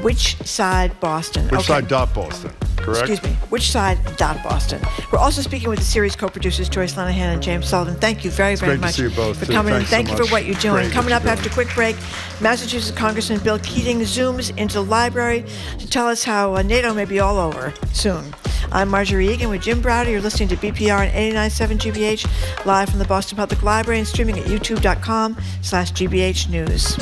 Which Side Boston. Which Okay. side dot Boston, correct? Excuse me. Which Side Boston. We're also speaking with the series co-producers Joyce, Linehan, and James Sullivan. Thank you very, very great to much see you both, for too. coming in. Thanks so Thank you for much. what you're doing. Great Coming what up you're after a quick break, Massachusetts Congressman Bill Keating zooms into the library to tell us how NATO may be all over soon. I'm Marjorie Egan with Jim Browder. You're listening to BPR and 89.7 GBH, live from the Boston Public Library and streaming at youtube.com/GBH News.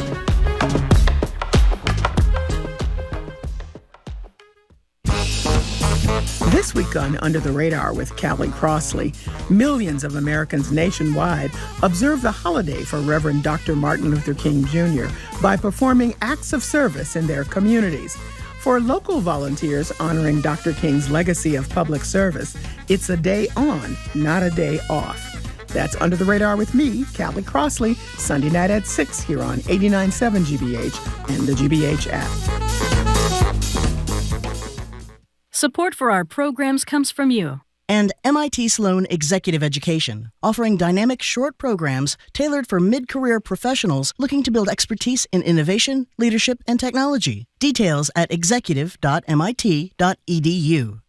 This week on Under the Radar with Callie Crossley, millions of Americans nationwide observe the holiday for Reverend Dr. Martin Luther King Jr. by performing acts of service in their communities. For local volunteers honoring Dr. King's legacy of public service, it's a day on, not a day off. That's Under the Radar with me, Callie Crossley, Sunday night at 6 here on 89.7 GBH and the GBH app. Support for our programs comes from you. And MIT Sloan Executive Education, offering dynamic short programs tailored for mid-career professionals looking to build expertise in innovation, leadership, and technology. Details at executive.mit.edu.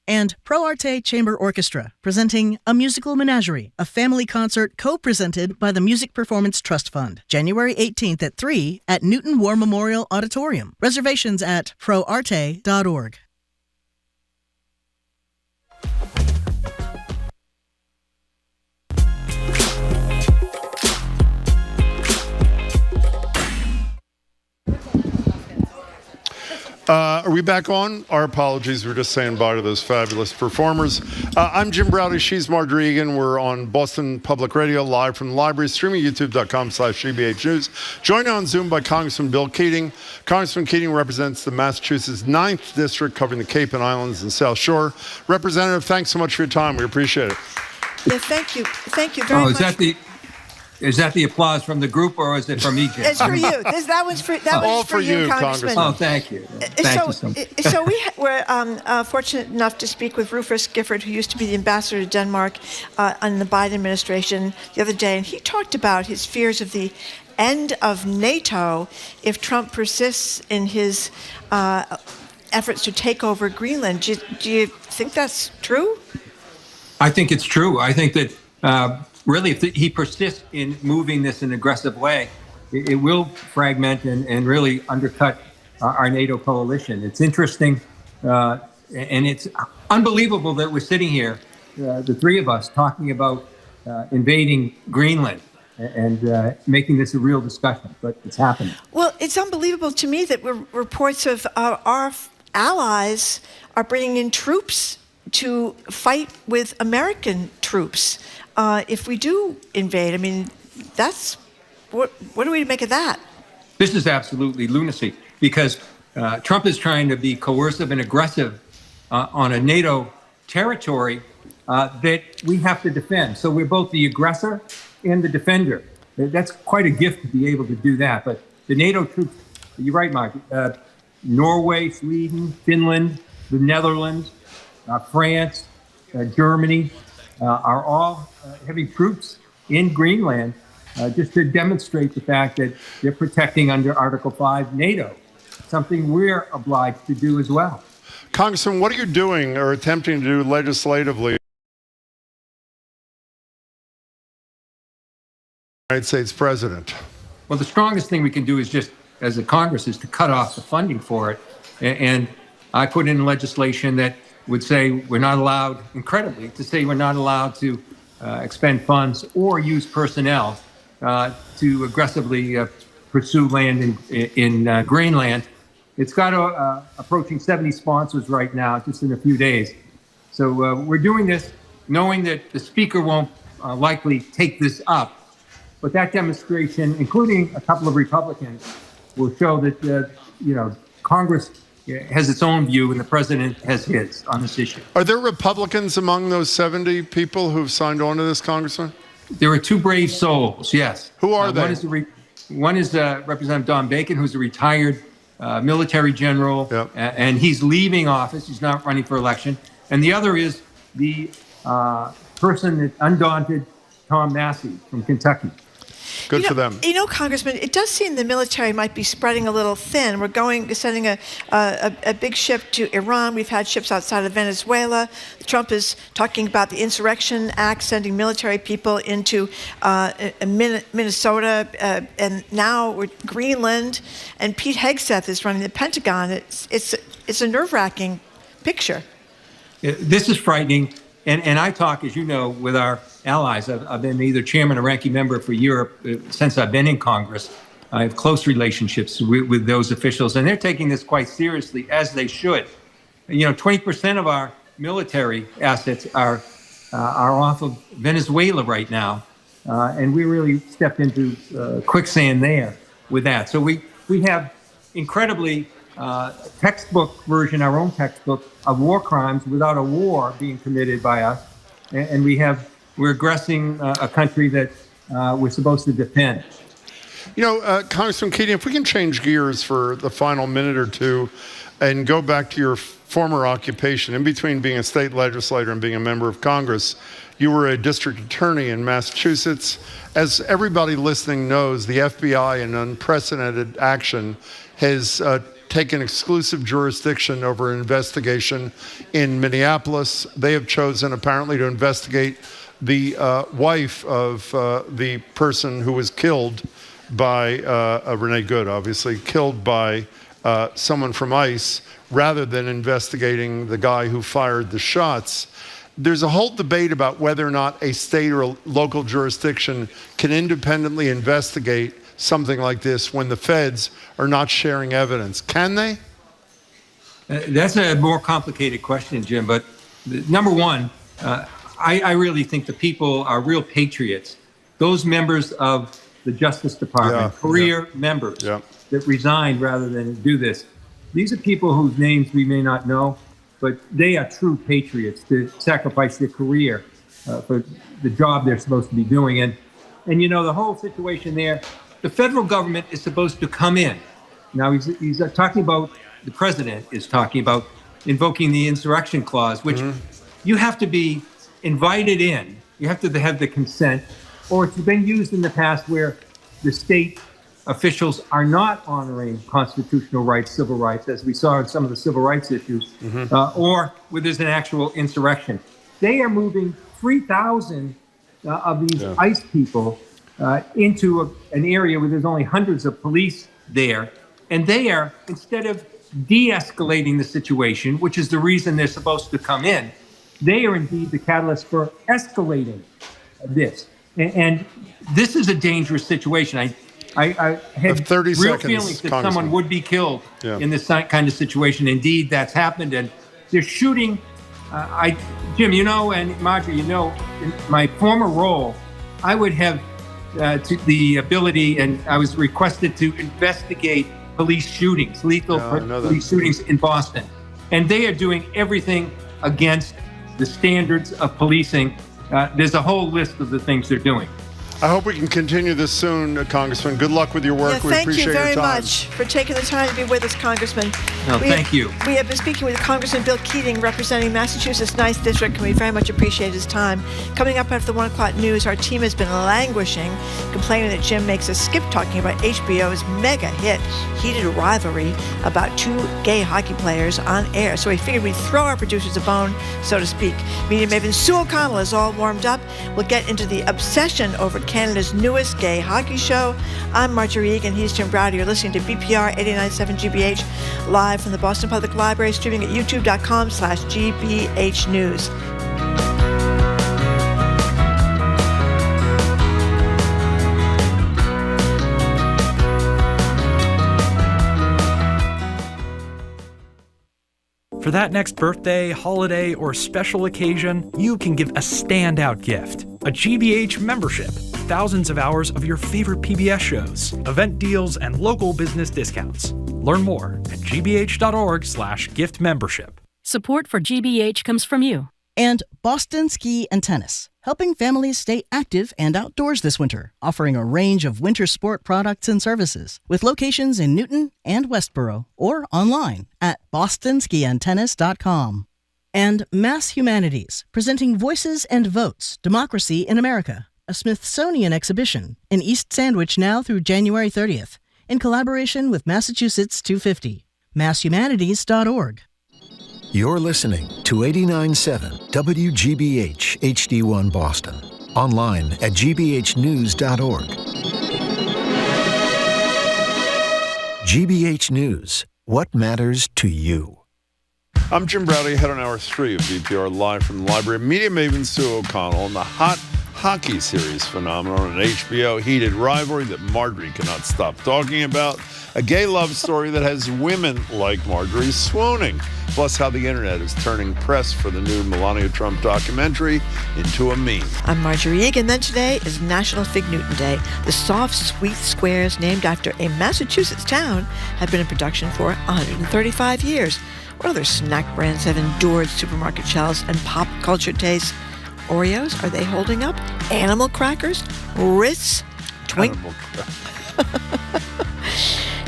And Pro Arte Chamber Orchestra, presenting A Musical Menagerie, a family concert co-presented by the Music Performance Trust Fund. January 18th at 3 at Newton War Memorial Auditorium. Reservations at proarte.org. Are we back on? Our apologies. We're just saying bye to those fabulous performers. I'm Jim Browdy. She's Marjorie Egan. We're on Boston Public Radio, live from the library, streaming youtube.com/GBH News. Joined on Zoom by Congressman Bill Keating. Congressman Keating represents the Massachusetts 9th District, covering the Cape and Islands and South Shore. Representative, thanks so much for your time. We appreciate it. Yeah, thank you. Thank you very much. Is that the applause from the group, or is it from Egypt? It's for you. That was for you, Congressman. Oh, thank you. Thank you so much. So we were fortunate enough to speak with Rufus Gifford, who used to be the ambassador to Denmark in the Biden administration the other day, and he talked about his fears of the end of NATO if Trump persists in his efforts to take over Greenland. Do you think that's true? I think it's true. I think that really, if he persists in moving this in an aggressive way, it will fragment and really undercut our NATO coalition. It's interesting, and it's unbelievable that we're sitting here, the three of us, talking about invading Greenland and making this a real discussion, but it's happening. Well, it's unbelievable to me that reports of our allies are bringing in troops to fight with American troops. If we do invade, I mean, that's what do we make of that? This is absolutely lunacy, because Trump is trying to be coercive and aggressive on a NATO territory that we have to defend. So we're both the aggressor and the defender. That's quite a gift to be able to do that. But the NATO troops, you're right, Mark, Norway, Sweden, Finland, the Netherlands, France, Germany, are all having troops in Greenland just to demonstrate the fact that they're protecting under Article 5 NATO, something we're obliged to do as well. Congressman, what are you doing or attempting to do legislatively? United States president? Well, the strongest thing we can do is just, as a Congress, is to cut off the funding for it. And I put in legislation that would say we're not allowed, incredibly, to say we're not allowed to expend funds or use personnel to aggressively pursue land in Greenland. It's got approaching 70 sponsors right now, just in a few days. So we're doing this knowing that the Speaker won't likely take this up. But that demonstration, including a couple of Republicans, will show that Congress has its own view and the president has his on this issue. Are there Republicans among those 70 people who've signed on to this, Congressman? There are two brave souls, yes. Who are they? One is Representative Don Bacon, who's a retired military general, and he's leaving office. He's not running for election. And the other is the person that undaunted Tom Massey from Kentucky. Good for them. You know, Congressman, it does seem the military might be spreading a little thin. We're sending a big ship to Iran. We've had ships outside of Venezuela. Trump is talking about the Insurrection Act, sending military people into Minnesota, and now we're Greenland. And Pete Hegseth is running the Pentagon. It's a nerve-wracking picture. This is frightening. And I talk, as you know, with our allies. I've been either chairman or ranking member for Europe since I've been in Congress. I have close relationships with those officials, and they're taking this quite seriously, as they should. 20% of our military assets are off of Venezuela right now, and we really stepped into quicksand there with that. So we have incredibly textbook version, our own textbook of war crimes without a war being committed by us, and we're aggressing a country that we're supposed to defend. Congressman Keating, if we can change gears for the final minute or two and go back to your former occupation, in between being a state legislator and being a member of Congress, you were a district attorney in Massachusetts. As everybody listening knows, the FBI, in unprecedented action, has taken exclusive jurisdiction over an investigation in Minneapolis. They have chosen, apparently, to investigate the wife of the person who was killed by Renee Good, obviously, killed by someone from ICE, rather than investigating the guy who fired the shots. There's a whole debate about whether or not a state or a local jurisdiction can independently investigate something like this when the feds are not sharing evidence. Can they? That's a more complicated question, Jim. But number one, I really think the people are real patriots. Those members of the Justice Department, career members that resigned rather than do this. These are people whose names we may not know, but they are true patriots to sacrifice their career for the job they're supposed to be doing. And the whole situation there, the federal government is supposed to come in. Now he's talking about, the president is talking about invoking the insurrection clause, which you have to be invited in. You have to have the consent, or it's been used in the past where the state officials are not honoring constitutional rights, civil rights, as we saw in some of the civil rights issues, or where there's an actual insurrection. They are moving 3,000 of these ICE people into an area where there's only hundreds of police there. And they are, instead of de-escalating the situation, which is the reason they're supposed to come in, they are indeed the catalyst for escalating this. And this is a dangerous situation. I had 30 real seconds, feelings that Congressman. someone would be killed in this kind of situation. Indeed, that's happened. And they're shooting. Jim, and Marjorie, in my former role, I would have the ability, and I was requested to investigate police shootings, lethal police shootings in Boston. And they are doing everything against the standards of policing. There's a whole list of the things they're doing. I hope we can continue this soon, Congressman. Good luck with your work. We appreciate your time. Thank you very much for taking the time to be with us, Congressman. Thank you. We have been speaking with Congressman Bill Keating, representing Massachusetts 9th District, and we very much appreciate his time. Coming up after the 1 o'clock news, our team has been languishing, complaining that Jim makes us skip talking about HBO's mega hit, Heated Rivalry, about two gay hockey players on air. So we figured we'd throw our producers a bone, so to speak. Media maven Sue O'Connell is all warmed up. We'll get into the obsession over Canada's newest gay hockey show. I'm Marjorie Egan. He's Jim Browder. You're listening to BPR 89.7 GBH, live from the Boston Public Library, streaming at youtube.com/GBH News. For that next birthday, holiday, or special occasion, you can give a standout gift. A GBH membership. Thousands of hours of your favorite PBS shows, event deals, and local business discounts. Learn more at gbh.org/gift membership. Support for GBH comes from you. And Boston Ski and Tennis, helping families stay active and outdoors this winter, offering a range of winter sport products and services, with locations in Newton and Westboro, or online at bostonskiandtennis.com. And Mass Humanities, presenting Voices and Votes, Democracy in America, a Smithsonian exhibition in East Sandwich now through January 30th, in collaboration with Massachusetts 250. masshumanities.org. You're listening to 89.7 WGBH HD1 Boston. Online at gbhnews.org. GBH News. What matters to you? I'm Jim Browder, head on Hour 3 of BPR, live from the library. Media maven Sue O'Connell and the hot hockey series phenomenon on HBO, Heated Rivalry, that Marjorie cannot stop talking about. A gay love story that has women like Marjorie swooning. Plus how the internet is turning press for the new Melania Trump documentary into a meme. I'm Marjorie Egan. Then today is National Fig Newton Day. The soft, sweet squares named after a Massachusetts town have been in production for 135 years. What other snack brands have endured supermarket shelves and pop culture tastes? Oreos, are they holding up? Animal crackers? Ritz?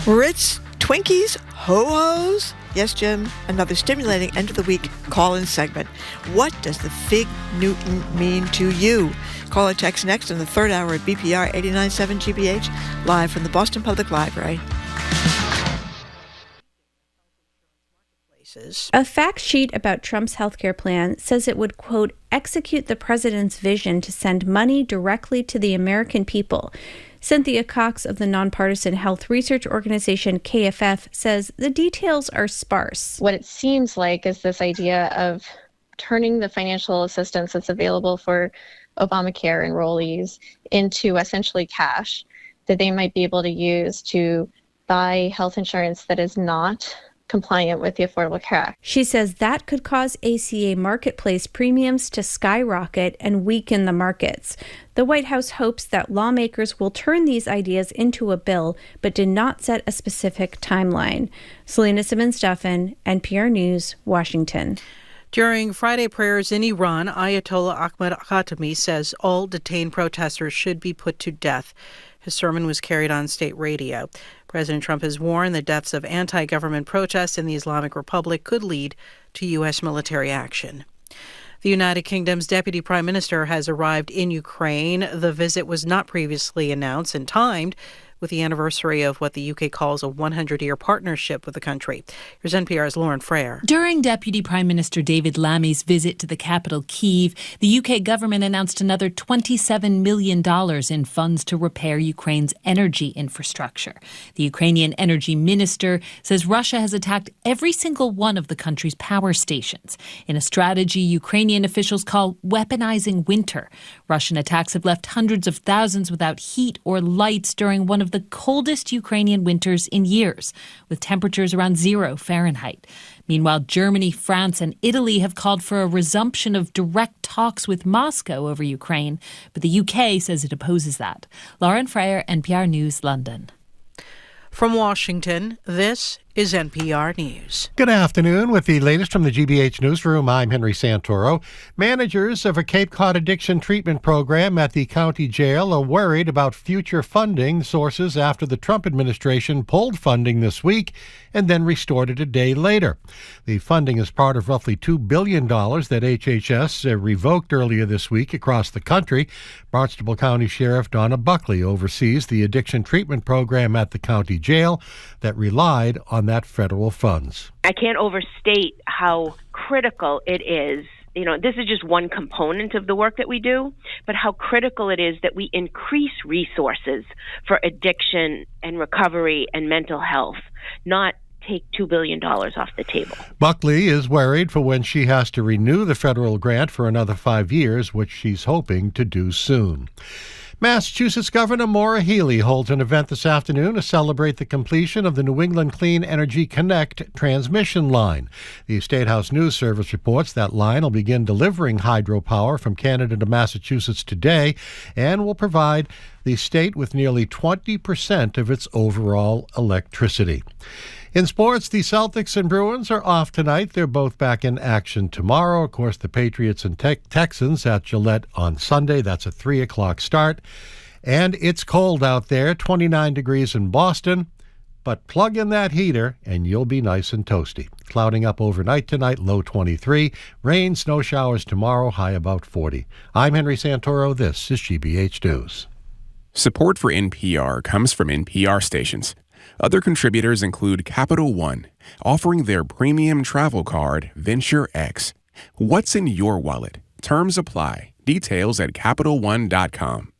Ritz? Twinkies? Ho-Hos? Yes, Jim, another stimulating end of the week call-in segment. What does the Fig Newton mean to you? Call or text next in the third hour at BPR 89.7 GBH, live from the Boston Public Library. A fact sheet about Trump's healthcare plan says it would, quote, execute the president's vision to send money directly to the American people. Cynthia Cox of the nonpartisan health research organization KFF says the details are sparse. What it seems like is this idea of turning the financial assistance that's available for Obamacare enrollees into essentially cash that they might be able to use to buy health insurance that is not compliant with the Affordable Care Act. She says that could cause ACA marketplace premiums to skyrocket and weaken the markets. The White House hopes that lawmakers will turn these ideas into a bill, but did not set a specific timeline. Selena Simmons-Duffin, NPR News, Washington. During Friday prayers in Iran, Ayatollah Ahmad Khatami says all detained protesters should be put to death. His sermon was carried on state radio. President Trump has warned the deaths of anti-government protests in the Islamic Republic could lead to U.S. military action. The United Kingdom's Deputy Prime Minister has arrived in Ukraine. The visit was not previously announced and timed with the anniversary of what the UK calls a 100-year partnership with the country. Here's NPR's Lauren Frere. During Deputy Prime Minister David Lammy's visit to the capital, Kyiv, the UK government announced another $27 million in funds to repair Ukraine's energy infrastructure. The Ukrainian energy minister says Russia has attacked every single one of the country's power stations in a strategy Ukrainian officials call weaponizing winter. Russian attacks have left hundreds of thousands without heat or lights during one of the coldest Ukrainian winters in years, with temperatures around 0 Fahrenheit. Meanwhile, Germany, France, and Italy have called for a resumption of direct talks with Moscow over Ukraine, but the UK says it opposes that. Lauren Frere, NPR News, London. From Washington, this is NPR News. Good afternoon. With the latest from the GBH Newsroom, I'm Henry Santoro. Managers of a Cape Cod addiction treatment program at the county jail are worried about future funding sources after the Trump administration pulled funding this week and then restored it a day later. The funding is part of roughly $2 billion that HHS revoked earlier this week across the country. Barnstable County Sheriff Donna Buckley oversees the addiction treatment program at the county jail that relied on that federal funds. I can't overstate how critical it is. You know, this is just one component of the work that we do, but how critical it is that we increase resources for addiction and recovery and mental health, not take $2 billion off the table. Buckley is worried for when she has to renew the federal grant for another 5 years, which she's hoping to do soon. Massachusetts Governor Maura Healey holds an event this afternoon to celebrate the completion of the New England Clean Energy Connect transmission line. The State House News Service reports that line will begin delivering hydropower from Canada to Massachusetts today and will provide the state with nearly 20% of its overall electricity. In sports, the Celtics and Bruins are off tonight. They're both back in action tomorrow. Of course, the Patriots and Texans at Gillette on Sunday. That's a 3 o'clock start. And it's cold out there, 29 degrees in Boston. But plug in that heater and you'll be nice and toasty. Clouding up overnight tonight, low 23. Rain, snow showers tomorrow, high about 40. I'm Henry Santoro. This is GBH News. Support for NPR comes from NPR stations. Other contributors include Capital One, offering their premium travel card, Venture X. What's in your wallet? Terms apply. Details at CapitalOne.com.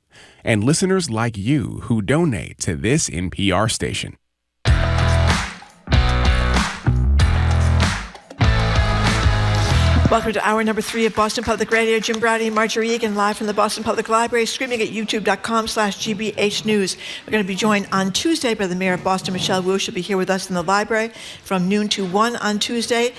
And listeners like you who donate to this NPR station. Welcome to hour number 3 of Boston Public Radio. Jim Browdy and Marjorie Egan live from the Boston Public Library, streaming at youtube.com/GBH News. We're going to be joined on Tuesday by the Mayor of Boston, Michelle Wu. She'll be here with us in the library from noon to 1 on Tuesday.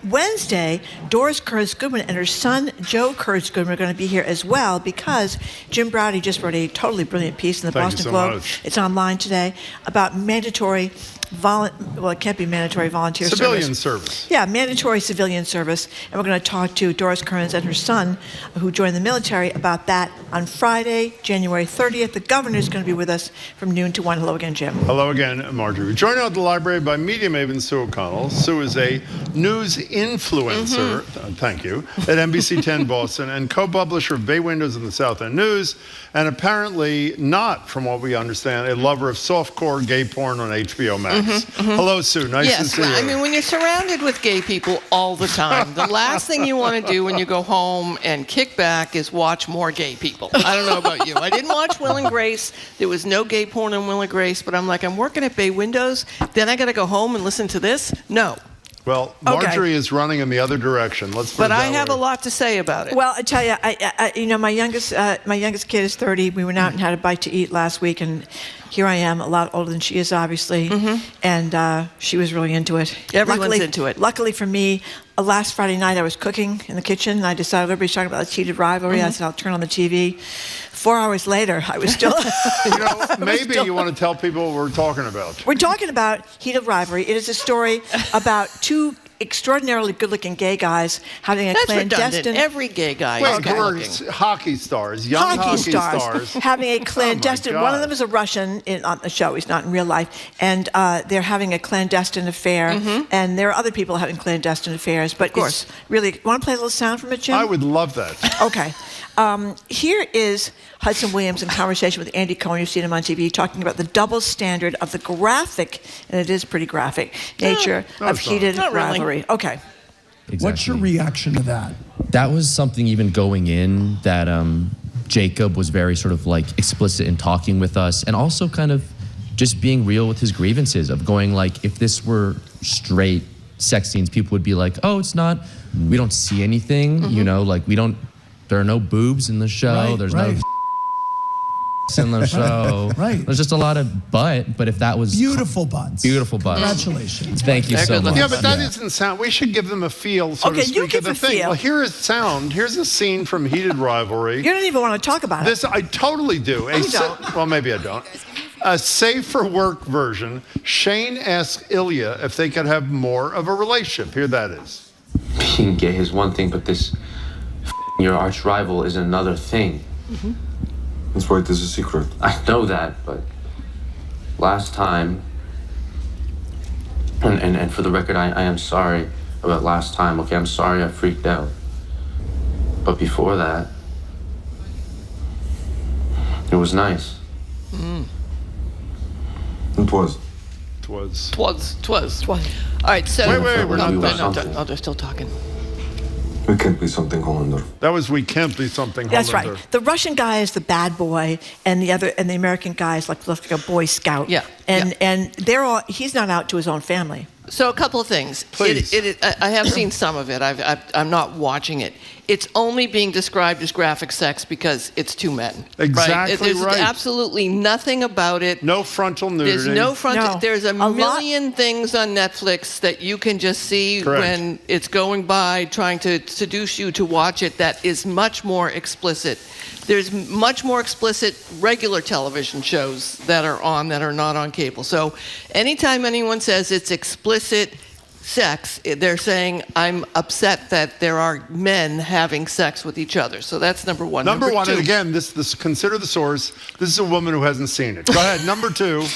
Wednesday, Doris Kurtz Goodwin and her son, Joe Kurtz Goodwin, are going to be here as well because Jim Browdy just wrote a totally brilliant piece in the Boston Globe. It's online today about mandatory it can't be mandatory volunteer civilian service. Yeah, mandatory civilian service. And we're going to talk to Doris Kearns and her son, who joined the military, about that on Friday, January 30th. The governor's going to be with us from noon to 1. Hello again, Jim. Hello again, Marjorie. Joined out at the library by media maven Sue O'Connell. Sue is a news influencer, thank you, at NBC 10 Boston and co-publisher of Bay Windows and the South End News, and apparently not, from what we understand, a lover of softcore gay porn on HBO Max. Hello, Sue. Nice to see you. I mean, when you're surrounded with gay people all the time, the last thing you want to do when you go home and kick back is watch more gay people. I don't know about you. I didn't watch Will and Grace. There was no gay porn on Will and Grace, but I'm like, I'm working at Bay Windows. Then I got to go home and listen to this? No. Well, Marjorie is running in the other direction. Let's put But it that I have way. a lot to say about it. Well, I tell you, my youngest kid is 30. We went out and had a bite to eat last week, and here I am, a lot older than she is, obviously, and she was really into it. Everyone's into it. Luckily for me, last Friday night I was cooking in the kitchen, and I decided everybody's talking about the heated rivalry. I said, I'll turn on the TV. 4 hours later, I was still... Maybe you want to tell people what we're talking about. We're talking about heated rivalry. It is a story about two extraordinarily good-looking gay guys having a That's clandestine... redundant. Every gay guy Wait, is good we're looking. hockey stars, young hockey stars. having a clandestine... Oh, my one of God. them is a Russian on the show. He's not in real life. And they're having a clandestine affair. And there are other people having clandestine affairs. But it's really... Want to play a little sound from it, Jim? I would love that. Okay. Here is Hudson Williams in conversation with Andy Cohen. You've seen him on TV talking about the double standard of the graphic, and it is pretty graphic, nature of heated rivalry. Okay. Exactly. What's your reaction to that? That was something even going in that Jacob was very sort of like explicit in talking with us, and also kind of just being real with his grievances of going like, if this were straight sex scenes, people would be like, oh, it's not, we don't see anything, you know, like there are no boobs in the show, there's no in the show. There's just a lot of butt, but if that was... Beautiful butts. Beautiful butts. Congratulations. Thank you so much. Yeah, but that doesn't sound... We should give them a feel, so to speak, of the thing. Well, here is sound. Here's a scene from Heated Rivalry. You don't even want to talk about This I totally do. Well, maybe I don't. A safe-for-work version. Shane asks Ilya if they could have more of a relationship. Here that is. Being gay is one thing, but this your arch rival is another thing. That's why this is a secret. I know that, but last time, and for the record, I am sorry about last time. Okay, I'm sorry I freaked out. But before that, it was nice. It was. Twas. All right, so... Wait, we're not done. Oh, they're still talking. We can't be something Hollander. That was We Can't Be Something Hollander. That's right. The Russian guy is the bad boy, and the American guy is like a Boy Scout. Yeah. And they're all... He's not out to his own family. So a couple of things. Please. I have seen some of it. I'm not watching it. It's only being described as graphic sex because it's two men. Exactly There's right. absolutely nothing about it. No frontal nudity. There's no frontal. No. There's a million things on Netflix that you can just see when it's going by, trying to seduce you to watch it. That is much more explicit. There's much more explicit regular television shows that are not on cable. So anytime anyone says it's explicit sex, they're saying, I'm upset that there are men having sex with each other. So that's number one. Number one, two, and again, this consider the source. This is a woman who hasn't seen it. Go ahead. Number two.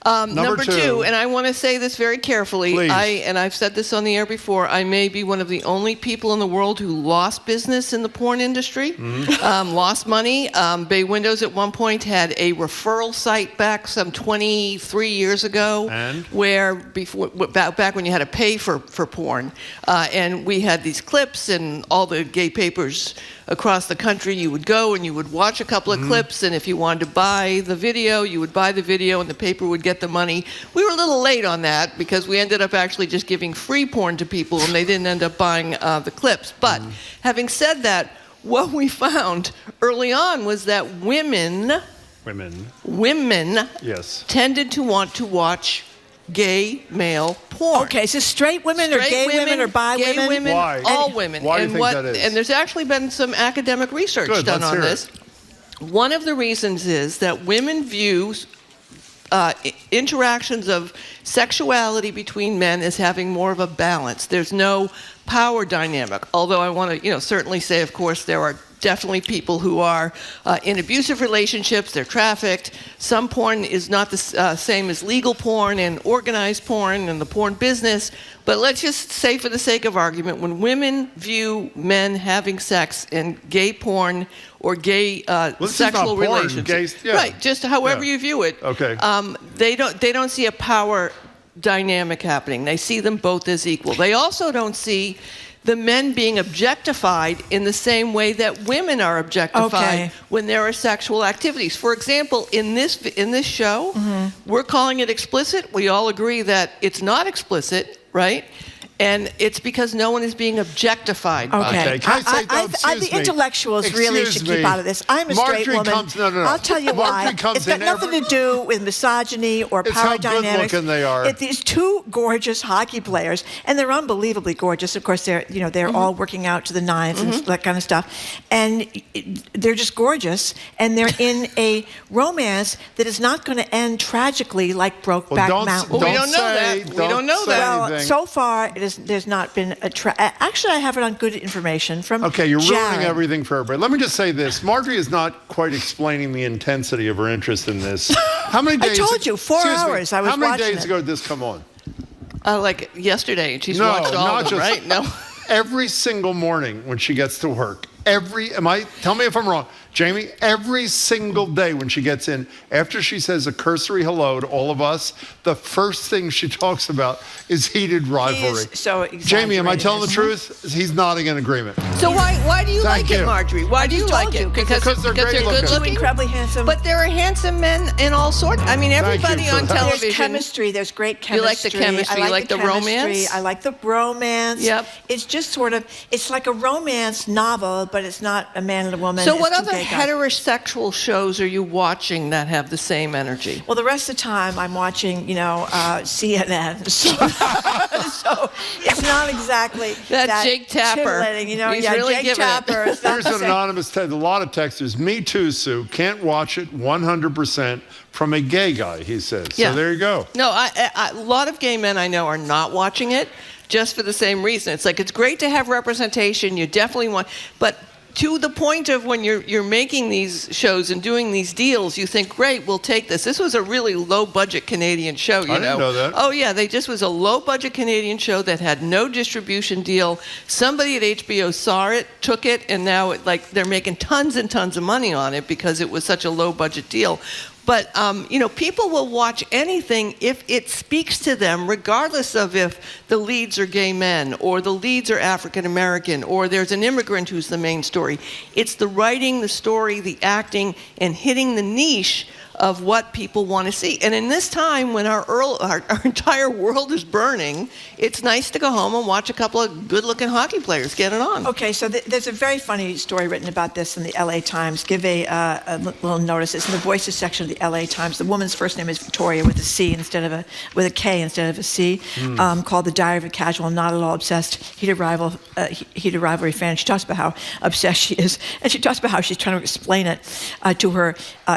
Number two, and I want to say this very carefully. Please. I've said this on the air before. I may be one of the only people in the world who lost business in the porn industry, lost money. Bay Windows at one point had a referral site back some 23 years ago, where back when you had to pay for porn, and we had these clips and all the gay papers across the country. You would go and you would watch a couple of clips, and if you wanted to buy the video, you would buy the video and the paper would get the money. We were a little late on that because we ended up actually just giving free porn to people and they didn't end up buying the clips. But having said that, what we found early on was that women yes, tended to want to watch gay male porn. Okay, so straight women or gay women or bi gay women? Why? All women. Why do you and think that is? And there's actually been some academic research done on this. One of the reasons is that women view interactions of sexuality between men as having more of a balance. There's no power dynamic. Although I want to, certainly say, of course, there are definitely people who are in abusive relationships. They're trafficked. Some porn is not the same as legal porn and organized porn and the porn business. But let's just say, for the sake of argument, when women view men having sex in gay porn or gay sexual relationships, right? Just however you view it. Okay. They don't see a power dynamic happening. They see them both as equal. They also don't see the men being objectified in the same way that women are objectified when there are sexual activities. For example, in this show, we're calling it explicit. We all agree that it's not explicit, right? And it's because no one is being objectified by Okay. it. Can I say, The intellectuals really should keep out of this. I'm a straight woman. No. I'll tell you why. Marjorie comes It's got in nothing to do with misogyny or It's power how dynamics. good-looking they are. These two gorgeous hockey players, and they're unbelievably gorgeous. Of course, they're all working out to the nines and that kind of stuff, and they're just gorgeous. And they're in a romance that is not going to end tragically like Brokeback Mountain. We don't know that. We don't know that. Well, so far, there's not been a actually, I have it on good information from Okay, you're Jared. ruining everything for everybody. Let me just say this. Marjorie is not quite explaining the intensity of her interest in this. How many days? I told you, 4 hours. I was How many watching days ago did this come on? Like yesterday, and she's watched all of them, right? No. Every single morning when she gets to work. Tell me if I'm wrong. Jamie, every single day when she gets in, after she says a cursory hello to all of us, the first thing she talks about is heated rivalry. He is so Jamie, am I telling the exaggerating, truth? He's nodding in agreement. So why do you Thank like it, you. Marjorie? Why do you like it? Because they're great good looking. looking? Incredibly handsome. But there are handsome men in all sorts. I mean, everybody you for on that. television. There's chemistry. There's great chemistry. You like the chemistry. I You like the chemistry. romance? I like the bromance. Yep. It's just sort of, it's like a romance novel, but it's not a man and a woman. So It's what two other gay guys. heterosexual shows are you watching that have the same energy? Well, the rest of the time I'm watching, CNN. So it's not exactly That Jake Tapper. titillating, He's really Jake giving it. Tapper. It's not Here's the an same. anonymous, a lot of texters. Me too, Sue. Can't watch it 100% from a gay guy, he says. Yeah. So there you go. No, a lot of gay men I know are not watching it just for the same reason. It's like, it's great to have representation. You definitely want, but to the point of when you're making these shows and doing these deals, you think, great, we'll take this. This was a really low-budget Canadian show, you know. I didn't know that. Oh, yeah, they just was a low-budget Canadian show that had no distribution deal. Somebody at HBO saw it, took it, and now they're making tons and tons of money on it because it was such a low-budget deal. But, people will watch anything if it speaks to them, regardless of if the leads are gay men or the leads are African American or there's an immigrant who's the main story. It's the writing, the story, the acting, and hitting the niche of what people want to see. And in this time when our entire world is burning, it's nice to go home and watch a couple of good-looking hockey players get it on. Okay, so there's a very funny story written about this in the LA Times. Give a little notice. It's in the Voices section of the LA Times. The woman's first name is Victoria with a C with a K instead of a C, called The Diary of a Casual, Not at All Obsessed, heated rivalry fan. She talks about how obsessed she is, and she talks about how she's trying to explain it to her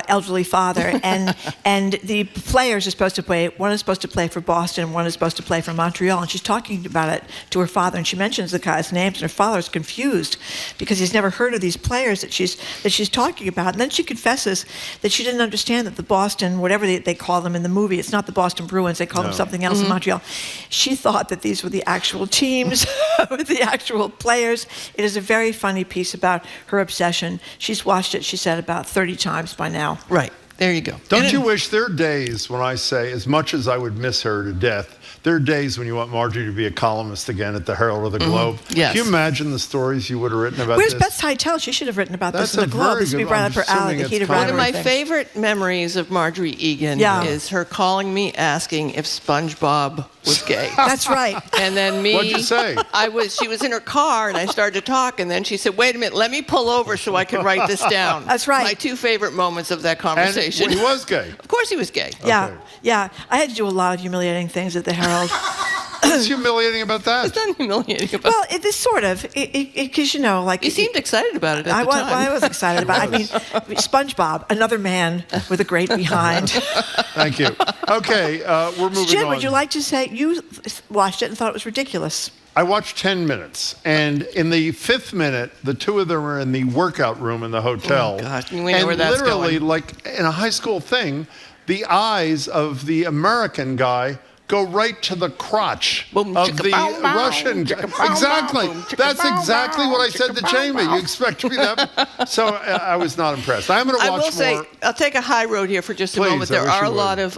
elderly father. And the players are supposed to play. One is supposed to play for Boston. One is supposed to play for Montreal. And she's talking about it to her father. And she mentions the guys' names. And her father is confused because he's never heard of these players that she's talking about. And then she confesses that she didn't understand that the Boston, whatever they call them in the movie, it's not the Boston Bruins. They call them something else in Montreal. She thought that these were the actual teams, the actual players. It is a very funny piece about her obsession. She's watched it, she said, about 30 times by now. Right. There you go. Don't you wish there are days when I say, as much as I would miss her to death, there are days when you want Marjorie to be a columnist again at the Herald or the Globe. Yes. Can you imagine the stories you would have written about Where's this? Beth Teitel? She should have written about That's this in a the Globe. very This would be good- right I'm up her alley, assuming the it's heated common. One of rivalry my thing. favorite memories of Marjorie Egan is her calling me asking if SpongeBob was gay. That's right. And then me, What'd you say? she was in her car and I started to talk and then she said, wait a minute, let me pull over so I can write this down. That's right. My two favorite moments of that And conversation. he was gay. Of course he was gay. Yeah, Okay. yeah. I had to do a lot of humiliating things at the Herald. What's humiliating about that? It's not humiliating about Well, it is sort of, because You seemed excited about it at the time. I was excited about it. I mean, SpongeBob, another man with a great behind. Thank you. Okay, we're moving Jen, on. would you like to say, you watched it and thought it was ridiculous. I watched 10 minutes, and in the 5th minute, the two of them are in the workout room in the hotel. Oh, gosh, we know where that's literally, going. like in a high school thing, the eyes of the American guy go right to the crotch Boom, of chicka, the bow, bow, Russian guy. chicka, bow, Exactly. bow, boom, chicka, That's bow, exactly bow, what I said to chicka, bow, Jamie. bow. You expect to be that. So I was not impressed. I'm going to I watch will say, more. I'll take a high road here for just a Please, moment. I There wish are a you lot would. of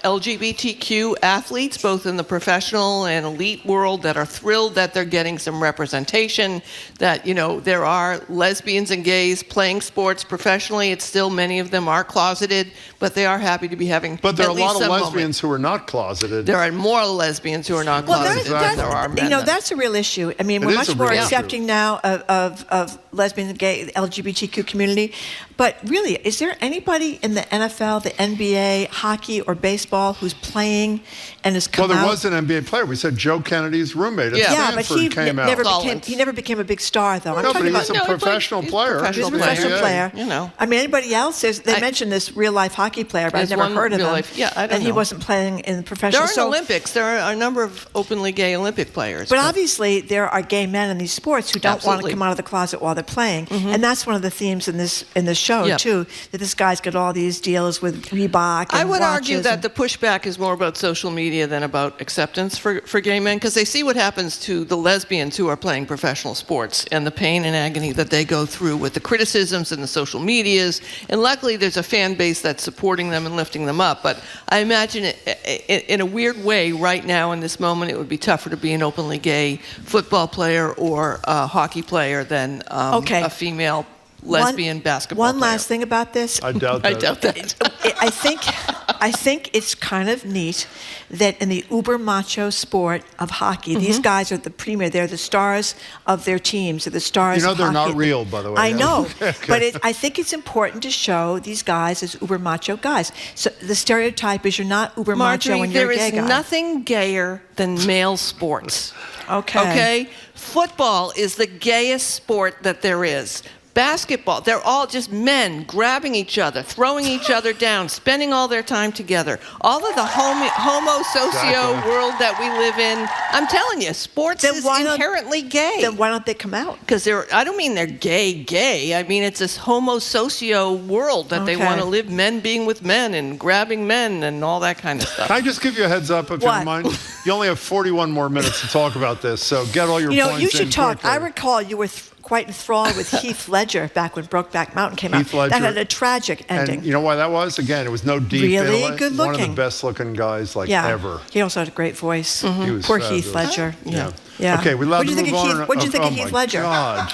LGBTQ athletes, both in the professional and elite world, that are thrilled that they're getting some representation, that, there are lesbians and gays playing sports professionally. It's still, many of them are closeted, but they are happy to be having But there are at a lot least of some lesbians who are not closeted. closeted. There are more lesbians who are not closeted than there are men. That's a real issue. I mean, we're much more accepting now of lesbian and gay, LGBTQ community. But really, is there anybody in the NFL, the NBA, hockey, or baseball who's playing and has come out? Well, there was an NBA player. We said Joe Kennedy's roommate at Stanford came out. He never became a big star, though. No, but he's a professional player. He's a professional player. You know. I mean, anybody else? They mentioned this real-life hockey player, but I've never heard of him. I don't know. And he wasn't playing in the professional. There are Olympics. There are a number of openly gay Olympic players. But obviously, there are gay men in these sports who don't want to come out of the closet while they're playing. Mm-hmm. And that's one of the themes in this show, too, that this guy's got all these deals with Reebok and I would watches argue that the pushback is more about social media than about acceptance for gay men, because they see what happens to the lesbians who are playing professional sports and the pain and agony that they go through with the criticisms and the social medias. And luckily, there's a fan base that's supporting them and lifting them up. But I imagine in a weird way, right now in this moment, it would be tougher to be an openly gay football player or a hockey player than a female lesbian basketball player. One last thing about this. I doubt that. I think it's kind of neat that in the uber macho sport of hockey, these guys are the premier. They're the stars of their teams. They're the stars of hockey. They're not real, by the way. I know. But I think it's important to show these guys as uber macho guys. So the stereotype is you're not uber macho when you're a gay guy. There is nothing gayer than male sports. Okay. Football is the gayest sport that there is. Basketball, they're all just men grabbing each other, throwing each other down, spending all their time together. All of the homo socio world that we live in, I'm telling you, sports is inherently gay. Then why don't they come out? Because I don't mean they're gay. I mean, it's this homo socio world that they want to live, men being with men and grabbing men and all that kind of stuff. Can I just give you a heads up, if you don't mind? You only have 41 more minutes to talk about this, so get all your points in. You should talk. quickly. I recall you were quite enthralled with Heath Ledger back when Brokeback Mountain came Heath out. Ledger. That had a tragic ending. And you know why that was? Again, it was no deep really intellect. good looking. One of the best looking guys ever. He also had a great voice. He was Poor fabulous. Heath Ledger. Yeah. Okay, we're allowed to move on. What did you think of Heath Ledger? God.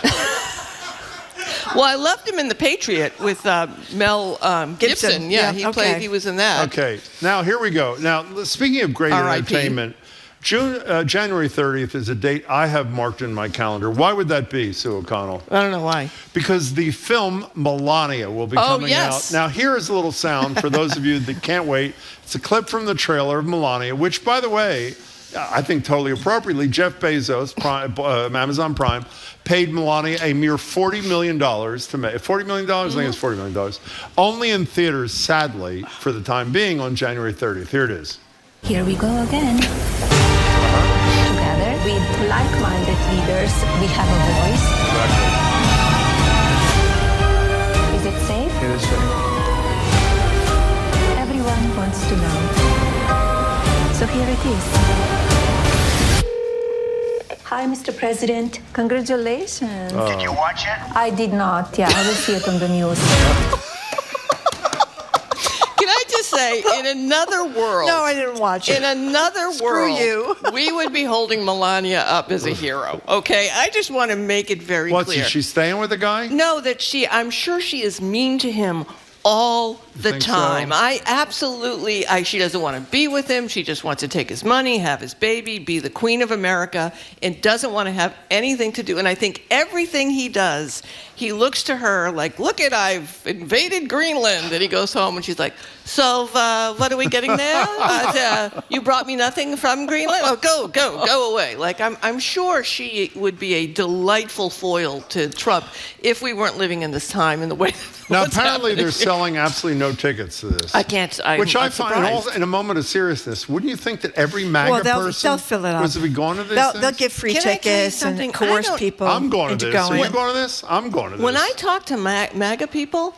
Well, I loved him in The Patriot with Mel Gibson. Yeah, he was in that. Okay, now here we go. Now, speaking of great entertainment, January 30th is a date I have marked in my calendar. Why would that be, Sue O'Connell? I don't know why. Because the film Melania will be coming out. Now, here is a little sound for those of you that can't wait. It's a clip from the trailer of Melania, which, by the way, I think totally appropriately, Jeff Bezos, Amazon Prime, paid Melania a mere $40 million to make. $40 million? I think it's $40 million. Only in theaters, sadly, for the time being, on January 30th. Here it is. Here we go again. Together with like-minded leaders, we have a voice. Exactly. Is it safe? It is safe. Everyone wants to know. So here it is. Hi, Mr. President. Congratulations. Did you watch it? I did not. Yeah, I will see it on the news. Can I just say, in another world... No, I didn't watch it. In another world, you. we would be holding Melania up as a hero, okay? I just want to make it very clear. Is she staying with the guy? No, I'm sure she is mean to him all the time. So? She doesn't want to be with him. She just wants to take his money, have his baby, be the queen of America, and doesn't want to have anything to do. And I think everything he does, he looks to her like, look it, I've invaded Greenland. And he goes home and she's like, so what are we getting now? You brought me nothing from Greenland? Oh, go away. Like, I'm sure she would be a delightful foil to Trump if we weren't living in this time in the way that now, apparently they're selling absolutely no tickets to this. Which I find, in a moment of seriousness, wouldn't you think that every MAGA person they'll fill it up. was to be going to this? They'll give free tickets and coerce people. I'm going to this. Are you going to this? I'm going to this. When I talk to MAGA people,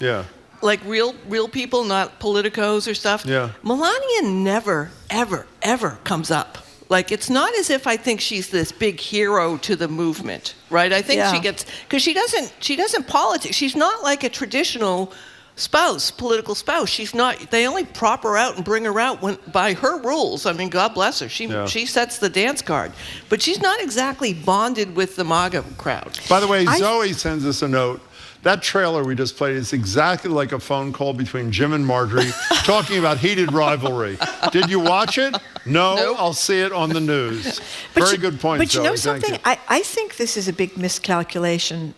like real people, not politicos or stuff, Melania never, ever comes up. Like, it's not as if I think she's this big hero to the movement, right? I think she gets, because she doesn't politics. She's not like a traditional political spouse. She's not, they only prop her out and bring her out by her rules. I mean, God bless her. She sets the dance card. But she's not exactly bonded with the MAGA crowd. By the way, Zoe sends us a note. That trailer we just played is exactly like a phone call between Jim and Marjorie talking about heated rivalry. Did you watch it? No, Nope. I'll see it on the news. Very good point, But you know Zoe. Thank something? you. I think this is a big miscalculation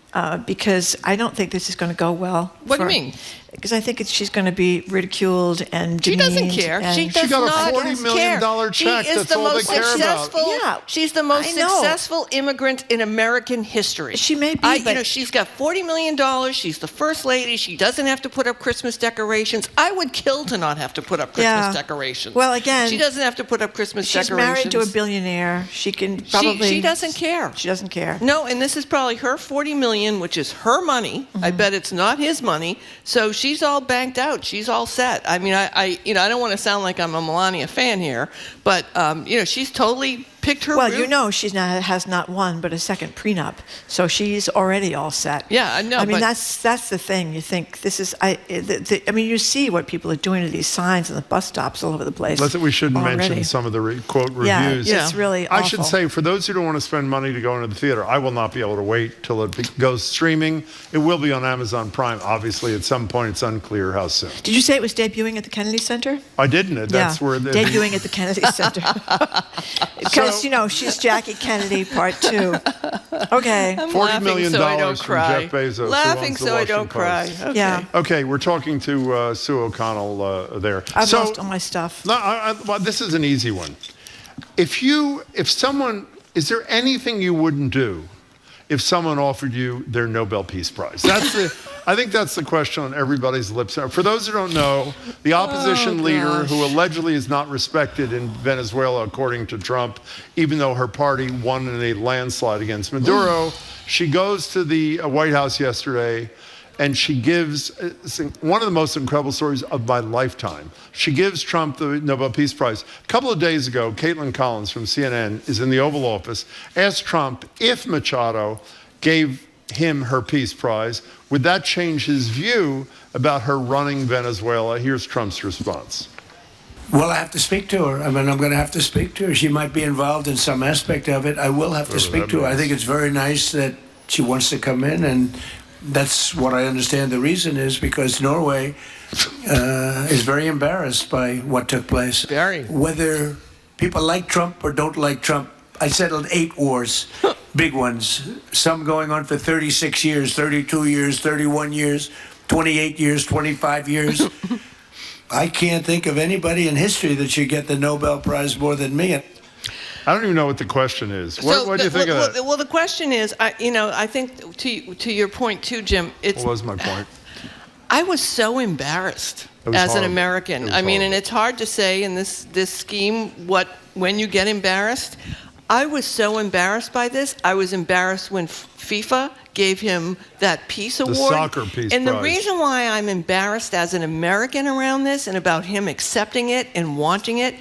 because I don't think this is going to go well. What do you mean? Because I think she's going to be ridiculed and She doesn't demeaned care. and- She does got a not $40 million care. check. She is That's the all they most care about. successful. Yeah, she's the most I know. successful immigrant in American history. She may be, but she's got $40 million. She's the first lady. She doesn't have to put up Christmas decorations. I would kill to not have to put up Christmas decorations. Well, again, she doesn't have to put up Christmas she's decorations. married to a billionaire. She can probably. She doesn't care. She doesn't care. No, and this is probably her $40 million, which is her money. I bet it's not his money. So she's all banked out. She's all set. I mean, I don't want to sound like I'm a Melania fan here, but she's totally picked her route. Well, she has not one but a second prenup, so she's already all set. Yeah, I know. I mean, but that's the thing. You think this is? I mean, you see what people are doing to these signs and the bus stops all over the place. We shouldn't already. mention some of the quote Yeah, reviews. it's really I awful. should say, for those who don't want to spend money to go into the theater, I will not be able to wait till it goes streaming. It will be on Amazon Prime. Obviously, at some point, it's unclear how soon. Did you say it was debuting at the Kennedy Center? I didn't. That's where debuting at the Kennedy Center. Because she's Jackie Kennedy Part 2. Okay. I'm $40 laughing million so I don't from cry. Jeff Bezos. who Laughing owns the so I Washington don't cry. Post. Okay. Yeah. Okay, we're talking to Sue O'Connell there. I've lost all my stuff. No, well, this is an easy one. Is there anything you wouldn't do if someone offered you their Nobel Peace Prize? I think that's the question on everybody's lips. For those who don't know, the opposition leader, who allegedly is not respected in Venezuela, according to Trump, even though her party won in a landslide against Maduro, she goes to the White House yesterday and she gives one of the most incredible stories of my lifetime. She gives Trump the Nobel Peace Prize. A couple of days ago, Caitlin Collins from CNN is in the Oval Office, asked Trump if Machado gave him her Peace Prize, would that change his view about her running Venezuela? Here's Trump's response. Well, I have to speak to her. I mean, I'm going to have to speak to her. She might be involved in some aspect of it. I will have to speak to her. I think it's very nice that she wants to come in, and that's what I understand the reason is, because Norway is very embarrassed by what took place. Very. Whether people like Trump or don't like Trump, I settled 8 wars, big ones, some going on for 36 years, 32 years, 31 years, 28 years, 25 years. I can't think of anybody in history that should get the Nobel Prize more than me. I don't even know what the question is. What do you think of that? Well, the question is, I think to your point too, Jim. What was my point? I was so embarrassed as an American. I mean, and it's hard to say in this scheme when you get embarrassed. I was so embarrassed by this. I was embarrassed when FIFA gave him that peace award. The soccer peace And the prize. reason why I'm embarrassed as an American around this and about him accepting it and wanting it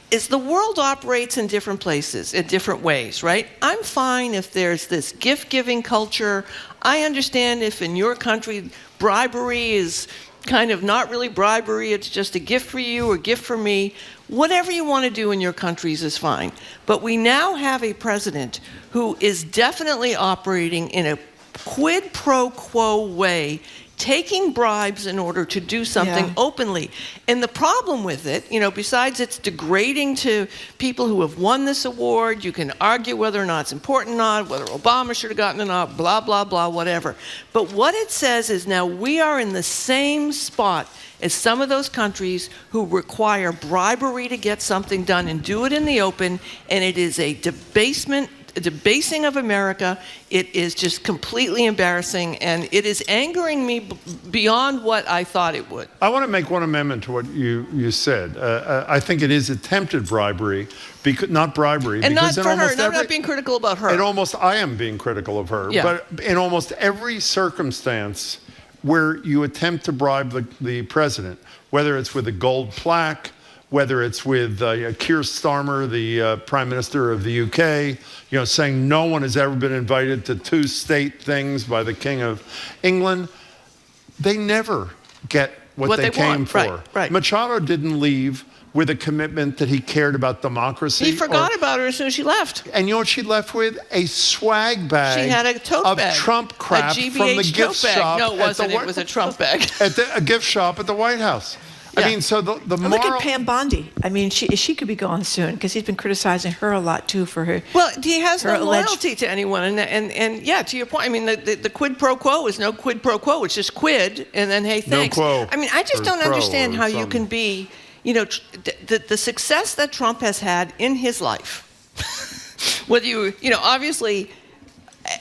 is the world operates in different places, in different ways, right? I'm fine if there's this gift-giving culture. I understand if in your country bribery is kind of not really bribery, it's just a gift for you or gift for me. Whatever you want to do in your countries is fine. But we now have a president who is definitely operating in a quid pro quo way, taking bribes in order to do something openly. And the problem with it, besides it's degrading to people who have won this award, you can argue whether or not it's important or not, whether Obama should have gotten it or not, blah, blah, blah, whatever. But what it says is now we are in the same spot as some of those countries who require bribery to get something done and do it in the open, and it is a debasing of America. It is just completely embarrassing, and it is angering me beyond what I thought it would. I want to make one amendment to what you said. I think it is attempted bribery, not bribery. And because not for her. I'm not being critical about her. I am being critical of her. Yeah. But in almost every circumstance where you attempt to bribe the president, whether it's with a gold plaque, whether it's with Keir Starmer, the Prime Minister of the UK, saying no one has ever been invited to 2 state things by the King of England, they never get what they came for. Right. Machado didn't leave with a commitment that he cared about democracy. He forgot about her as soon as she left. And you know what she left with? A swag bag. She had a tote of bag. Trump crap a GBH from the gift tote bag. shop. No, it wasn't. It was a Trump bag. At a gift shop at the White House. I mean, so the Look moral... at Pam Bondi. I mean, she could be gone soon because he's been criticizing her a lot too for her. Well, he has no alleged... loyalty to anyone, and yeah, to your point. I mean, the quid pro quo is no quid pro quo. It's just quid, and then hey, thanks. No quo. I mean, I just don't understand how you can be, the success that Trump has had in his life. Whether obviously.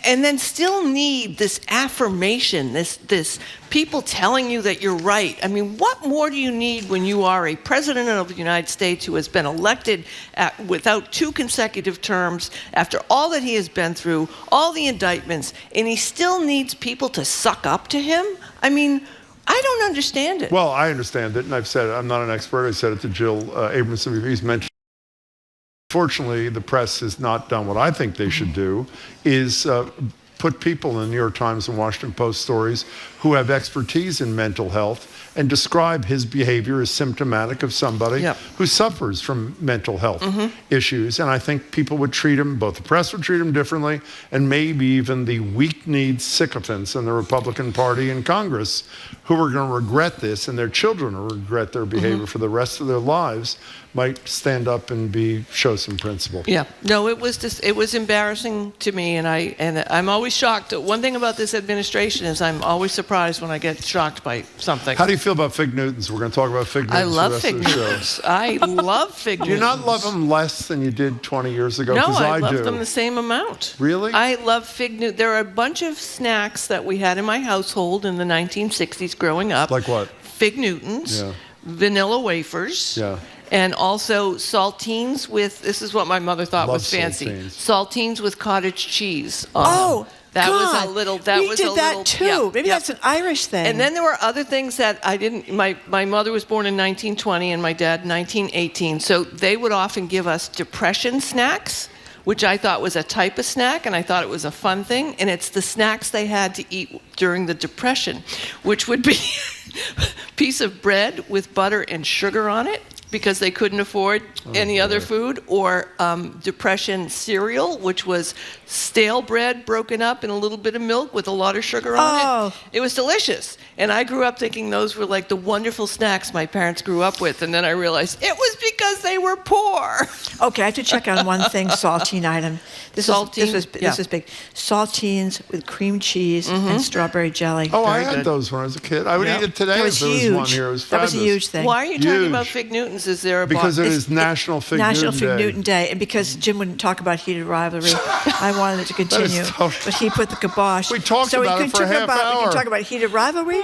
And then still need this affirmation, this people telling you that you're right. I mean, what more do you need when you are a president of the United States who has been elected without 2 consecutive terms, after all that he has been through, all the indictments, and he still needs people to suck up to him? I mean, I don't understand it. Well, I understand it, and I've said it. I'm not an expert. I said it to Jill Abramson. He's mentioned. Fortunately, the press has not done what I think they should do, is put people in the New York Times and Washington Post stories who have expertise in mental health and describe his behavior as symptomatic of somebody who suffers from mental health issues. And I think people would treat him, both the press would treat him differently, and maybe even the weak-kneed sycophants in the Republican Party in Congress who are going to regret this, and their children will regret their behavior for the rest of their lives, might stand up and show some principle. Yeah, no, it was embarrassing to me, and I'm always shocked. One thing about this administration is I'm always surprised when I get shocked by something. How do you feel about fig Newtons? We're going to talk about fig Newtons. I love fig Newtons. I love fig Newtons. Do you not love them less than you did 20 years ago? No, I love them the same amount. Really? I love fig Newtons. There are a bunch of snacks that we had in my household in the 1960s growing up. Like what? Fig Newtons, vanilla wafers. Yeah. And also saltines with, this is what my mother thought was fancy. Saltines with cottage cheese on them. That God. was a little. We did that too. Maybe that's an Irish thing. And then there were other things that I didn't. My mother was born in 1920 and my dad 1918. So they would often give us depression snacks, which I thought was a type of snack, and I thought it was a fun thing. And it's the snacks they had to eat during the Depression, which would be a piece of bread with butter and sugar on it, because they couldn't afford any other food, or Depression cereal, which was stale bread broken up in a little bit of milk with a lot of sugar on it. It was delicious. And I grew up thinking those were like the wonderful snacks my parents grew up with. And then I realized it was because they were poor. Okay, I have to check on one thing, saltine item. This was big. Saltines with cream cheese and strawberry jelly. Oh, I had those when I was a kid. I would eat it today if there was one here. It was fabulous. That was a huge thing. Why are you talking about fig Newtons? Is there a Because it is National Fig Newton Day. And because Jim wouldn't talk about heated rivalry, I wanted it to continue. But he put the kibosh. We talked about it for a half hour. We can talk about heated rivalry,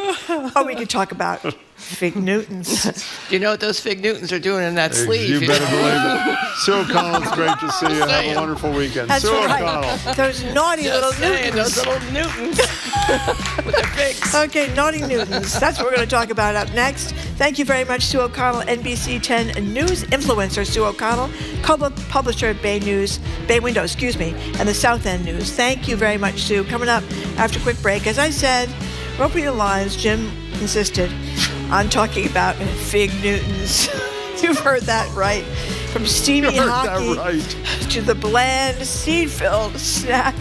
or we can talk about Fig Newtons. You know what those Fig Newtons are doing in that sleeve? You better believe it. Sue O'Connell, it's great to see you. Have a wonderful weekend. That's Sue right. O'Connell. Those naughty little Newtons. Those little Newtons with their figs. Okay, naughty Newtons. That's what we're going to talk about up next. Thank you very much, Sue O'Connell, NBC 10 News influencer Sue O'Connell, publisher at Bay Window, and the South End News. Thank you very much, Sue. Coming up after a quick break, as I said, we're opening the lines. Jim insisted on talking about Fig Newtons. You've heard that right. From steamy hockey to the bland, seed-filled snack.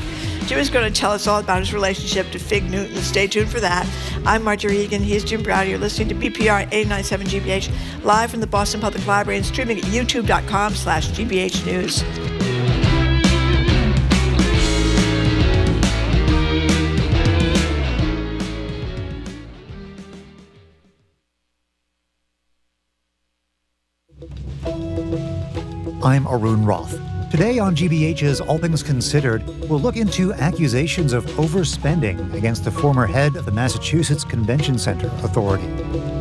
Jim is going to tell us all about his relationship to Fig Newtons. Stay tuned for that. I'm Marjorie Egan. He's Jim Browder. You're listening to BPR 89.7 GBH, live from the Boston Public Library and streaming at youtube.com/GBH News. I'm Arun Roth. Today on GBH's All Things Considered, we'll look into accusations of overspending against the former head of the Massachusetts Convention Center Authority.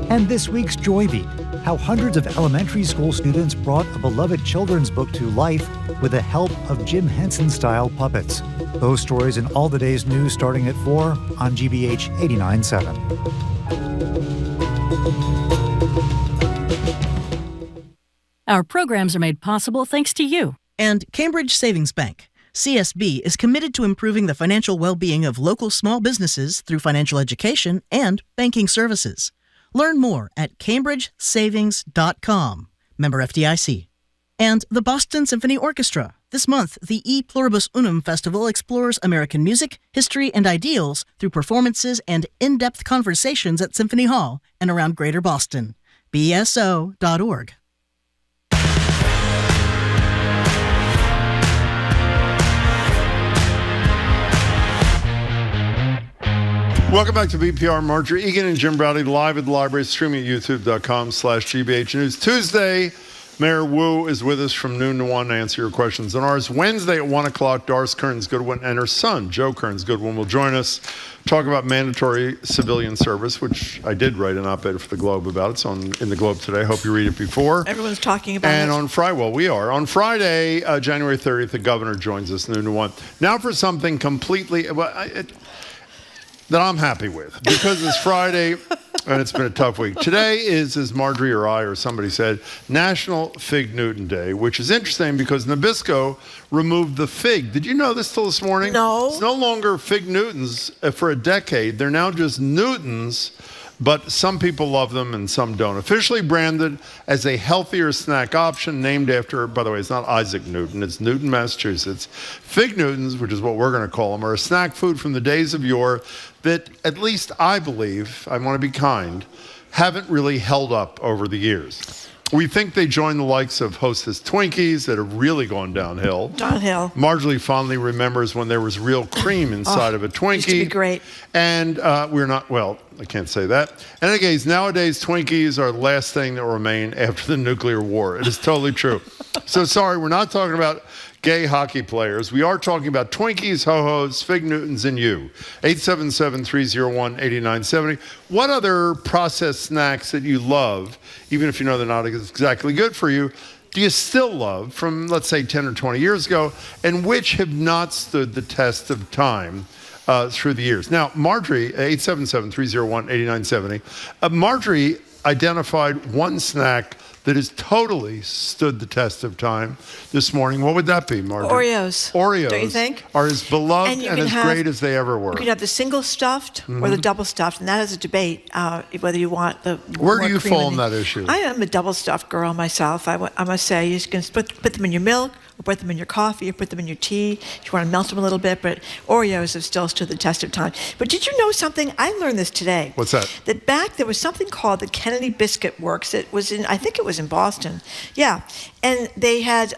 And this week's Joy Beat, how hundreds of elementary school students brought a beloved children's book to life with the help of Jim Henson-style puppets. Those stories and all the day's news starting at 4 on GBH 89.7. Our programs are made possible thanks to you. And Cambridge Savings Bank. CSB is committed to improving the financial well-being of local small businesses through financial education and banking services. Learn more at cambridgesavings.com. Member FDIC. And the Boston Symphony Orchestra. This month, the E Pluribus Unum Festival explores American music, history, and ideals through performances and in-depth conversations at Symphony Hall and around Greater Boston. bso.org. Welcome back to BPR. Marjorie Egan and Jim Browdy live at the library, streaming at youtube.com/GBH News. Tuesday, Mayor Wu is with us from noon to 1 to answer your questions on ours. Wednesday at 1 o'clock, Doris Kearns Goodwin and her son, Joe Kearns Goodwin, will join us, talk about mandatory civilian service, which I did write an op-ed for the Globe about. It's in the Globe today. Hope you read it before. Everyone's talking about and it. on Friday, well, we are. On Friday, January 30th, the governor joins us noon to 1. Now for something completely... that I'm happy with, because it's Friday and it's been a tough week. Today is, as Marjorie or I or somebody said, National Fig Newton Day, which is interesting because Nabisco removed the fig. Did you know this till this morning? No. It's no longer Fig Newtons for a decade. They're now just Newtons, but some people love them and some don't. Officially branded as a healthier snack option, named after, by the way, it's not Isaac Newton, it's Newton, Massachusetts. Fig Newtons, which is what we're going to call them, are a snack food from the days of yore that, at least I believe, I want to be kind, haven't really held up over the years. We think they join the likes of Hostess Twinkies that have really gone downhill. Marjorie fondly remembers when there was real cream inside of a Twinkie. Used to be great. And we're not, well, I can't say that. And anyways, nowadays, Twinkies are the last thing that will remain after the nuclear war. It is totally true. So sorry, we're not talking about gay hockey players. We are talking about Twinkies, Ho-Hos, Fig Newtons, and you. 877-301-8970. What other processed snacks that you love, even if you know they're not exactly good for you, do you still love from, let's say, 10 or 20 years ago, and which have not stood the test of time through the years? Now, Marjorie, 877-301-8970, Marjorie identified one snack that has totally stood the test of time this morning. What would that be, Marjorie? Oreos. Don't you think? Are as beloved and as great as they ever were. You can have the single stuffed or the double stuffed, and that is a debate whether you want the. Where do you fall on that issue? I am a double stuffed girl myself. I must say, you can put them in your milk, or put them in your coffee, or put them in your tea if you want to melt them a little bit. But Oreos have still stood the test of time. But did you know something? I learned this today. What's that? That there was something called the Kennedy Biscuit Works. It was I think it was in Boston. Yeah, and they had.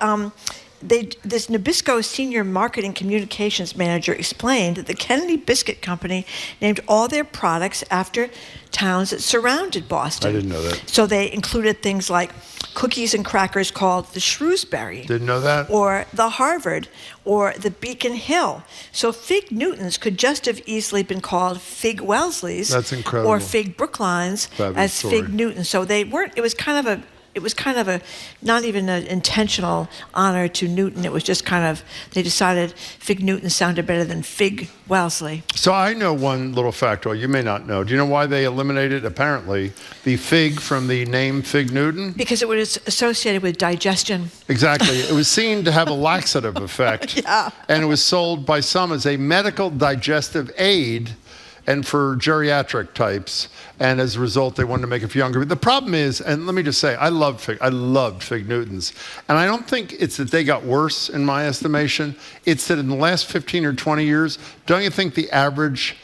This Nabisco senior marketing communications manager explained that the Kennedy Biscuit Company named all their products after towns that surrounded Boston. I didn't know that. So they included things like cookies and crackers called the Shrewsbury. Didn't know that. Or the Harvard, or the Beacon Hill. So Fig Newtons could just have easily been called Fig Welsleys. That's incredible. Or Fig Brooklyns as story. Fig Newtons. So they weren't. It was kind of a not even an intentional honor to Newton. It was just kind of, they decided Fig Newton sounded better than Fig Wellesley. So I know one little factoid you may not know. Do you know why they eliminated, apparently, the fig from the name Fig Newton? Because it was associated with digestion. Exactly. It was seen to have a laxative effect. Yeah. And it was sold by some as a medical digestive aid and for geriatric types. And as a result, they wanted to make it for younger. But the problem is, and let me just say, I loved Fig Newtons. And I don't think it's that they got worse in my estimation. It's that in the last 15 or 20 years, don't you think the average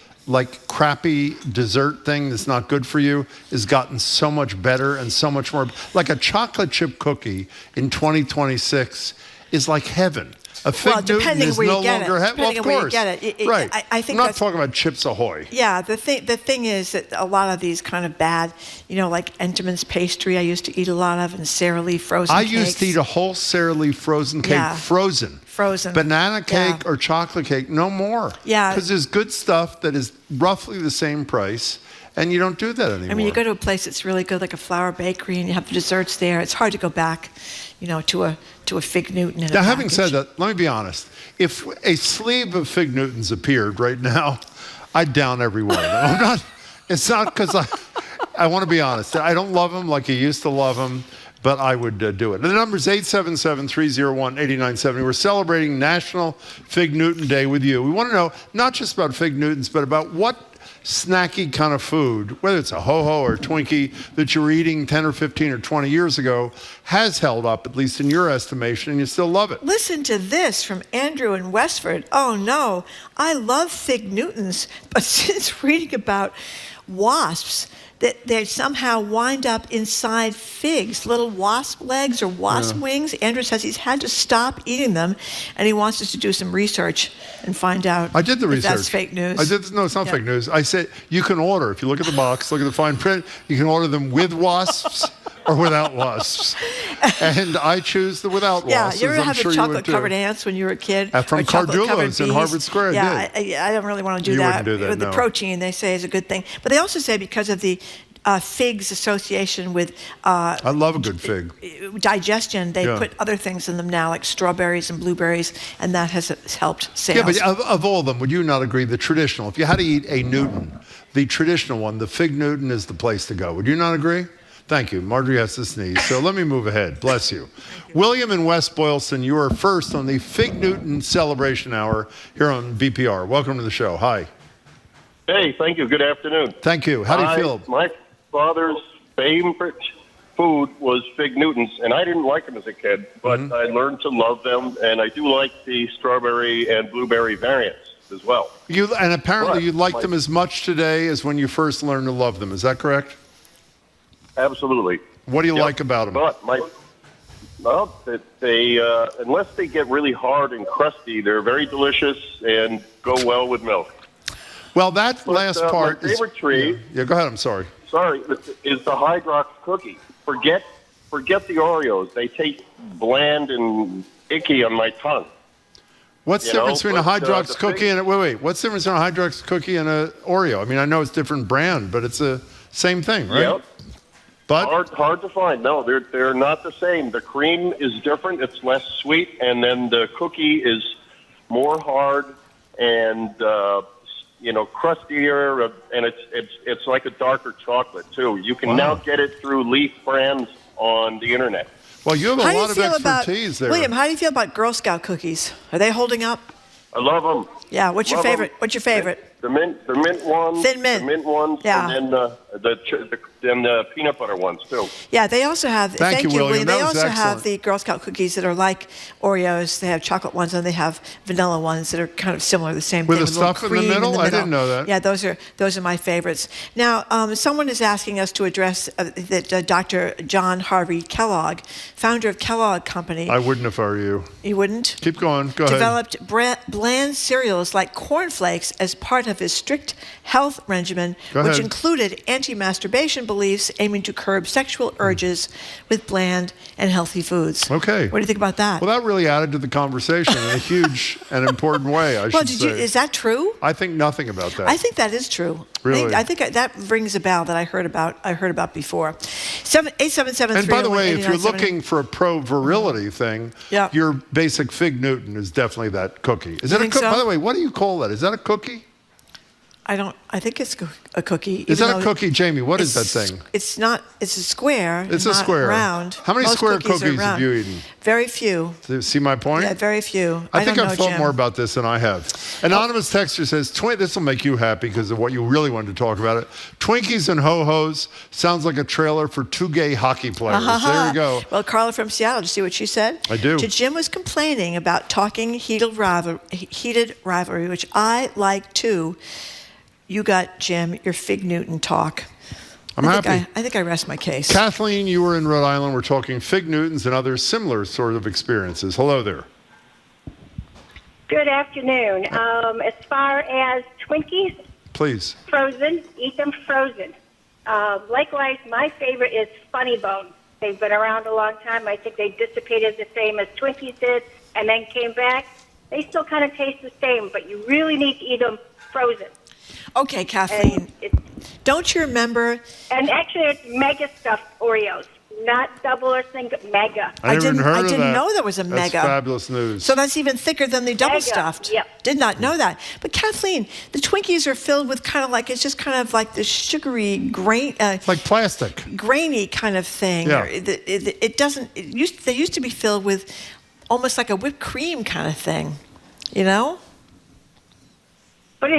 crappy dessert thing that's not good for you has gotten so much better and so much more, like a chocolate chip cookie in 2026 is like heaven. A Fig Newton is no longer heaven. Well, of course. Right. I think I'm not talking about Chips Ahoy. Yeah, the thing is that a lot of these kind of bad, like Entenmann's pastry I used to eat a lot of, and Sara Lee frozen cakes. I used to eat a whole Sara Lee frozen cake, frozen. Banana cake or chocolate cake, no more. Yeah. Because there's good stuff that is roughly the same price, and you don't do that anymore. I mean, you go to a place that's really good, like a Flour Bakery, and you have the desserts there. It's hard to go back, to a Fig Newton. Now, having said that, let me be honest. If a sleeve of Fig Newtons appeared right now, I'd down every one of them. It's not because I want to be honest. I don't love them like I used to love them, but I would do it. The number is 877-301-8970. We're celebrating National Fig Newton Day with you. We want to know not just about Fig Newtons, but about what snacky kind of food, whether it's a Ho-Ho or a Twinkie that you were eating 10 or 15 or 20 years ago, has held up, at least in your estimation, and you still love it. Listen to this from Andrew in Westford. Oh no, I love Fig Newtons, but since reading about wasps that they somehow wind up inside figs, little wasp legs or wasp wings. Andrew says he's had to stop eating them, and he wants us to do some research and find out I did the if research. that's fake news. No, it's not fake news. I said you can order. If you look at the box, look at the fine print, you can order them with wasps or without wasps. And I choose the without wasps. Yeah, you ever I'm have sure the you would chocolate-covered too. ants when you were a kid? From Or chocolate-covered Cardullo's in bees? Harvard Square, I did. I don't really want to do You that. wouldn't do that, With the no. protein, they say, is a good thing. But they also say because of the figs association with I love a good fig. digestion, they Yeah. put other things in them now, like strawberries and blueberries, and that has helped sales. Yeah, but of all of them, would you not agree the traditional, if you had to eat a Newton, the traditional one, the Fig Newton is the place to go. Would you not agree? Thank you. Marjorie has to sneeze, so let me move ahead. Bless you. William in West Boylston, you are first on the Fig Newton Celebration Hour here on BPR. Welcome to the show. Hi. Hey, thank you. Good afternoon. Thank you. How do you feel? My father's favorite food was Fig Newtons, and I didn't like them as a kid, but I learned to love them, and I do like the strawberry and blueberry variants as well. And apparently But you like them as much today as when you first learned to love them. Is that correct? Absolutely. What do you like about them? But they unless they get really hard and crusty, they're very delicious and go well with milk. Well, that last part my favorite tree. Yeah, go ahead. I'm sorry. Sorry, is the Hydrox cookie. Forget the Oreos. They taste bland and icky on my tongue. What's the difference between a Hydrox cookie and what's the difference between a Hydrox cookie and an Oreo? I mean, I know it's different brand, but it's the same thing, right? Yep. But hard to find. No, they're not the same. The cream is different. It's less sweet, and then the cookie is more hard and crustier, and it's like a darker chocolate too. You can now get it through Leaf Brands on the internet. Well, you have a How do lot you of feel expertise there. William, how do you feel about Girl Scout cookies? Are they holding up? I love them. Yeah, what's your favorite? What's your favorite? The mint ones. Thin mint. The mint ones. Yeah. And then the peanut butter ones too. Yeah, they also have. Thank you, William. They That was also excellent. have the Girl Scout cookies that are like Oreos. They have chocolate ones and they have vanilla ones that are kind of similar, the same With thing. the a little stuff in the cream middle? I didn't know that. Yeah, those are my favorites. Now, someone is asking us to address that Dr. John Harvey Kellogg, founder of Kellogg Company. I wouldn't if I were you. You wouldn't? Keep going. Go ahead. Developed bland cereals like cornflakes as part of his strict health regimen, Go which ahead. included anti-masturbation beliefs aiming to curb sexual urges with bland and healthy foods. Okay. What do you think about that? Well, that really added to the conversation in a huge and important way, I should say. Is that true? I think nothing about that. I think that is true. Really? I think that rings a bell that I heard about before. 877. And by the way, if you're looking for a pro-virility thing, your basic Fig Newton is definitely that cookie. Is You that a think cookie? so? By the way, what do you call that? Is that a cookie? I think it's a cookie. Is even that a though cookie, Jamie? What is that thing? It's not. It's a square. It's a not square. Round. How many Most square are cookies have round. you eaten? Very few. See my point? Yeah, very few. I think don't I've know, thought Jim. more about this than I have. Anonymous texter says, this will make you happy because of what you really wanted to talk about it. Twinkies and Ho-Hos sounds like a trailer for two gay hockey players. There you go. Well, Carla from Seattle, did you see what she said? I do. Jim was complaining about talking heated rivalry, which I like too. You got, Jim, your Fig Newton talk. I'm happy. I think I rest my case. Kathleen, you were in Rhode Island. We're talking Fig Newtons and other similar sort of experiences. Hello there. Good afternoon. As far as Twinkies, Please. frozen, eat them frozen. Likewise, my favorite is Funny Bone. They've been around a long time. I think they dissipated the same as Twinkies did and then came back. They still kind of taste the same, but you really need to eat them frozen. Okay, Kathleen. Don't you remember? And actually, it's mega stuffed Oreos, not double or single, mega. I didn't know there was a mega. That's fabulous news. So that's even thicker than the double Mega, stuffed. yep. Did not know that. But Kathleen, the Twinkies are filled with it's just kind of like this sugary grain. It's like plastic. Grainy kind of thing. Yeah. They used to be filled with almost like a whipped cream kind of thing. You know? But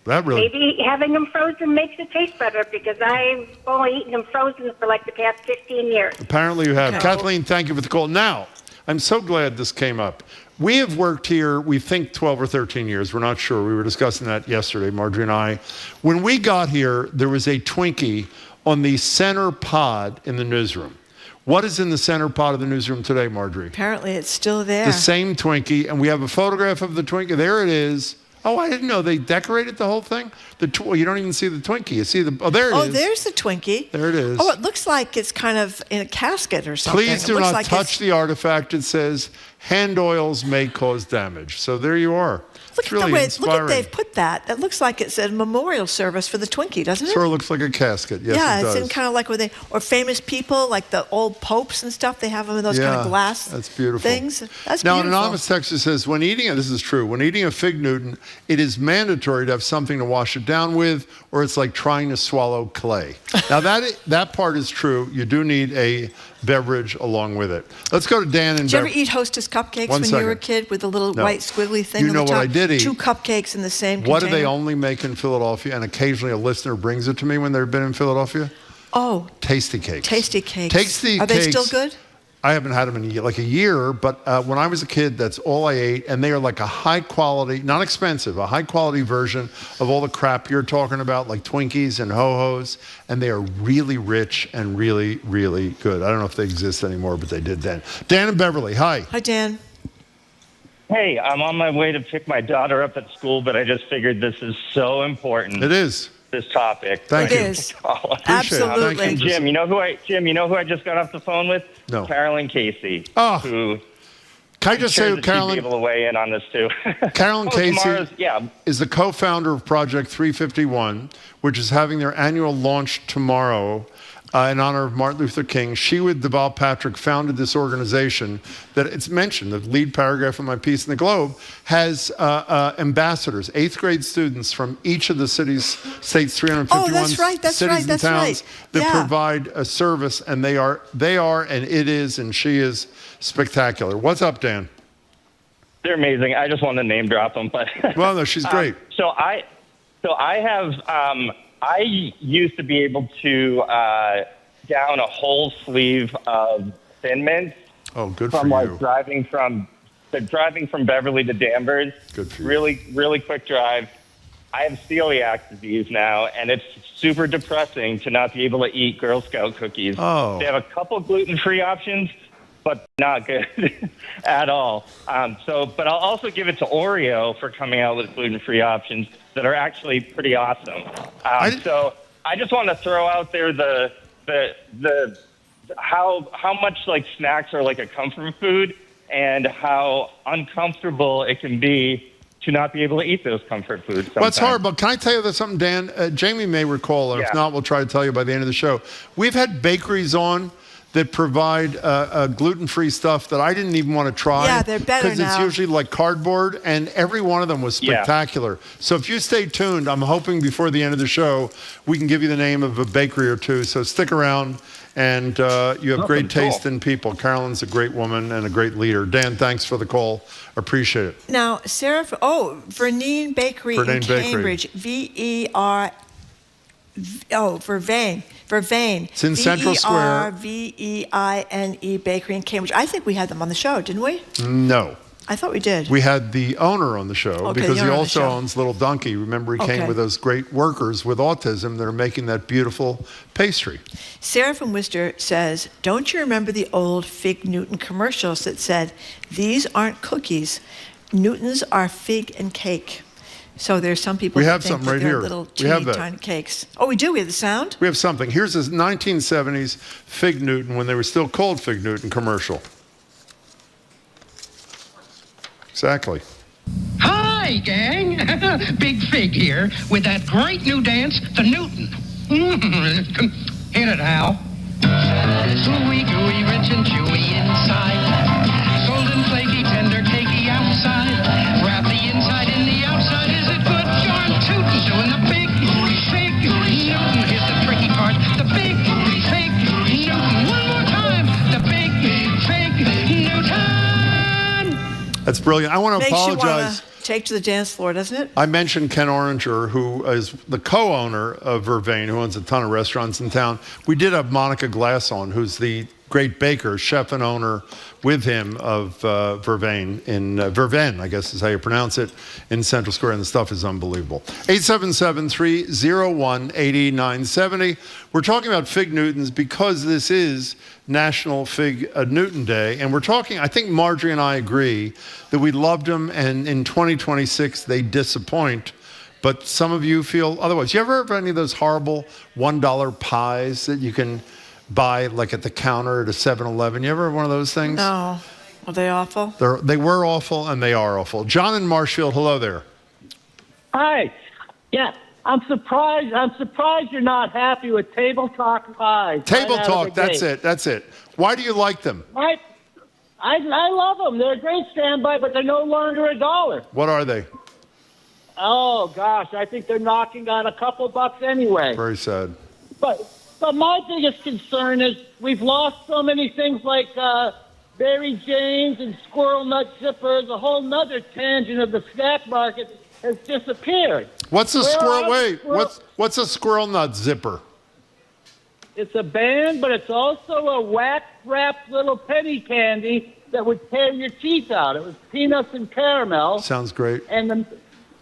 That really. maybe having them frozen makes it taste better because I've only eaten them frozen for like the past 15 years. Apparently you have. Okay. Kathleen, thank you for the call. Now, I'm so glad this came up. We have worked here, we think 12 or 13 years. We're not sure. We were discussing that yesterday, Marjorie and I. When we got here, there was a Twinkie on the center pod in the newsroom. What is in the center pod of the newsroom today, Marjorie? Apparently it's still there. The same Twinkie, and we have a photograph of the Twinkie. There it is. Oh, I didn't know they decorated the whole thing. You don't even see the Twinkie. You see the. Oh, there it is. Oh, there's the Twinkie. There it is. Oh, it looks like it's kind of in a casket or something. Please do not touch the artifact. It says hand oils may cause damage. So there you are. Look It's at really the way. inspiring. Look at they've put that. It looks like it's a memorial service for the Twinkie, doesn't it? Sort of looks like a casket. Yes, yeah, it does. it's in kind of like where they or famous people like the old popes and stuff. They have them in those kind of glass. That's beautiful. Things. That's now, beautiful. an anonymous texter says, when eating, this is true, when eating a fig Newton, it is mandatory to have something to wash it down with, or it's like trying to swallow clay. Now, that part is true. You do need a beverage along with it. Let's go to Dan and Did you ever eat Hostess cupcakes when you were a kid with the little white squiggly thing You on know the top? what I did eat? 2 cupcakes in the same What container. do they only make in Philadelphia? And occasionally a listener brings it to me when they've been in Philadelphia. Oh. Tasty cakes. Tasty cakes. Tasty Are cakes. they still good? I haven't had them in like a year, but when I was a kid, that's all I ate. And they are like a high quality, not expensive, a high quality version of all the crap you're talking about, like Twinkies and Ho-Hos. And they are really rich and really, really good. I don't know if they exist anymore, but they did then. Dan and Beverly, hi. Hi, Dan. Hey, I'm on my way to pick my daughter up at school, but I just figured this is so important. It is. This topic. Thank you. It is. Absolutely. Thank you. Jim, you know who I just got off the phone with? No. Carolyn Casey. Oh. Who Can I just say, that Carolyn? she'd be able to weigh in on this too. Carolyn Casey yeah. is the co-founder of Project 351, which is having their annual launch tomorrow in honor of Martin Luther King. She, with Deval Patrick, founded this organization that it's mentioned, the lead paragraph of my piece in the Globe, has ambassadors, 8th grade students from each of the state's 351 cities and towns that provide a service, and they are, and it is, and she is spectacular. What's up, Dan? They're amazing. I just wanted to name drop them, but well, no, she's great. So I have. I used to be able to down a whole sleeve of Thin Mints. Oh, good from for you. Like driving from Beverly to Danvers. Good for you. Really quick drive. I have celiac disease now, and it's super depressing to not be able to eat Girl Scout cookies. Oh. They have a couple gluten-free options, but not good at all. But I'll also give it to Oreo for coming out with gluten-free options that are actually pretty awesome. So I just want to throw out there the how much like snacks are like a comfort food, and how uncomfortable it can be to not be able to eat those comfort foods sometimes. Well, it's horrible. Can I tell you something, Dan? Jamie may recall, or if not, we'll try to tell you by the end of the show. We've had bakeries on that provide gluten-free stuff that I didn't even want to try. Yeah, they're better because it's now. usually like cardboard, and every one of them was spectacular. So if you stay tuned, I'm hoping before the end of the show, we can give you the name of a bakery or two. So stick around, and you have great taste in people. Carolyn's a great woman and a great leader. Dan, thanks for the call. Appreciate it. Now, Sarah, Vernine Bakery in Cambridge, V-E-R, Vervain. It's in Central Square. V-E-I-N-E Bakery in Cambridge. I think we had them on the show, didn't we? No. I thought we did. We had the owner on the show because he also show. owns Little Donkey. Remember, he came with those great workers with autism that are making that beautiful pastry. Sarah from Worcester says, don't you remember the old Fig Newton commercials that said, these aren't cookies, Newtons are fig and cake. So there's some people We have that think something that right they're here. little We teeny have that. tiny cakes. Oh, we do? We have the sound? We have something. Here's a 1970s Fig Newton when they were still called Fig Newton commercial. Exactly. Hi, gang. Big Fig here with that great new dance, the Newton. Hit it, Hal. Ooey gooey, rich and chewy inside. Golden flaky, tender, cakey outside. Wrap the inside in the outside. Is it good? You're tootin' doing the big Fig Newton. Here's the tricky part. The big Fig Newton. One more time. The big Fig Newton. That's brilliant. I want to Makes apologize. you want to take to the dance floor, doesn't it? I mentioned Ken Oranger, who is the co-owner of Vervain, who owns a ton of restaurants in town. We did have Monica Glass on, who's the great baker, chef and owner with him of Vervain in Vervain, I guess is how you pronounce it, in Central Square, and the stuff is unbelievable. 877-301-8970. We're talking about Fig Newtons because this is National Fig Newton Day, and we're talking, I think Marjorie and I agree that we loved them, and in 2026 they disappoint. But some of you feel otherwise. You ever have any of those horrible $1 pies that you can buy like at the counter at a 7-Eleven? You ever have one of those things? No. Are they awful? They were awful and they are awful. John in Marshfield, hello there. Hi. Yeah, I'm surprised you're not happy with Table Talk pies. Table Talk, that's it. Why do you like them? I love them. They're a great standby, but they're no longer $1. What are they? Oh, gosh, I think they're knocking on a couple bucks anyway. Very sad. But my biggest concern is we've lost so many things like Mary Janes and Squirrel Nut Zippers. A whole nother tangent of the snack market has disappeared. What's a squirrel? Wait, what's a Squirrel Nut Zipper? It's a band, but it's also a wax-wrapped little penny candy that would tear your teeth out. It was peanuts and caramel. Sounds great.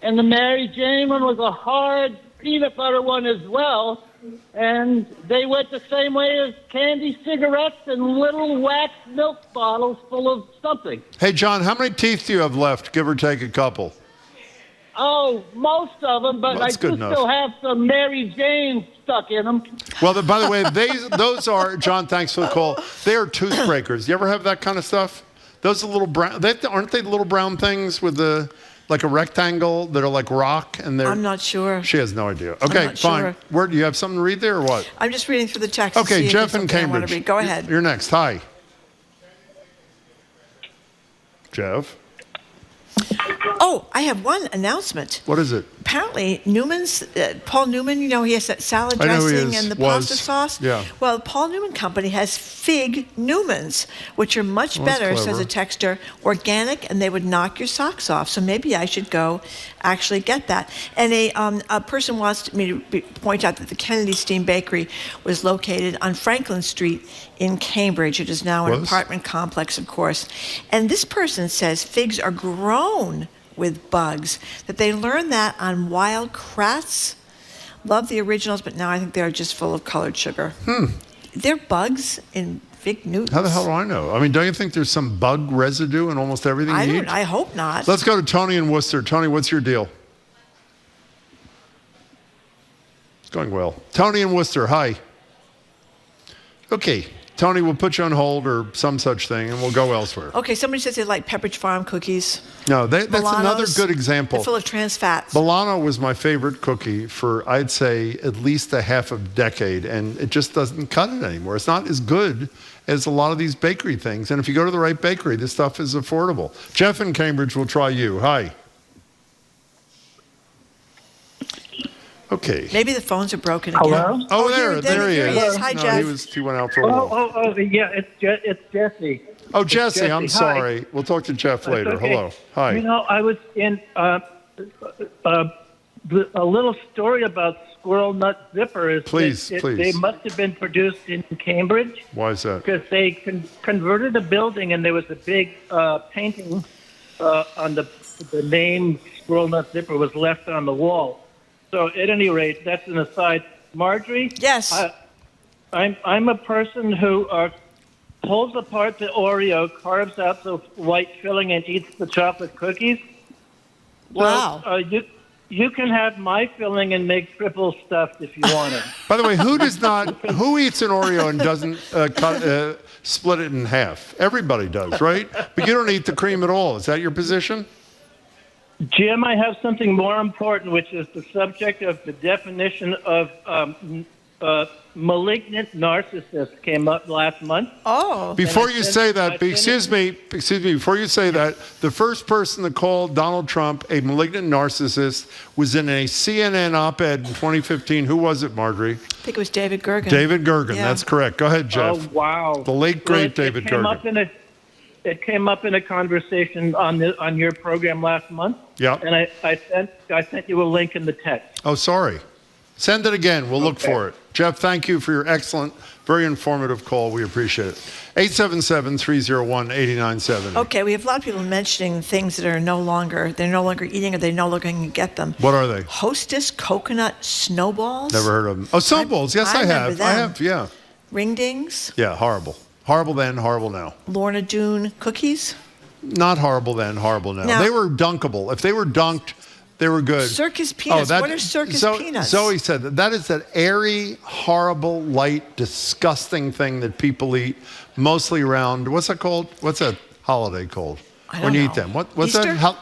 And the Mary Jane one was a hard peanut butter one as well. And they went the same way as candy cigarettes and little wax milk bottles full of something. Hey, John, how many teeth do you have left, give or take a couple? Oh, most of them, but I do still have some Mary Jane stuck in them. Well, by the way, those are, John, thanks for the call. They are tooth breakers. You ever have that kind of stuff? Those are little brown, aren't they little brown things with like a rectangle that are like rock? And they're. I'm not sure. She has no idea. Okay, fine. Sure. Where, do you have something to read there or what? I'm just reading through the text. Okay, Jeff in Cambridge. Go ahead. You're next. Hi. Jeff. Oh, I have one announcement. What is it? Apparently, Newman's, Paul Newman, he has that salad dressing and the pasta sauce. Yeah. Well, Paul Newman Company has Fig Newmans, which are much better, says a texter, organic, and they would knock your socks off. So maybe I should go actually get that. And a person wants me to point out that the Kennedy Steam Bakery was located on Franklin Street in Cambridge. It is now an apartment complex, of course. And this person says figs are grown with bugs, that they learned that on wild crats. Love the originals, but now I think they're just full of colored sugar. They're bugs in Fig Newtons. How the hell do I know? I mean, don't you think there's some bug residue in almost everything you eat? I hope not. Let's go to Tony in Worcester. Tony, what's your deal? It's going well. Tony in Worcester, hi. Okay, Tony, we'll put you on hold or some such thing, and we'll go elsewhere. Okay, somebody says they like Pepperidge Farm cookies. No, that's Milano's, another good example. They're full of trans fats. Milano was my favorite cookie for, I'd say, at least a half a decade, and it just doesn't cut it anymore. It's not as good as a lot of these bakery things, and if you go to the right bakery, this stuff is affordable. Jeff in Cambridge will try you. Hi. Okay. Maybe the phones are broken again. Hello? Oh, there he is. Hi, no, Jeff. he went out for a walk. Yeah, it's Jesse. Oh, Jesse, I'm Hi. sorry. We'll talk to Jeff later. Okay. Hello. Hi. I was in a little story about Squirrel Nut Zipper. Is please. They must have been produced in Cambridge. Why is that? Because they converted a building and there was a big painting on the name Squirrel Nut Zipper was left on the wall. So at any rate, that's an aside. Marjorie? Yes. I'm a person who pulls apart the Oreo, carves out the white filling, and eats the chocolate cookies. Wow. So, you can have my filling and make triple stuffed if you want it. By the way, who eats an Oreo and doesn't split it in half? Everybody does, right? But you don't eat the cream at all. Is that your position? Jim, I have something more important, which is the subject of the definition of malignant narcissist came up last month. Oh. Before you say that, excuse me, before you say that, the first person to call Donald Trump a malignant narcissist was in a CNN op-ed in 2015. Who was it, Marjorie? I think it was David Gergen. David Gergen, that's correct. Go ahead, Jeff. Oh, wow. The late, great David Gergen. It came up in a conversation on your program last month. Yeah. And I sent you a link in the text. Oh, sorry. Send it again. We'll look for it. Jeff, thank you for your excellent, very informative call. We appreciate it. 877-301-8970. Okay, we have a lot of people mentioning things that are no longer eating or they no longer can get them. What are they? Hostess coconut snowballs. Never heard of them. Oh, snowballs. Yes, I have. them. I have, yeah. Ring dings. Yeah, horrible. Horrible then, horrible now. Lorna Doone cookies. Not horrible then, horrible now. Now- They were dunkable. If they were dunked, they were good. Circus peanuts. What are circus peanuts? Zoe said that is that airy, horrible, light, disgusting thing that people eat, mostly around, what's that called? What's that holiday called? I don't when you know. eat them. What's Easter? that?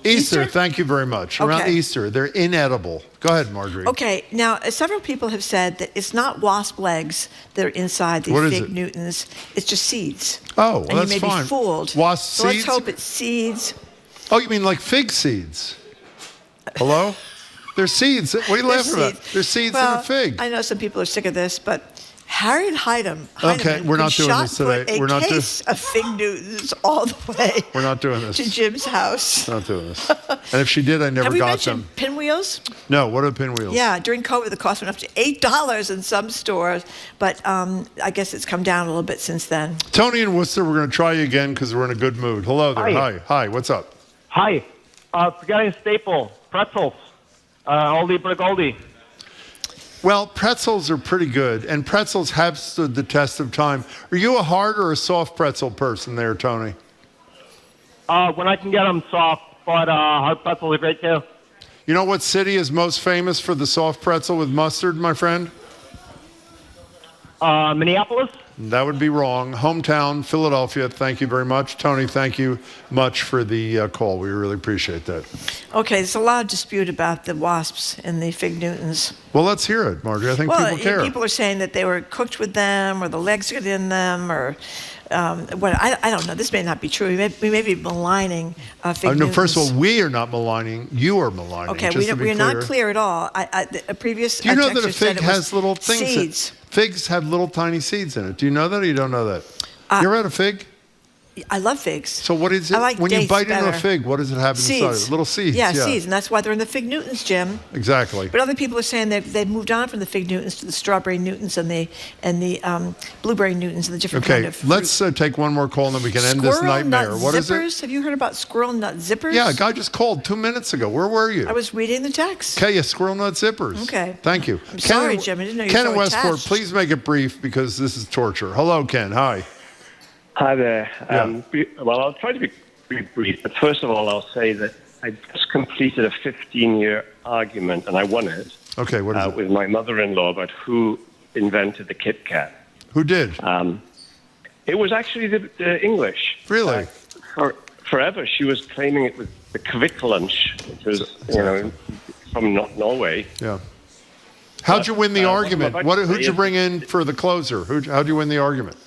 Easter, Easter? thank you very much. Around Okay. Easter, they're inedible. Go ahead, Marjorie. Okay, now several people have said that it's not wasp legs that are inside these What is fig it? Newtons. It's just seeds. Oh, well, and that's you may fine. be fooled. Wasp so seeds? let's hope it's seeds. Oh, you mean like fig seeds? Hello? They're seeds. What are you laughing about? They're seeds in a fig. I know some people are sick of this, but Harriet Heinemann Okay, we're not could doing this today. shot-put We're not doing. case of fig Newtons all the way We're not doing this. to Jim's house. Not doing this. And if she did, I never Have we got mentioned them. pinwheels? No, what are pinwheels? Yeah, during COVID, the cost went up to $8 in some stores, but I guess it's come down a little bit since then. Tony in Worcester, we're going to try you again because we're in a good mood. Hello there. Hi. Hi. What's up? Hi. Forgetting a staple, pretzels. Oldie but a goldie. Well, pretzels are pretty good, and pretzels have stood the test of time. Are you a hard or a soft pretzel person there, Tony? When I can get them soft, but hard pretzels are great too. You know what city is most famous for the soft pretzel with mustard, my friend? Minneapolis? That would be wrong. Hometown, Philadelphia. Thank you very much. Tony, thank you much for the call. We really appreciate that. Okay, there's a lot of dispute about the wasps and the fig Newtons. Well, let's hear it, Marjorie. I think people care. People are saying that they were cooked with them, or the legs got in them, or what? I don't know. This may not be true. We may be maligning fig No, Newtons. first of all, we are not maligning. You are maligning. Okay, just to be we're not clear. clear at all. A previous Do you know that a texter said fig it was has little things? seeds. Figs have little tiny seeds in it. Do you know that or you don't know that? You ever had a fig? I love figs. So what is it? I like when you dates bite into a better. fig, what does it have inside of it? Little seeds. Yeah, seeds, and that's why they're in the fig Newtons, Jim. Exactly. But other people are saying they've moved on from the fig Newtons to the strawberry Newtons and the blueberry Newtons and the different kind Okay, of fruit. let's take one more call and then we can end this Squirrel nightmare. nut What is zippers? it? Have you heard about squirrel nut zippers? Yeah, a guy just called 2 minutes ago. Where were you? I was reading the text. Okay, squirrel nut zippers. Okay. Thank you. I'm sorry, Jim. I didn't know you were Ken so in Westport, attached. please make it brief because this is torture. Hello, Ken. Hi. Hi there. Yeah. Well, I'll try to be brief, but first of all, I'll say that I just completed a 15-year argument, and I won it. Okay, what is it? With my mother-in-law about who invented the Kit Kat. Who did? It was actually the English. Really? Forever, she was claiming it was the Kvikklunch, which was, from Norway. Yeah. How'd you win the argument? Who'd you bring in for the closer? How'd you win the argument?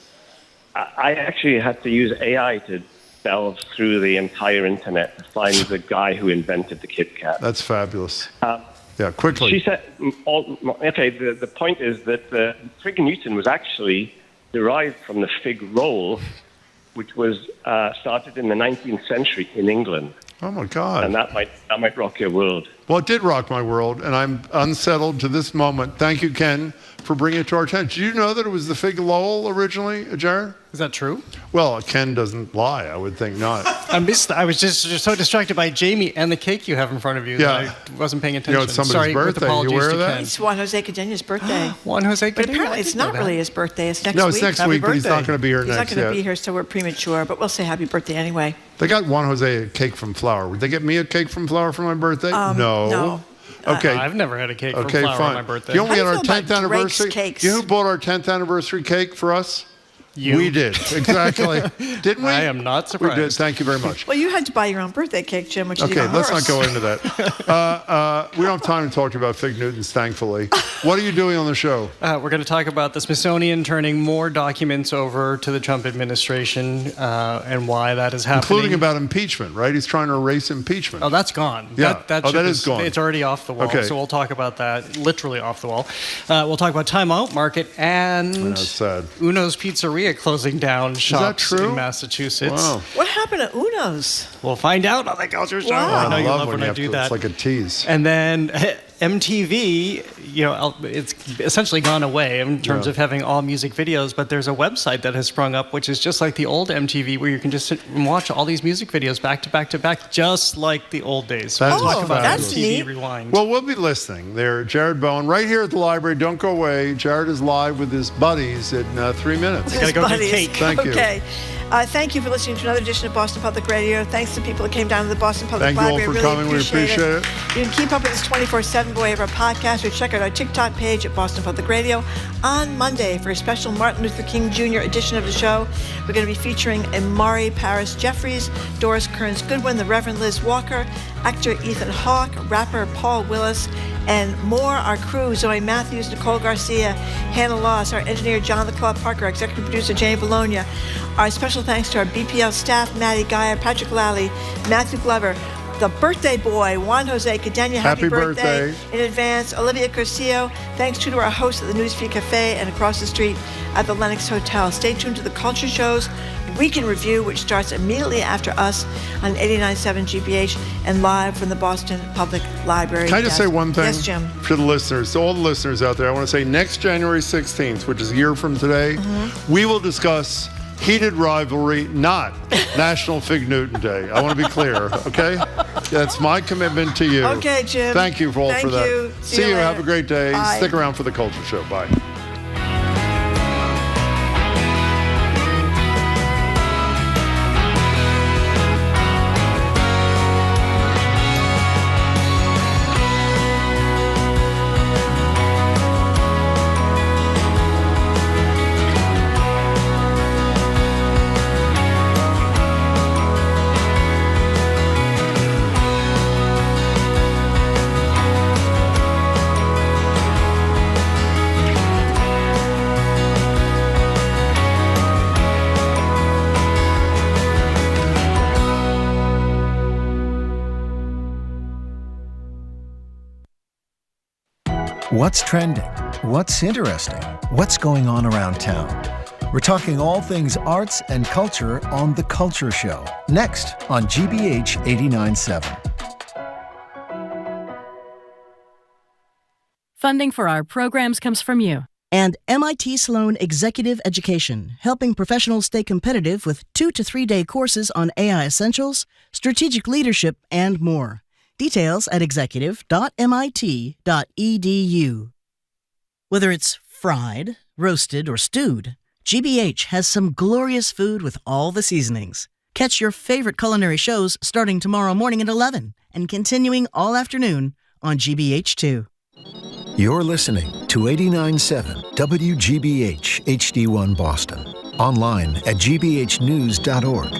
I actually had to use AI to delve through the entire internet to find the guy who invented the Kit Kat. That's fabulous. Yeah, quickly. She said, okay, the point is that the fig Newton was actually derived from the fig roll, which was started in the 19th century in England. Oh, my God. And that might rock your world. Well, it did rock my world, and I'm unsettled to this moment. Thank you, Ken, for bringing it to our attention. Did you know that it was the fig Lowell originally, Jared? Is that true? Well, Ken doesn't lie. I would think not. I was just so distracted by Jamie and the cake you have in front of you that I wasn't paying attention. it's somebody's Sorry, birthday. with apologies You aware to of that? Ken. It's Juan Jose Cadena's birthday. Juan Jose But Cadena? apparently I it's didn't know not that. really his birthday. It's next No, week. it's next Happy week, but he's not birthday. going to be here He's next not going to be yet. here, so we're premature, but we'll say happy birthday anyway. They got Juan Jose a cake from flour. Would they get me a cake from flour for my birthday? No. Okay. I've never had a cake from Okay, flour fine. on my birthday. You know, we How had do you our feel 10th about Drake's anniversary. cakes? You know who bought our 10th anniversary cake for us? You. We did, exactly. Didn't we? I am not surprised. We did. Thank you very much. Well, you had to buy your own birthday cake, Jim, which is Okay, even let's worse. not go into that. We don't have time to talk to you about fig Newtons, thankfully. What are you doing on the show? We're going to talk about the Smithsonian turning more documents over to the Trump administration and why that is happening. Including about impeachment, right? He's trying to erase impeachment. Oh, that's gone. Yeah. That Oh, ship that is gone. It's already off the wall. Okay. So we'll talk about that, literally off the wall. We'll talk about timeout market and I know, it's sad. Uno's Pizzeria closing down shops true? in Massachusetts. Wow. What happened to Uno's? We'll find out on the Culture Show. Wow. I know you love when when you I have do to, that. It's like a tease. And then MTV, it's essentially gone away in terms of having all music videos, but there's a website that has sprung up, which is just like the old MTV, where you can just sit and watch all these music videos back to back to back, just like the old days. So talk about that's TV neat. Rewind. Well, we'll be listening. There, Jared Bowen, right here at the library. Don't go away. Jared is live with his buddies in 3 minutes. Gotta go get cake. Thank you. Okay. Thank you for listening to another edition of Boston Public Radio. Thanks to people that came down to the Boston Public Thank you Library. all for Really coming. We appreciate it. You can keep up with us 24/7 by way of our podcast, or check out our TikTok page at Boston Public Radio. On Monday, for a special Martin Luther King Jr. edition of the show, we're going to be featuring Amari Paris Jeffries, Doris Kearns Goodwin, the Reverend Liz Walker, actor Ethan Hawke, rapper Paul Willis, and more. Our crew: Zoe Matthews, Nicole Garcia, Hannah Loss, our engineer John the Claw Parker, our executive producer Jane Bologna. Our special thanks to our BPL staff: Maddie Geyer, Patrick Lally, Matthew Glover, the birthday boy Juan Jose Cadena. Happy birthday in advance, Olivia Curcio. Thanks to our hosts at the Newsfeed Cafe and across the street at the Lenox Hotel. Stay tuned to the Culture Show's Week in Review, which starts immediately after us on 89.7 GBH and live from the Boston Public Library. Can I just say one thing? Yes, Jim. To the listeners, to all the listeners out there, I want to say next January 16th, which is a year from today, we will discuss heated rivalry, not National Fig Newton Day. I want to be clear, okay? That's my commitment to you. Okay, Jim. Thank you for Thank that. you. See you. later. Have a great day. Bye. Stick around for the Culture Show. Bye. What's trending? What's interesting? What's going on around town? We're talking all things arts and culture on The Culture Show, next on GBH 89.7. Funding for our programs comes from you. And MIT Sloan Executive Education, helping professionals stay competitive with 2 to 3 day courses on AI essentials, strategic leadership, and more. Details at executive.mit.edu. Whether it's fried, roasted, or stewed, GBH has some glorious food with all the seasonings. Catch your favorite culinary shows starting tomorrow morning at 11 and continuing all afternoon on GBH2. You're listening to 89.7 WGBH HD1 Boston. Online at gbhnews.org.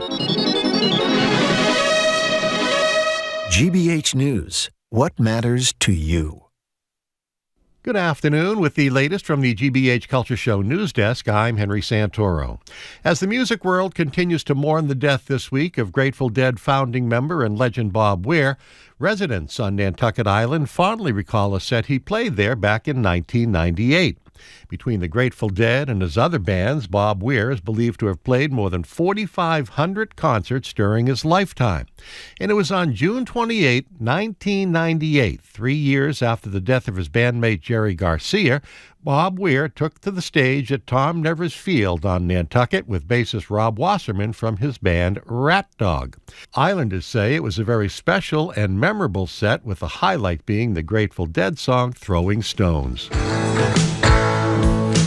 GBH News. What matters to you? Good afternoon. With the latest from the GBH Culture Show news desk, I'm Henry Santoro. As the music world continues to mourn the death this week of Grateful Dead founding member and legend Bob Weir, residents on Nantucket Island fondly recall a set he played there back in 1998. Between the Grateful Dead and his other bands, Bob Weir is believed to have played more than 4,500 concerts during his lifetime. And it was on June 28, 1998, 3 years after the death of his bandmate Jerry Garcia, Bob Weir took to the stage at Tom Nevers Field on Nantucket with bassist Rob Wasserman from his band Rat Dog. Islanders say it was a very special and memorable set, with the highlight being the Grateful Dead song Throwing Stones.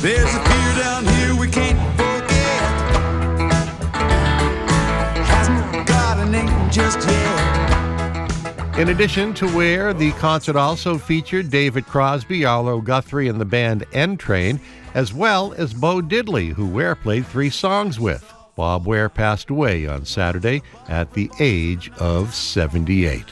There's a pier down here we can't forget. Hasn't got a name just yet. In addition to Weir, the concert also featured David Crosby, Arlo Guthrie, and the band N-Train, as well as Bo Diddley, who Weir played 3 songs with. Bob Weir passed away on Saturday at the age of 78.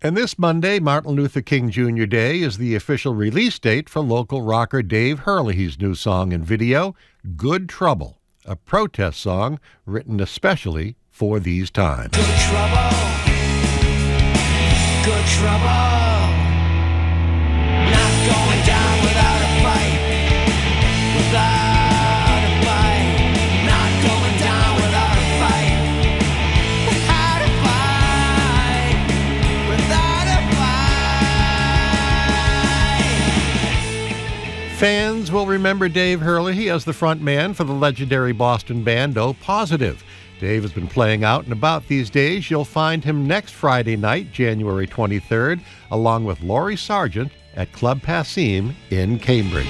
And this Monday, Martin Luther King Jr. Day, is the official release date for local rocker Dave Hurley's new song and video, Good Trouble, a protest song written especially for these times. Good trouble. Good trouble. Not going down without a fight. Without a fight. Not going down without a fight. Without a fight. Without a fight. Fans will remember Dave Hurley as the front man for the legendary Boston band O Positive. Dave has been playing out and about these days. You'll find him next Friday night, January 23rd, along with Laurie Sargent at Club Passim in Cambridge.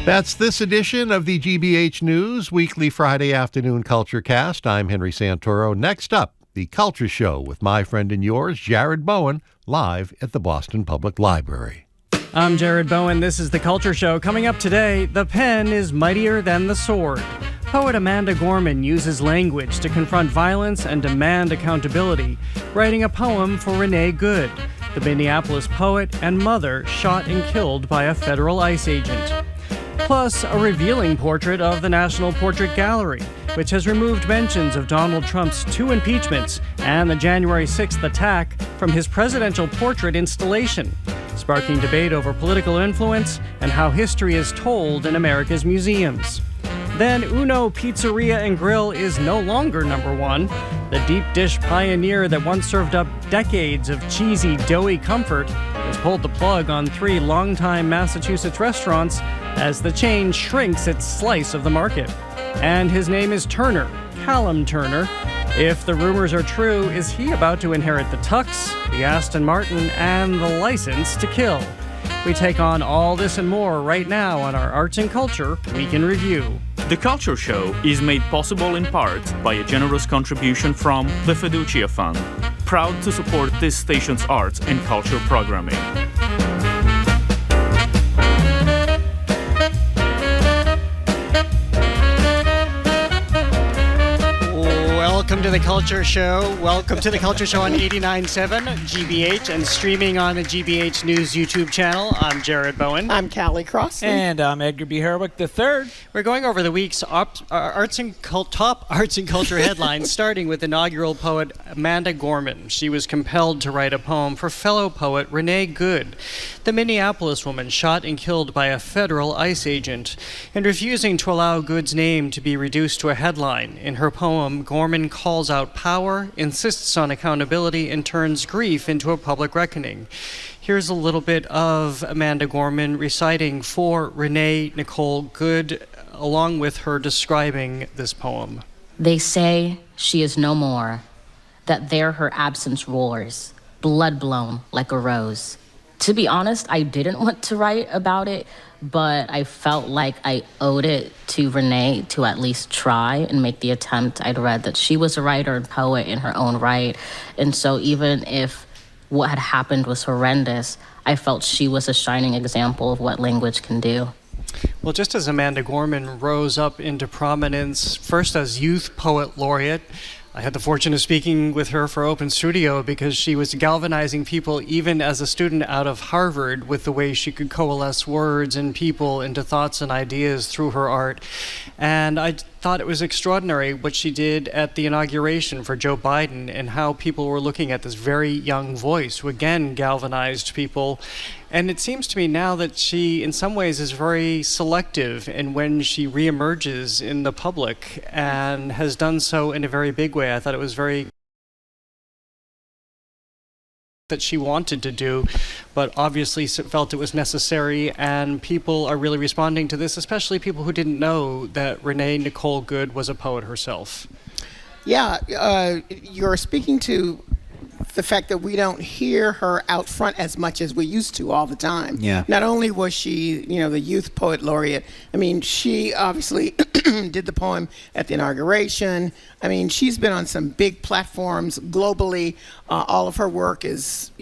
That's this edition of the GBH News Weekly Friday Afternoon Culture Cast. I'm Henry Santoro. Next up, The Culture Show with my friend and yours, Jared Bowen, live at the Boston Public Library. I'm Jared Bowen. This is The Culture Show. Coming up today, the pen is mightier than the sword. Poet Amanda Gorman uses language to confront violence and demand accountability, writing a poem for Renee Good, the Minneapolis poet and mother shot and killed by a federal ICE agent. Plus, a revealing portrait of the National Portrait Gallery, which has removed mentions of Donald Trump's 2 impeachments and the January 6th attack from his presidential portrait installation, sparking debate over political influence and how history is told in America's museums. Then Uno Pizzeria and Grill is no longer number 1. The deep dish pioneer that once served up decades of cheesy, doughy comfort has pulled the plug on 3 longtime Massachusetts restaurants as the chain shrinks its slice of the market. And his name is Turner, Callum Turner. If the rumors are true, is he about to inherit the Tux, the Aston Martin, and the license to kill? We take on all this and more right now on our Arts and Culture Week in Review. The Culture Show is made possible in part by a generous contribution from the Fiducia Fund, proud to support this station's arts and culture programming. Welcome to The Culture Show. Welcome to The Culture Show on 89.7 GBH and streaming on the GBH News YouTube channel. I'm Jared Bowen. I'm Callie Crossley. And I'm Edgar B. Herwick III. We're going over the week's top arts and culture headlines, starting with inaugural poet Amanda Gorman. She was compelled to write a poem for fellow poet Renee Good, the Minneapolis woman shot and killed by a federal ICE agent. In refusing to allow Good's name to be reduced to a headline, in her poem, Gorman calls out power, insists on accountability, and turns grief into a public reckoning. Here's a little bit of Amanda Gorman reciting for Renee Nicole Good, along with her describing this poem. They say she is no more, that there her absence roars, blood blown like a rose. To be honest, I didn't want to write about it, but I felt like I owed it to Renee to at least try and make the attempt. I'd read that she was a writer and poet in her own right, and so even if what had happened was horrendous, I felt she was a shining example of what language can do. Well, just as Amanda Gorman rose up into prominence, first as Youth Poet Laureate, I had the fortune of speaking with her for Open Studio because she was galvanizing people even as a student out of Harvard with the way she could coalesce words and people into thoughts and ideas through her art. And I thought it was extraordinary what she did at the inauguration for Joe Biden and how people were looking at this very young voice who again galvanized people. And it seems to me now that she, in some ways, is very selective in when she reemerges in the public and has done so in a very big way. I thought it was very that she wanted to do, but obviously felt it was necessary, and people are really responding to this, especially people who didn't know that Renee Nicole Good was a poet herself. Yeah, you're speaking to the fact that we don't hear her out front as much as we used to all the time. Yeah. Not only was she, the Youth Poet Laureate, I mean, she obviously did the poem at the inauguration. I mean, she's been on some big platforms globally. All of her work is,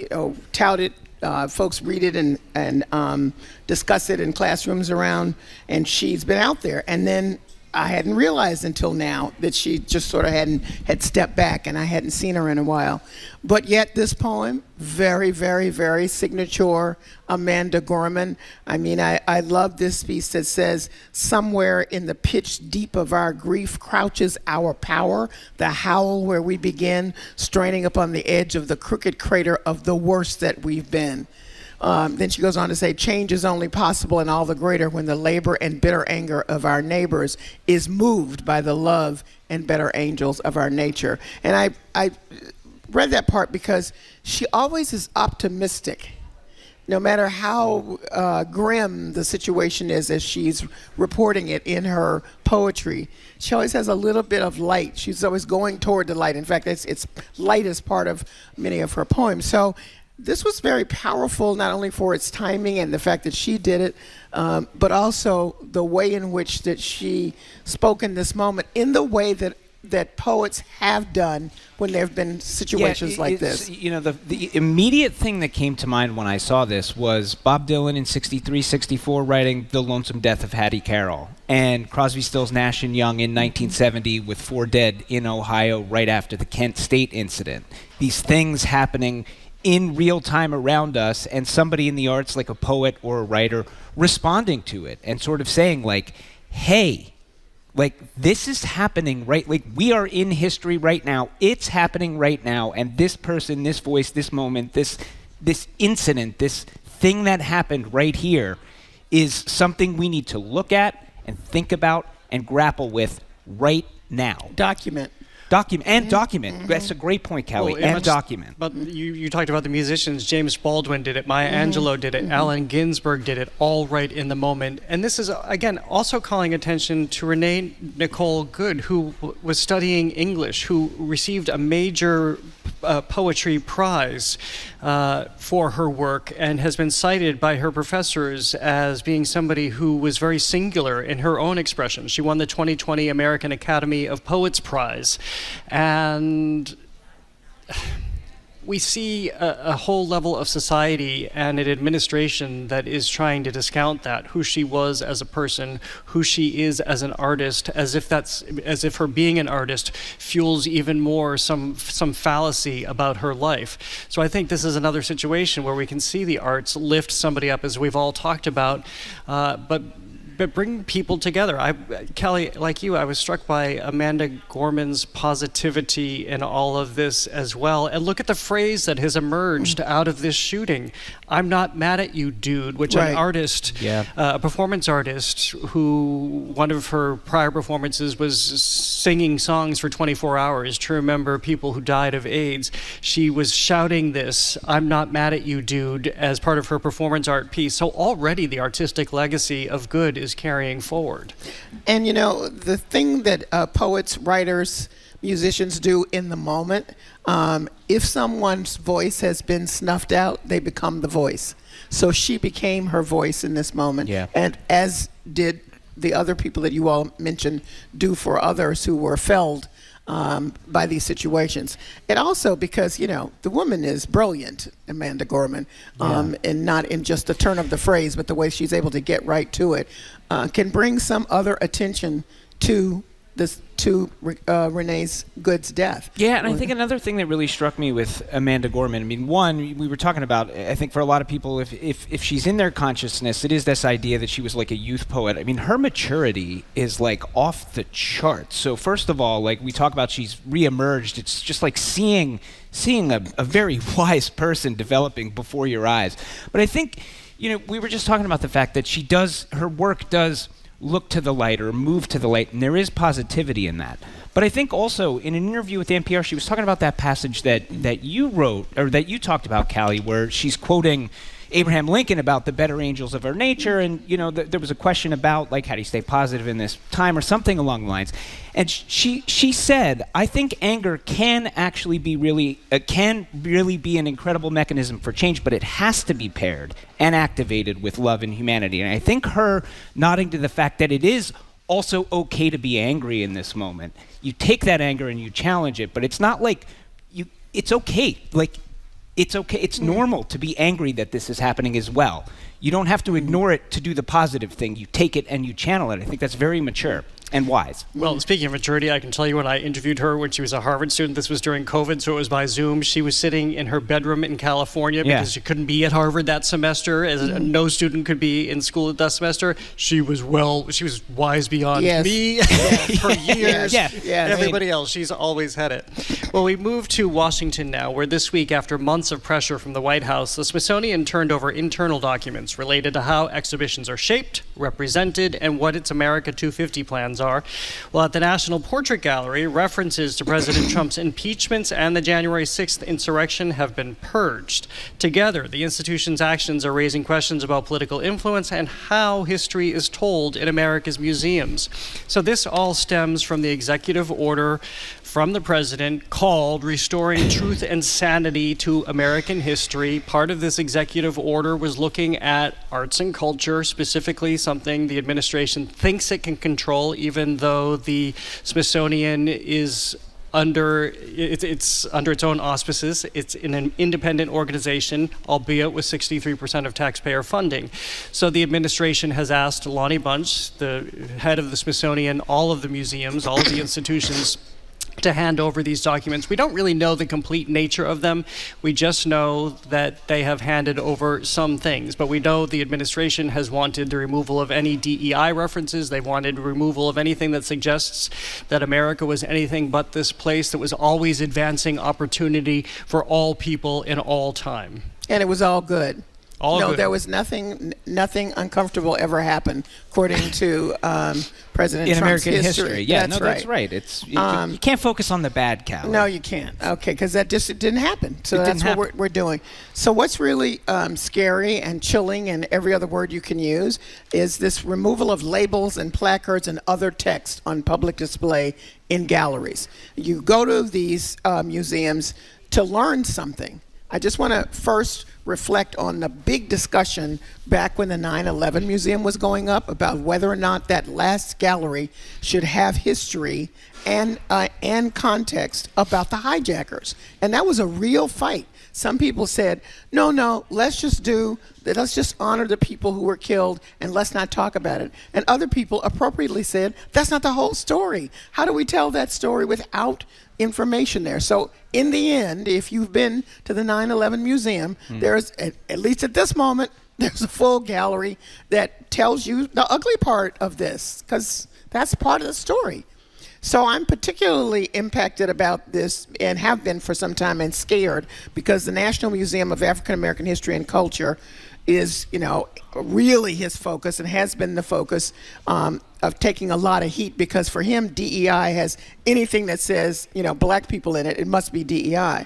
touted. Folks read it and discuss it in classrooms around, and she's been out there. And then I hadn't realized until now that she just sort of had stepped back, and I hadn't seen her in a while. But yet this poem, very, very, very signature Amanda Gorman. I mean, I love this piece that says, somewhere in the pitch deep of our grief crouches our power, the howl where we begin, straining upon the edge of the crooked crater of the worst that we've been. Then she goes on to say, change is only possible and all the greater when the labor and bitter anger of our neighbors is moved by the love and better angels of our nature. And I read that part because she always is optimistic. no matter how grim the situation is as she's reporting it in her poetry, she always has a little bit of light. She's always going toward the light. In fact, it's light is part of many of her poems. So this was very powerful, not only for its timing and the fact that she did it, but also the way in which that she spoke in this moment, in the way that poets have done when there have been situations like this. You know, the immediate thing that came to mind when I saw this was Bob Dylan in 63, 64 writing The Lonesome Death of Hattie Carroll, and Crosby, Stills, Nash and Young in 1970 with 4 dead in Ohio right after the Kent State incident. These things happening in real time around us, and somebody in the arts like a poet or a writer responding to it and sort of saying like, hey, like, this is happening, right? Like, we are in history right now. It's happening right now. And this person, this voice, this moment, this incident, this thing that happened right here is something we need to look at and think about and grapple with right now. Document. Document. That's a great point, Kelly. Document. But you talked about the musicians. James Baldwin did it. Maya Angelou did it. Allen Ginsberg did it, all right in the moment. And this is, again, also calling attention to Renee Nicole Good, who was studying English, who received a major poetry prize for her work and has been cited by her professors as being somebody who was very singular in her own expression. She won the 2020 American Academy of Poets Prize. And we see a whole level of society and an administration that is trying to discount that, who she was as a person, who she is as an artist, as if her being an artist fuels even more some fallacy about her life. So I think this is another situation where we can see the arts lift somebody up, as we've all talked about, but bring people together. Kelly, like you, I was struck by Amanda Gorman's positivity in all of this as well. And look at the phrase that has emerged out of this shooting. I'm not mad at you, dude, which an artist, a performance artist, who one of her prior performances was singing songs for 24 hours to remember people who died of AIDS. She was shouting this, I'm not mad at you, dude, as part of her performance art piece. So already the artistic legacy of Good is carrying forward. And you know, the thing that poets, writers, musicians do in the moment, if someone's voice has been snuffed out, they become the voice. So she became her voice in this moment, and as did the other people that you all mentioned do for others who were felled by these situations. And also because, you know, the woman is brilliant, Amanda Gorman, and not in just the turn of the phrase, but the way she's able to get right to it, can bring some other attention to this, to Renee's Good's death. Yeah, and I think another thing that really struck me with Amanda Gorman, I mean, one, we were talking about, I think for a lot of people, if she's in their consciousness, it is this idea that she was like a youth poet. I mean, her maturity is like off the charts. So first of all, like we talk about, she's reemerged. It's just like seeing a very wise person developing before your eyes. But I think, you know, we were just talking about the fact that her work does look to the light or move to the light, and there is positivity in that. But I think also in an interview with NPR, she was talking about that passage that you wrote, or that you talked about, Callie, where she's quoting Abraham Lincoln about the better angels of our nature, and there was a question about like how do you stay positive in this time or something along the lines. And she said, I think anger can actually be really be an incredible mechanism for change, but it has to be paired and activated with love and humanity. And I think her nodding to the fact that it is also okay to be angry in this moment. You take that anger and you challenge it, but it's not like it's okay. Like, it's okay. It's normal to be angry that this is happening as well. You don't have to ignore it to do the positive thing. You take it and you channel it. I think that's very mature and wise. Well, speaking of maturity, I can tell you when I interviewed her when she was a Harvard student, this was during COVID, so it was by Zoom. She was sitting in her bedroom in California because she couldn't be at Harvard that semester, as no student could be in school that semester. She was wise beyond me for years. Everybody else, she's always had it. Well, we move to Washington now, where this week, after months of pressure from the White House, the Smithsonian turned over internal documents related to how exhibitions are shaped, represented, and what its America 250 plans are. Well, at the National Portrait Gallery, references to President Trump's impeachments and the January 6th insurrection have been purged. Together, the institution's actions are raising questions about political influence and how history is told in America's museums. So this all stems from the executive order from the president called Restoring Truth and Sanity to American History. Part of this executive order was looking at arts and culture, specifically something the administration thinks it can control, even though the Smithsonian is it's under its own auspices. It's in an independent organization, albeit with 63% of taxpayer funding. So the administration has asked Lonnie Bunch, the head of the Smithsonian, all of the museums, all of the institutions, to hand over these documents. We don't really know the complete nature of them. We just know that they have handed over some things. But we know the administration has wanted the removal of any DEI references. They wanted removal of anything that suggests that America was anything but this place that was always advancing opportunity for all people in all time. And it was all good. Good. There was nothing uncomfortable ever happened, according to President in Trump's American history. Yeah, that's right. You can't focus on the bad, Cal. No, you can't. Okay, because that just didn't happen. So that's what we're doing. So what's really scary and chilling, and every other word you can use, is this removal of labels and placards and other text on public display in galleries. You go to these museums to learn something. I just want to first reflect on the big discussion back when the 9/11 Museum was going up about whether or not that last gallery should have history and context about the hijackers. And that was a real fight. Some people said, no, let's just honor the people who were killed and let's not talk about it. And other people appropriately said, that's not the whole story. How do we tell that story without information there? So in the end, if you've been to the 9/11 Museum, there's, at least at this moment, there's a full gallery that tells you the ugly part of this, because that's part of the story. So I'm particularly impacted about this, and have been for some time, and scared, because the National Museum of African American History and Culture is, really his focus, and has been the focus of taking a lot of heat, because for him, DEI has anything that says, black people in it, it must be DEI.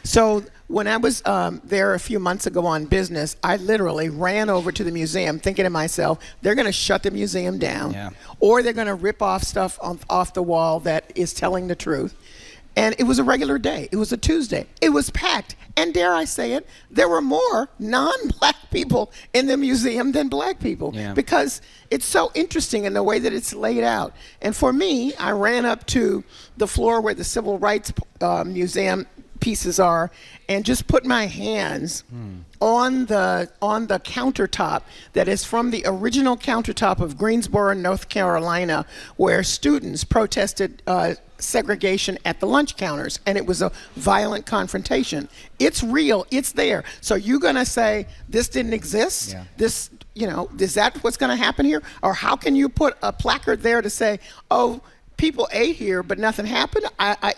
So when I was there a few months ago on business, I literally ran over to the museum thinking to myself, they're going to shut the museum down, or they're going to rip off stuff off the wall that is telling the truth. And it was a regular day. It was a Tuesday. It was packed. And dare I say it, there were more non-black people in the museum than black people, because it's so interesting in the way that it's laid out. And for me, I ran up to the floor where the Civil Rights Museum pieces are, and just put my hands on the countertop that is from the original countertop of Greensboro, North Carolina, where students protested segregation at the lunch counters, and it was a violent confrontation. It's real, it's there. So you're gonna say this didn't exist? This, is that what's gonna happen here? Or how can you put a placard there to say, oh, people ate here, but nothing happened?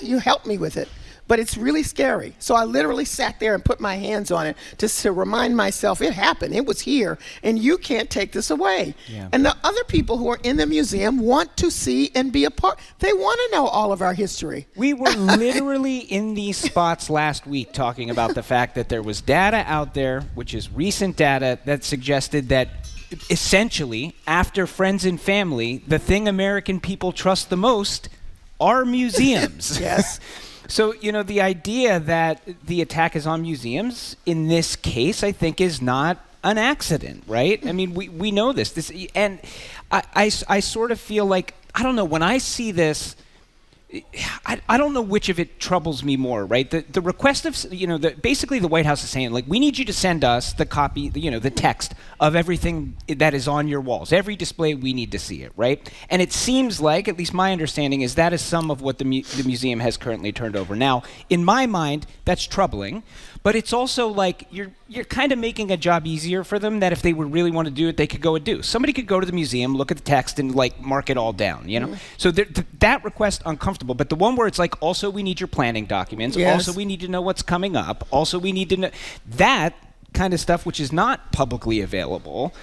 You help me with it. But it's really scary. So I literally sat there and put my hands on it to remind myself it happened. It was here, and you can't take this away. And the other people who are in the museum want to see and be a part. They want to know all of our history. We were literally in these spots last week talking about the fact that there was data out there, which is recent data, that suggested that essentially, after friends and family, the thing American people trust the most are museums. Yes. So, the idea that the attack is on museums in this case, I think, is not an accident, right? I mean, we know this. And I sort of feel like, I don't know, when I see this, I don't know which of it troubles me more, right? The request of, basically the White House is saying, like, we need you to send us the copy, the text of everything that is on your walls. Every display, we need to see it, right? And it seems like, at least my understanding, is that is some of what the museum has currently turned over. Now, in my mind, that's troubling, but it's also like you're kind of making a job easier for them, that if they would really want to do it, they could go and do. Somebody could go to the museum, look at the text, and mark it all down, So that request, uncomfortable, but the one where it's like, also we need your planning documents, also we need to know what's coming up, also we need to know that kind of stuff, which is not publicly available,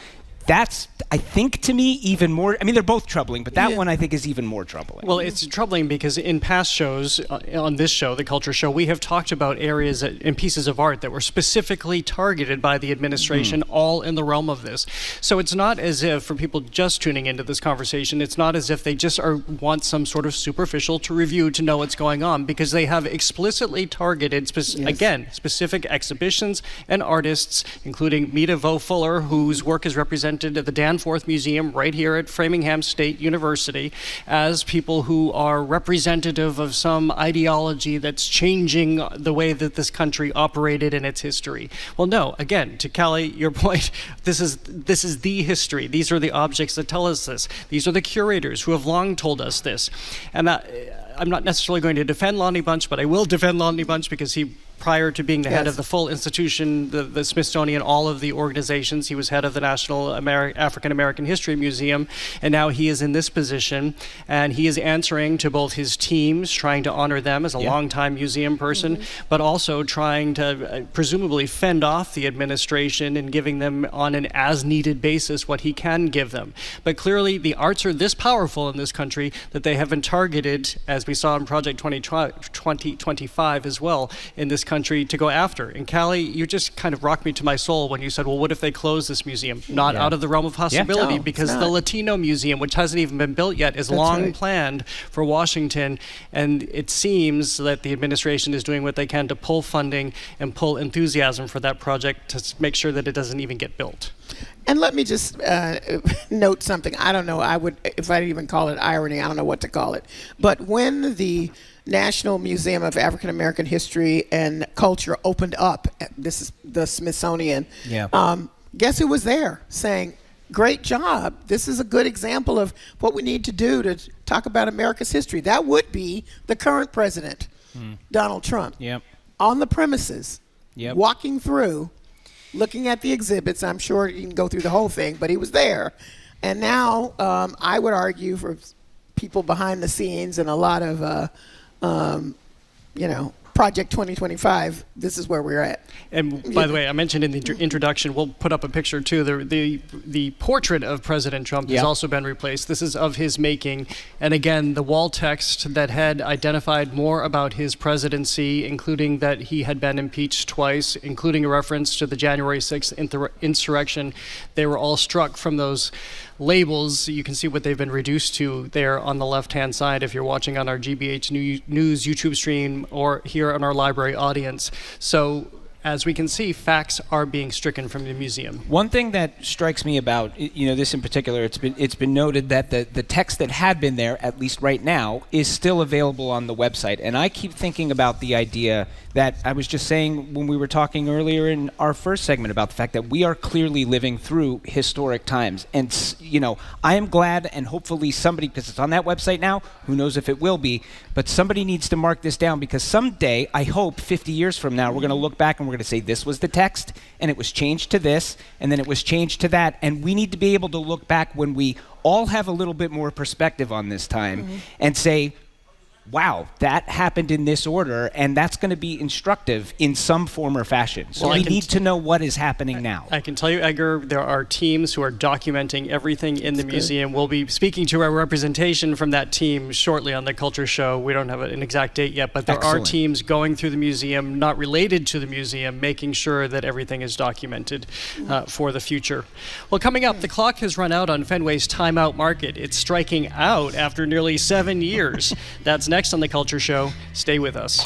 that's, I think, to me, even more. I mean, they're both troubling, but that one I think is even more troubling. Well, it's troubling because in past shows, on this show, the Culture Show, we have talked about areas and pieces of art that were specifically targeted by the administration, all in the realm of this. So it's not as if, for people just tuning into this conversation, it's not as if they just want some sort of superficial to review to know what's going on, because they have explicitly targeted, specific exhibitions and artists, including Mita Vo Fuller, whose work is represented at the Danforth Museum right here at Framingham State University, as people who are representative of some ideology that's changing the way that this country operated in its history. Well, no, again, to Callie, your point, this is the history. These are the objects that tell us this. These are the curators who have long told us this. And I'm not necessarily going to defend Lonnie Bunch, but I will defend Lonnie Bunch because he, prior to being the head of the full institution, the Smithsonian, all of the organizations, he was head of the National African American History Museum, and now he is in this position, and he is answering to both his teams, trying to honor them as a longtime museum person, but also trying to presumably fend off the administration and giving them on an as-needed basis what he can give them. But clearly, the arts are this powerful in this country that they have been targeted, as we saw in Project 2025 as well, in this country to go after. And Callie, you just kind of rocked me to my soul when you said, well, what if they close this museum? Not out of the realm of possibility, because the Latino Museum, which hasn't even been built yet, is planned for Washington. And it seems that the administration is doing what they can to pull funding and pull enthusiasm for that project to make sure that it doesn't even get built. And let me just note something. I don't know. If I even call it irony, I don't know what to call it. But when the National Museum of African American History and Culture opened up, this is the Smithsonian, guess who was there saying, great job. This is a good example of what we need to do to talk about America's history. That would be the current president, Donald Trump, on the premises, walking through, looking at the exhibits. I'm sure you can go through the whole thing, but he was there. And now I would argue, for people behind the scenes and a lot of, Project 2025, this is where we're at. And by the way, I mentioned in the introduction, we'll put up a picture too. The portrait of President Trump has also been replaced. This is of his making. And again, the wall text that had identified more about his presidency, including that he had been impeached twice, including a reference to the January 6th insurrection, they were all struck from those labels. You can see what they've been reduced to there on the left-hand side if you're watching on our GBH News YouTube stream or here on our library audience. So as we can see, facts are being stricken from the museum. One thing that strikes me about this in particular, it's been noted that the text that had been there, at least right now, is still available on the website. And I keep thinking about the idea that I was just saying when we were talking earlier in our first segment about the fact that we are clearly living through historic times. And I am glad, and hopefully somebody, because it's on that website now, who knows if it will be, but somebody needs to mark this down, because someday, I hope 50 years from now, we're going to look back and we're going to say this was the text and it was changed to this and then it was changed to that, and we need to be able to look back when we all have a little bit more perspective on this time and say, wow, that happened in this order, and that's going to be instructive in some form or fashion. So we need to know what is happening now. I can tell you, Edgar, there are teams who are documenting everything in the museum. We'll be speaking to our representation from that team shortly on the Culture Show. We don't have an exact date yet, but there are teams going through the museum, not related to the museum, making sure that everything is documented for the future. Well, coming up, the clock has run out on Fenway's timeout market. It's striking out after nearly 7 years. That's next on the Culture Show. Stay with us.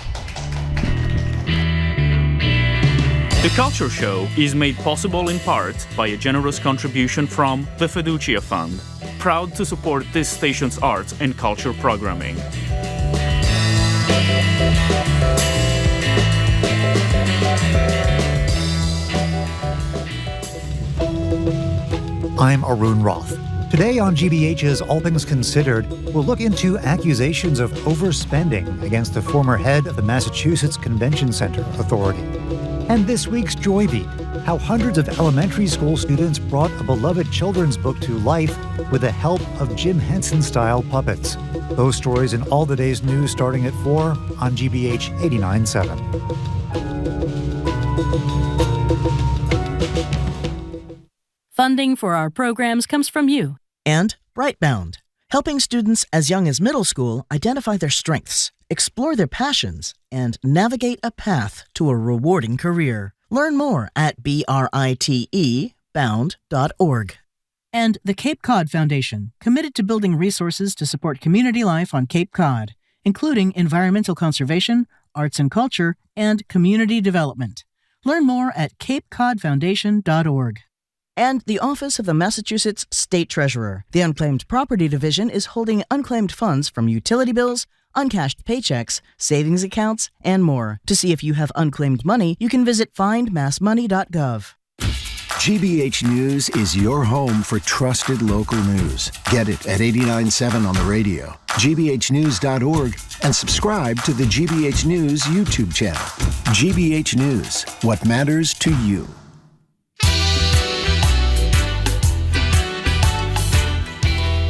The Culture Show is made possible in part by a generous contribution from the Fiducia Fund, proud to support this station's arts and culture programming. I'm Arun Roth. Today on GBH's All Things Considered, we'll look into accusations of overspending against the former head of the Massachusetts Convention Center Authority. And this week's Joy Beat, how hundreds of elementary school students brought a beloved children's book to life with the help of Jim Henson-style puppets. Those stories and all the day's news starting at 4 on GBH 89.7. Funding for our programs comes from you. And Brightbound, helping students as young as middle school identify their strengths, explore their passions, and navigate a path to a rewarding career. Learn more at brite.bound.org. And the Cape Cod Foundation, committed to building resources to support community life on Cape Cod, including environmental conservation, arts and culture, and community development. Learn more at capecodfoundation.org. And the Office of the Massachusetts State Treasurer. The Unclaimed Property Division is holding unclaimed funds from utility bills, uncashed paychecks, savings accounts, and more. To see if you have unclaimed money, you can visit findmassmoney.gov. GBH News is your home for trusted local news. Get it at 89.7 on the radio, gbhnews.org, and subscribe to the GBH News YouTube channel. GBH News, what matters to you.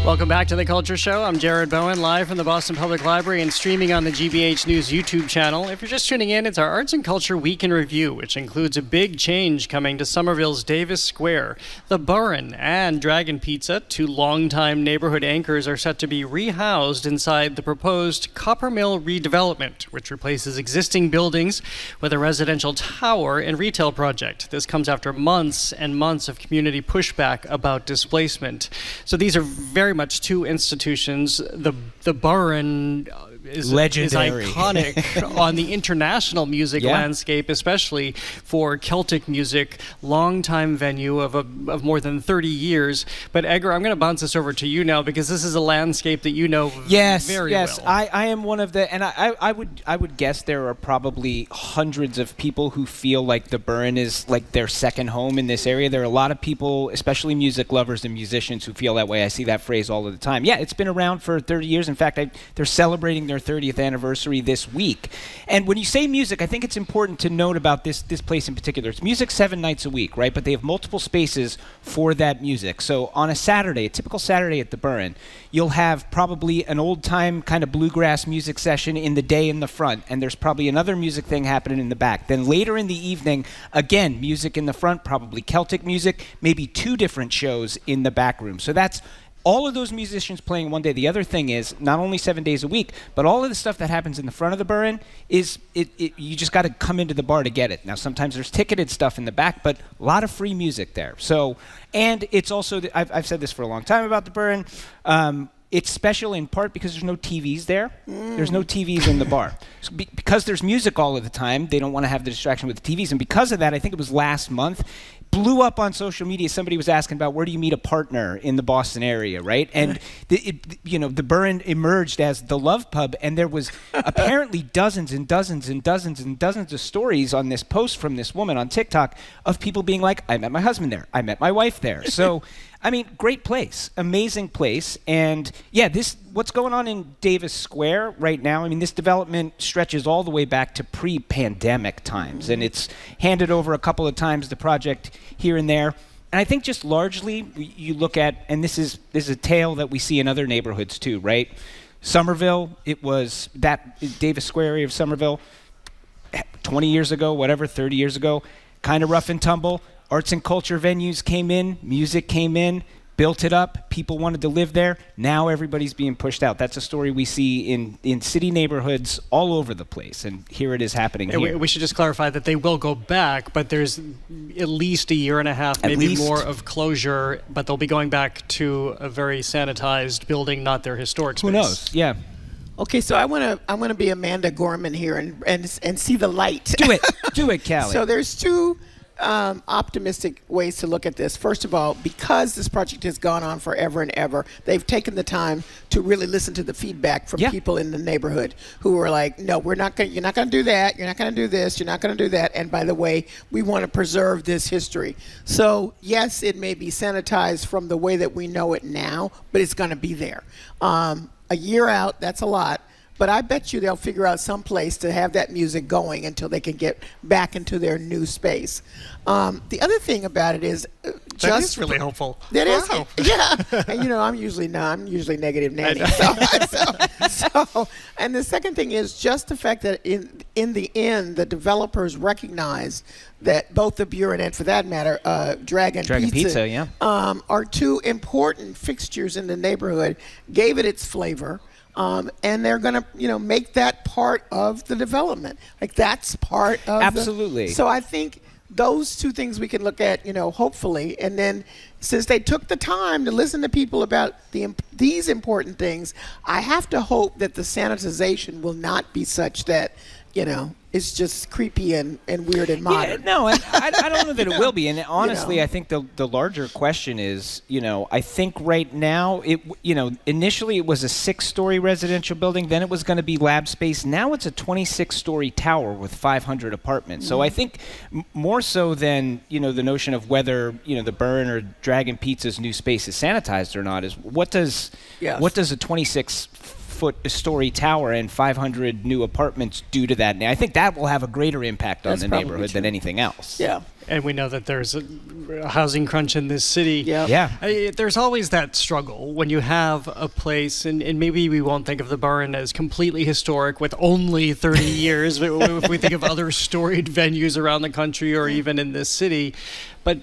Welcome back to The Culture Show. I'm Jared Bowen, live from the Boston Public Library and streaming on the GBH News YouTube channel. If you're just tuning in, it's our Arts and Culture Week in Review, which includes a big change coming to Somerville's Davis Square. The Burren and Dragon Pizza, two longtime neighborhood anchors, are set to be rehoused inside the proposed Copper Mill redevelopment, which replaces existing buildings with a residential tower and retail project. This comes after months and months of community pushback about displacement. So these are very much two institutions. The Burren is legendary, iconic on the international music landscape, especially for Celtic music, long-time venue of more than 30 years. But Edgar, I'm going to bounce this over to you now because this is a landscape that you know very well. I am one of the, and I would guess there are probably hundreds of people who feel like the Burren is like their second home in this area. There are a lot of people, especially music lovers and musicians, who feel that way. I see that phrase all of the time. Yeah, it's been around for 30 years. In fact, they're celebrating their 30th anniversary this week. And when you say music, I think it's important to note about this place in particular. It's music 7 nights a week, right? But they have multiple spaces for that music. So on a Saturday, a typical Saturday at the Burren, you'll have probably an old-time kind of bluegrass music session in the day in the front, and there's probably another music thing happening in the back. Then later in the evening, again, music in the front, probably Celtic music, maybe 2 different shows in the back room. So that's all of those musicians playing one day. The other thing is, not only 7 days a week, but all of the stuff that happens in the front of the Burren is, you just got to come into the bar to get it. Now, sometimes there's ticketed stuff in the back, but a lot of free music there. So, and it's also, I've said this for a long time about the Burren, it's special in part because there's no TVs there. There's no TVs in the bar. So because there's music all of the time, they don't want to have the distraction with the TVs. And because of that, I think it was last month, blew up on social media. Somebody was asking about where do you meet a partner in the Boston area, right? And the Burren emerged as the love pub, and there was apparently dozens and dozens and dozens and dozens of stories on this post from this woman on TikTok of people being like, I met my husband there. I met my wife there. So, I mean, great place, amazing place. And yeah, what's going on in Davis Square right now, I mean, this development stretches all the way back to pre-pandemic times, and it's handed over a couple of times, the project here and there. And I think just largely you look at, and this is a tale that we see in other neighborhoods too, right? Somerville, it was that Davis Square area of Somerville 20 years ago, whatever, 30 years ago, kind of rough and tumble. Arts and culture venues came in, music came in, built it up, people wanted to live there. Now everybody's being pushed out. That's a story we see in city neighborhoods all over the place, and here it is happening here. We should just clarify that they will go back, but there's at least a year and a half, maybe more, of closure, but they'll be going back to a very sanitized building, not their historic space. Who knows? Yeah. Okay, so I want to be Amanda Gorman here and see the light. Do it, Callie. So there's 2 optimistic ways to look at this. First of all, because this project has gone on forever and ever, they've taken the time to really listen to the feedback from people in the neighborhood who are like, no, you're not going to do that, you're not going to do this, you're not going to do that, and by the way, we want to preserve this history. So yes, it may be sanitized from the way that we know it now, but it's going to be there. A year out, that's a lot. But I bet you they'll figure out some place to have that music going until they can get back into their new space. The other thing about it is that is really hopeful. That is, Wow. yeah. And I'm usually negative Nanny. So, and the second thing is just the fact that in the end, the developers recognized that both the Buren and, for that matter, Dragon Pizza yeah. Are two important fixtures in the neighborhood, gave it its flavor. And they're going to, make that part of the development. Like, that's part of Absolutely. So I think those two things we can look at, hopefully. And then since they took the time to listen to people about these important things, I have to hope that the sanitization will not be such that, it's just creepy and weird and modern. Yeah, no, I don't know that it will be. And honestly, I think the larger question is, I think right now, initially it was a 6-story residential building, then it was going to be lab space. Now it's a 26-story tower with 500 apartments. So I think more so than, the notion of whether, the Burn or Dragon Pizza's new space is sanitized or not is what does a 26-story tower and 500 new apartments do to that? And I think that will have a greater impact on the neighborhood than anything else. Yeah. And we know that there's a housing crunch in this city. Yeah. There's always that struggle when you have a place, and maybe we won't think of the Burn as completely historic with only 30 years, if we think of other storied venues around the country or even in this city. But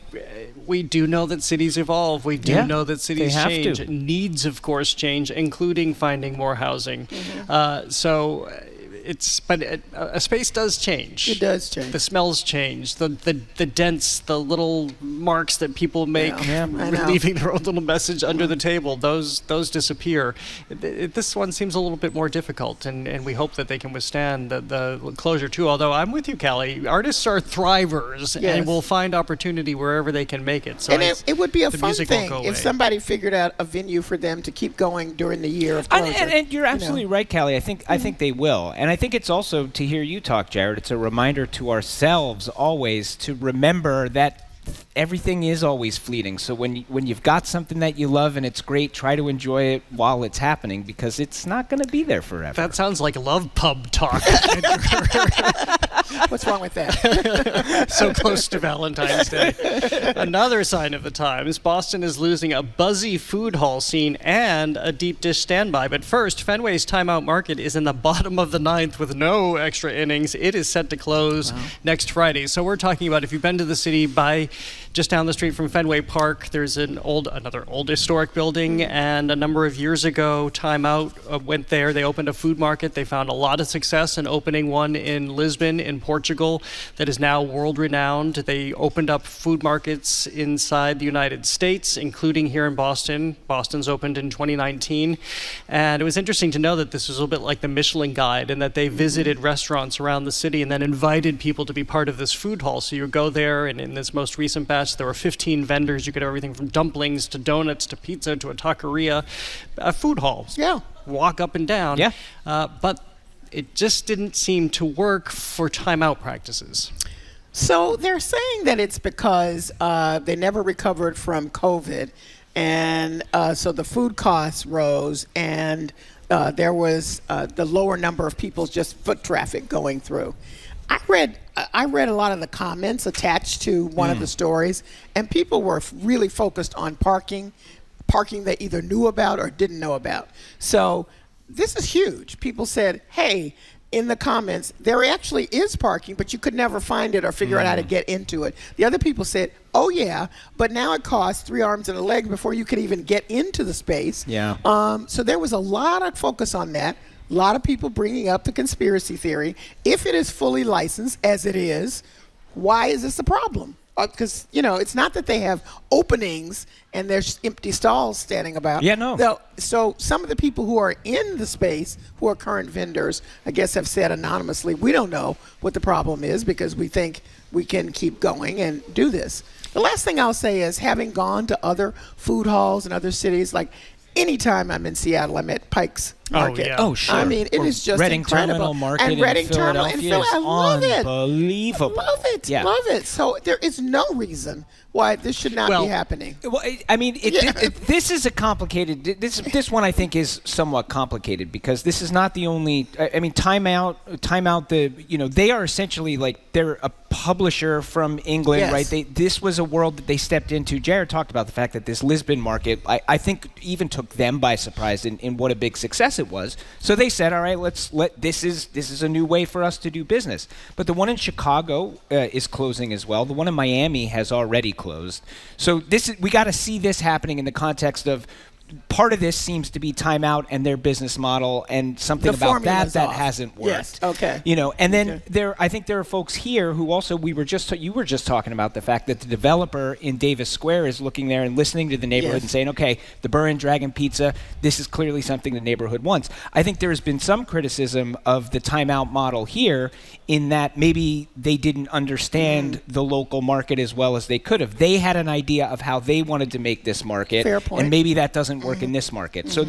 we do know that cities evolve. We do know that cities change. Needs, of course, change, including finding more housing. But a space does change. It does change. The smells change. The dents, the little marks that people make, leaving their own little message under the table, those disappear. This one seems a little bit more difficult, and we hope that they can withstand the closure too. Although I'm with you, Callie. Artists are thrivers, and will find opportunity wherever they can make it. So it would be a fun thing if somebody figured out a venue for them to keep going during the year of closure. And you're absolutely right, Callie. I think they will. And I think it's also, to hear you talk, Jared, it's a reminder to ourselves always to remember that everything is always fleeting. So when you've got something that you love and it's great, try to enjoy it while it's happening, because it's not going to be there forever. That sounds like love pub talk. What's wrong with that? So close to Valentine's Day. Another sign of the times, Boston is losing a buzzy food hall scene and a deep dish standby. But first, Fenway's Timeout Market is in the bottom of the 9th with no extra innings. It is set to close next Friday. So we're talking about, if you've been to the city, by just down the street from Fenway Park, there's another old historic building, and a number of years ago, Timeout went there. They opened a food market. They found a lot of success in opening one in Lisbon, in Portugal, that is now world-renowned. They opened up food markets inside the United States, including here in Boston. Boston's opened in 2019, and it was interesting to know that this was a little bit like the Michelin Guide, and that they visited restaurants around the city and then invited people to be part of this food hall. So you go there, and in this most recent batch, there were 15 vendors. You could have everything from dumplings to donuts to pizza to a taqueria. Food halls. Yeah. Walk up and down. Yeah. But it just didn't seem to work for timeout practices. So they're saying that it's because they never recovered from COVID, and so the food costs rose, and there was the lower number of people, just foot traffic going through. I read a lot of the comments attached to one of the stories, and people were really focused on parking they either knew about or didn't know about. So this is huge. People said, hey, in the comments, there actually is parking, but you could never find it or figure out how to get into it. The other people said, oh yeah, but now it costs 3 arms and a leg before you could even get into the space. Yeah. So there was a lot of focus on that. A lot of people bringing up the conspiracy theory. If it is fully licensed, as it is, why is this a problem? Because, it's not that they have openings and there's empty stalls standing about. Yeah, no. So some of the people who are in the space, who are current vendors, I guess have said anonymously, we don't know what the problem is because we think we can keep going and do this. The last thing I'll say is, having gone to other food halls in other cities, like anytime I'm in Seattle, I'm at Pike's Market. yeah. Oh, sure. I mean, it Or is just Reading incredible. Terminal Market and in Reading Terminal in Philadelphia Philly. I love it. Unbelievable. Love it. Yeah. Love it. So there is no reason why this should not be happening. Well, I mean, this is a complicated. This one I think is somewhat complicated because this is not the only. I mean, Time Out. They are essentially like they're a publisher from England, Yes. right? This was a world that they stepped into. Jared talked about the fact that this Lisbon market, I think, even took them by surprise in what a big success it was. So they said, all right, this is a new way for us to do business. But the one in Chicago is closing as well. The one in Miami has already closed. So we got to see this happening in the context of part of this seems to be Time Out and their business model and something The about formula's that off. hasn't worked. Yes. Okay. And then I think there are folks here who also you were just talking about the fact that the developer in Davis Square is looking there and listening to the neighborhood Yes. and saying, okay, the Burr & Dragon Pizza, this is clearly something the neighborhood wants. I think there has been some criticism of the Time Out model here in that maybe they didn't understand the local market as well as they could have. They had an idea of how they wanted to make this market. Fair point. And maybe that doesn't work in this market. So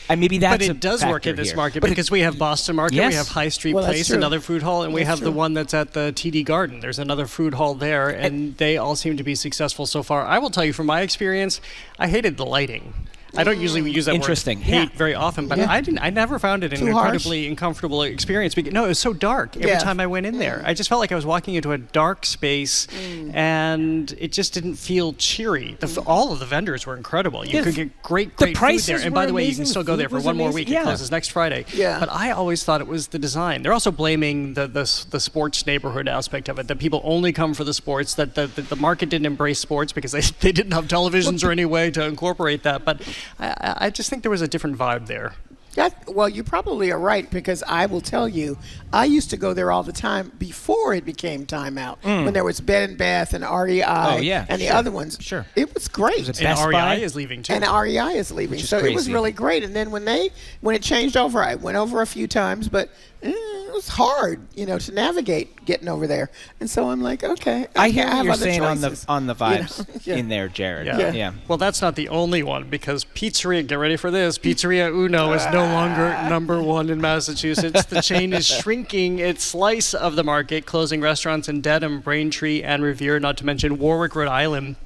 maybe that's But it does work in this market But because we have Boston Market, Yes. we have High Street Well, that's Place, true. another food hall, and we That's have the true. one that's at the TD Garden. There's another food hall there, and they all seem to be successful so far. I will tell you from my experience, I hated the lighting. I don't usually use that Interesting. word hate very often, but Yeah. I never found it an Too harsh? incredibly uncomfortable experience. No, it was so dark every Yeah. time I went in there. I just felt like I was walking into a dark space, and it just didn't feel cheery. All of the vendors were incredible. You could get great food prices there. And by were the way, you can amazing, still go the there food for was one more amazing. week. Yeah. It closes next Friday. Yeah. But I always thought it was the design. They're also blaming the sports neighborhood aspect of it, that people only come for the sports, that the market didn't embrace sports because they didn't have televisions or any way to incorporate that. But I just think there was a different vibe there. Well, you probably are right because I will tell you, I used to go there all the time before it became Time Out when there was Bed and Bath and REI and the other ones. Sure. It was great. Was it And Best Buy? REI is leaving too. And REI is leaving, Which is so it was crazy. really great. And then when it changed over, I went over a few times, but it was hard, to navigate getting over there. And so I'm like, okay, I hear have what you're other saying choices. on the vibes Yeah. in there, Jared. Yeah. Well, that's not the only one because Pizzeria, get ready for this, Pizzeria Uno is no longer number one in Massachusetts. The chain is shrinking its slice of the market, closing restaurants in Dedham, Braintree, and Revere, not to mention Warwick, Rhode Island.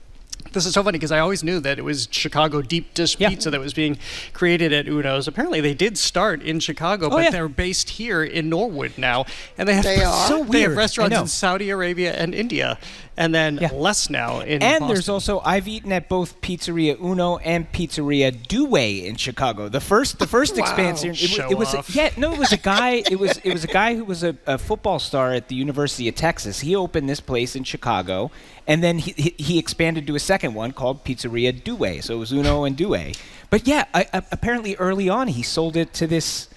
This is so funny because I always knew that it was Chicago deep dish pizza that was being created at Uno's. Apparently, they did start in Chicago, but they're based here in Norwood now, and they have They are? So They have weird. restaurants I know. in Saudi Arabia and India, and then less now in And Boston. there's also I've eaten at both Pizzeria Uno and Pizzeria Dewey in Chicago. The first expansion. It was off. it was a guy. It was a guy who was a football star at the University of Texas. He opened this place in Chicago, and then he expanded to a second one called Pizzeria Dewey. So it was Uno and Dewey. But apparently early on he sold it to this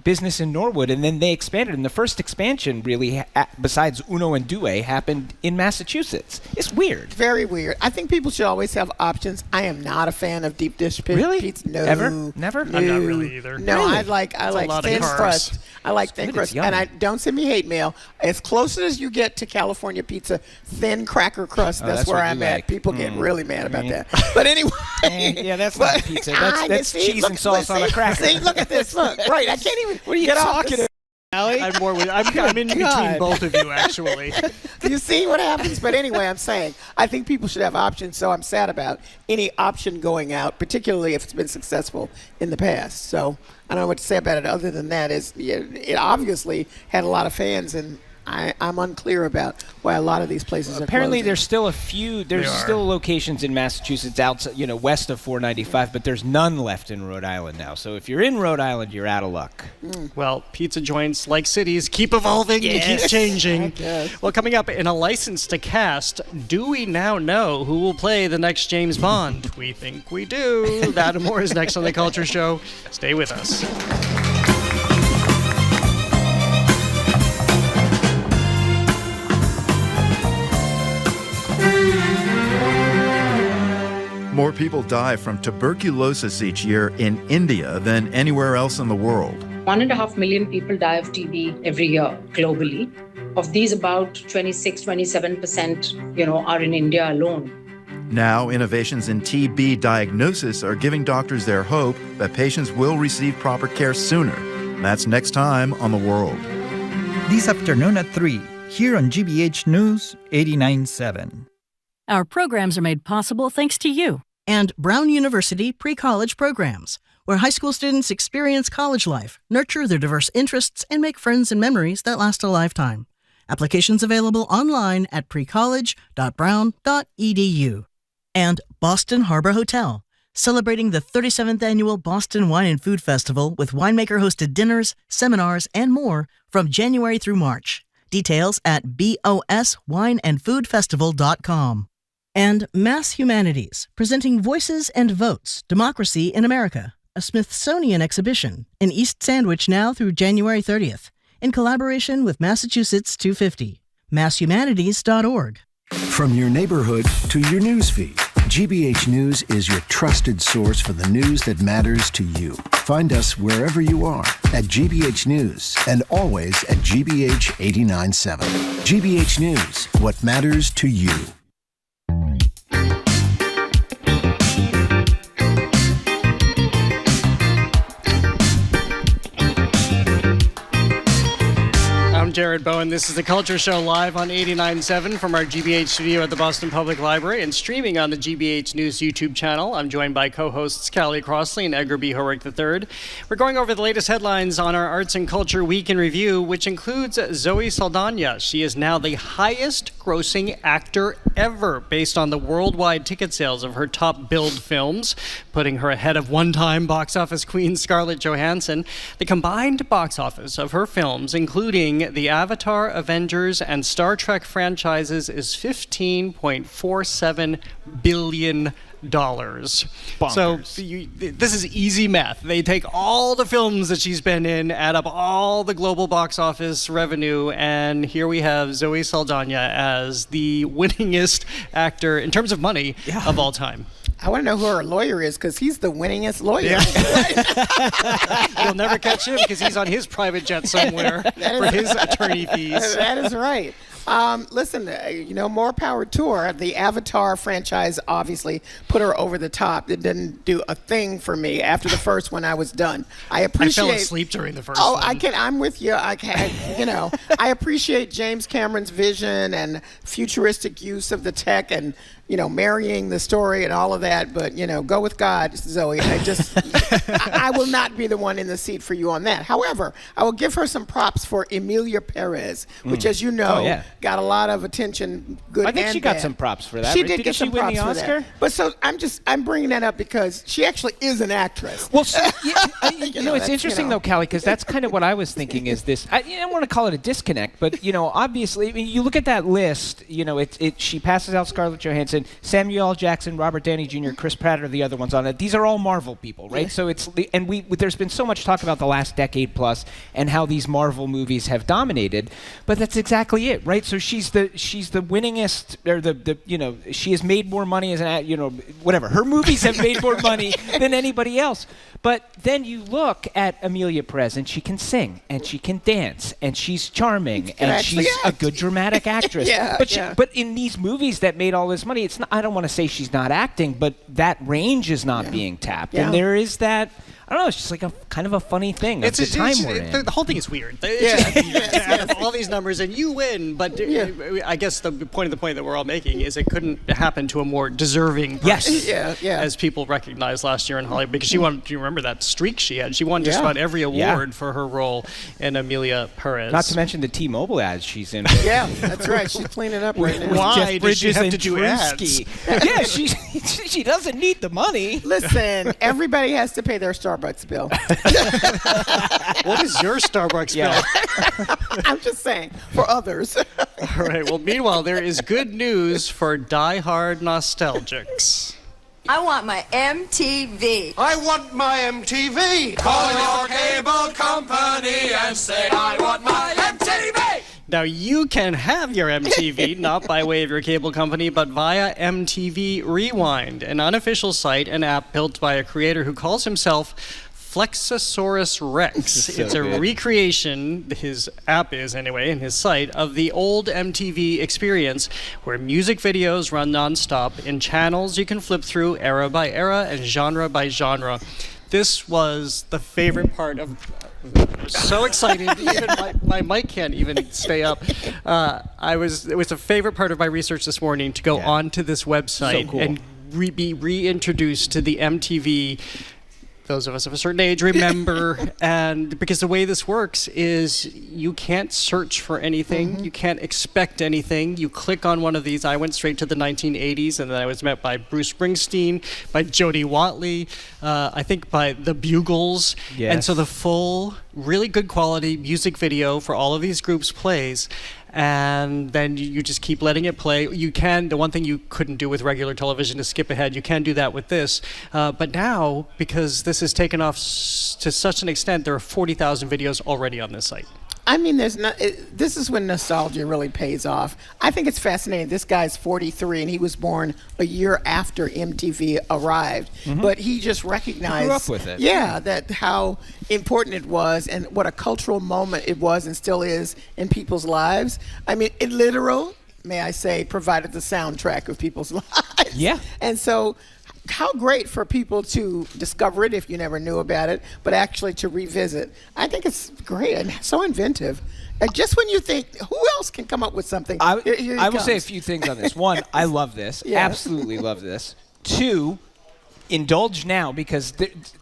business in Norwood, and then they expanded. And the first expansion, really, besides Uno and Dewey, happened in Massachusetts. It's weird. Very weird. I think people should always have options. I am not a fan of deep dish Really? pizza. No. Ever? Never? No. I'm not really either. No, Really? I like a lot of thin carbs. crust. I like thin good. crust. It's And yummy. don't send me hate mail. As close as you get to California pizza, thin cracker crust, that's where what I'm you at. like. People get really mad about that. But anyway. Yeah, that's not pizza. That's you see, cheese and sauce on a cracker. See, look at this. Look. Right. I can't even What are you get off talking this. I'm in between God. both of you, actually. You see what happens? But anyway, I'm saying I think people should have options, so I'm sad about any option going out, particularly if it's been successful in the past. So I don't know what to say about it other than that. It obviously had a lot of fans, and I'm unclear about why a lot of these places are Apparently, closing. there's still a few. There's still locations in Massachusetts outside, west of 495, but there's none left in Rhode Island now. So if you're in Rhode Island, you're out of luck. Well, pizza joints, like cities, keep evolving and keep changing. Well, coming up in a license to cast, do we now know who will play the next James Bond? We think we do. That and more is next on The Culture Show. Stay with us. More people die from tuberculosis each year in India than anywhere else in the world. 1.5 million people die of TB every year globally. Of these, about 26-27%, are in India alone. Now, innovations in TB diagnosis are giving doctors their hope that patients will receive proper care sooner. That's next time on The World. This afternoon at 3, here on GBH News 89.7. Our programs are made possible thanks to you and Brown University pre-college programs, where high school students experience college life, nurture their diverse interests, and make friends and memories that last a lifetime. Applications available online at precollege.brown.edu. And Boston Harbor Hotel, celebrating the 37th annual Boston Wine and Food Festival with winemaker-hosted dinners, seminars, and more from January through March. Details at boswineandfoodfestival.com. And Mass Humanities, presenting Voices and Votes, Democracy in America, a Smithsonian exhibition in East Sandwich now through January 30th, in collaboration with Massachusetts 250. masshumanities.org. From your neighborhood to your newsfeed, GBH News is your trusted source for the news that matters to you. Find us wherever you are at GBH News and always at GBH 89.7. GBH News, what matters to you. I'm Jared Bowen. This is The Culture Show live on 89.7 from our GBH studio at the Boston Public Library and streaming on the GBH News YouTube channel. I'm joined by co-hosts Callie Crossley and Edgar B. Horwick III. We're going over the latest headlines on our Arts and Culture Week in Review, which includes Zoe Saldana. She is now the highest grossing actor ever based on the worldwide ticket sales of her top billed films, putting her ahead of one-time box office queen Scarlett Johansson. The combined box office of her films, including the Avatar, Avengers, and Star Trek franchises, is $15.47 billion. Bonkers. So this is easy math. They take all the films that she's been in, add up all the global box office revenue, and here we have Zoe Saldana as the winningest actor in terms of money of all time. I want to know who her lawyer is, because he's the winningest lawyer. Yeah. You'll never catch him because he's on his private jet somewhere for his attorney fees. That is right. Listen, more power to her. The Avatar franchise obviously put her over the top. It didn't do a thing for me. After the first one, I was done. I fell asleep during the first one. I'm with you. I appreciate James Cameron's vision and futuristic use of the tech and, marrying the story and all of that. But, go with God, Zoe. I will not be the one in the seat for you on that. However, I will give her some props for Emilia Perez, which, as you know, got a lot of attention. Good. I think and she got bad. some props for that. She did get she some win props the for Oscar? that. But so I'm bringing that up because she actually is an actress. Well, it's interesting though, Callie, because that's kind of what I was thinking. Is this? I don't want to call it a disconnect, but obviously, you look at that list. She passes out Scarlett Johansson, Samuel L. Jackson, Robert Downey Jr., Chris Pratt are the other ones on it. These are all Marvel people, right? Yeah. So there's been so much talk about the last decade plus and how these Marvel movies have dominated, but that's exactly it, right? So she's the winningest, or she has made more money as whatever. Her movies have made more money than anybody else. But then you look at Emilia Perez, and she can sing, and she can dance, and she's charming, and she's a good dramatic actress. But in these movies that made all this money, it's not. I don't want to say she's not acting, but that range is not being tapped, and there is that. I don't know. It's just like a kind of a funny thing. It's the time we're in. The whole thing is weird. It's just weird to add up all these numbers and you win. But I guess the point that we're all making is it couldn't happen to a more deserving person. As people recognized last year in Hollywood, because she won. Do you remember that streak she had? She won just about every award for her role in Emilia Perez. Not to mention the T-Mobile ads she's in. Yeah, that's right. She's cleaning up right now. Why does she have to do ads? Yeah, she doesn't need the money. Listen, everybody has to pay their Starbucks bill. What is your Starbucks bill? I'm just saying, for others. All right. Well, meanwhile, there is good news for die-hard nostalgics. I want my MTV. I want my MTV. Call your cable company and say, I want my MTV. Now, you can have your MTV, not by way of your cable company, but via MTV Rewind, an unofficial site and app built by a creator who calls himself Flexosaurus Rex. It's a recreation, his app is anyway, and his site, of the old MTV experience where music videos run nonstop in channels you can flip through era by era and genre by genre. This was the favorite part of... so excited, even my mic can't even stay up. It was a favorite part of my research this morning to go onto this website and be reintroduced to the MTV. Those of us of a certain age remember, and because the way this works is you can't search for anything, you can't expect anything. You click on one of these. I went straight to the 1980s, and then I was met by Bruce Springsteen, by Jody Watley, I think by the Bugles, and so the full, really good quality music video for all of these groups plays. And then you just keep letting it play. The one thing you couldn't do with regular television is skip ahead. You can do that with this. But now, because this has taken off to such an extent, there are 40,000 videos already on this site. I mean, this is when nostalgia really pays off. I think it's fascinating. This guy's 43, and he was born a year after MTV arrived. But he just recognized, he grew up with it. Yeah, that how important it was and what a cultural moment it was and still is in people's lives. I mean, it literal, may I say, provided the soundtrack of people's lives. Yeah. And so how great for people to discover it if you never knew about it, but actually to revisit. I think it's great and so inventive. And just when you think, who else can come up with something? I here will say a few things on this. One, I love this. Yeah. Absolutely love this. Two, indulge now because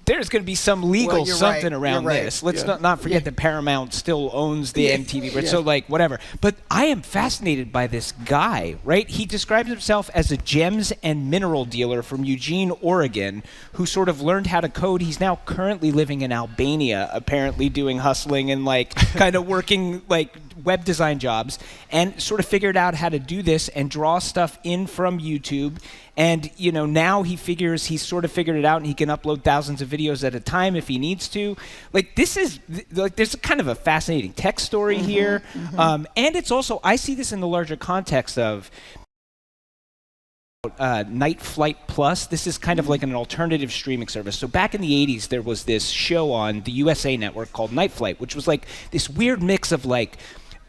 there's going to be some legal something around this. Let's not forget that Paramount still owns the MTV, right? So like whatever. But I am fascinated by this guy, right? He describes himself as a gems and mineral dealer from Eugene, Oregon, who sort of learned how to code. He's now currently living in Albania, apparently doing hustling and like kind of working like web design jobs, and sort of figured out how to do this and draw stuff in from YouTube. And, you know, now he figures he's sort of figured it out and he can upload thousands of videos at a time if he needs to. Like, this is, like, there's kind of a fascinating tech story here. And it's also, I see this in the larger context of Night Flight Plus. This is kind of like an alternative streaming service. So back in the 80s, there was this show on the USA Network called Night Flight, which was like this weird mix of like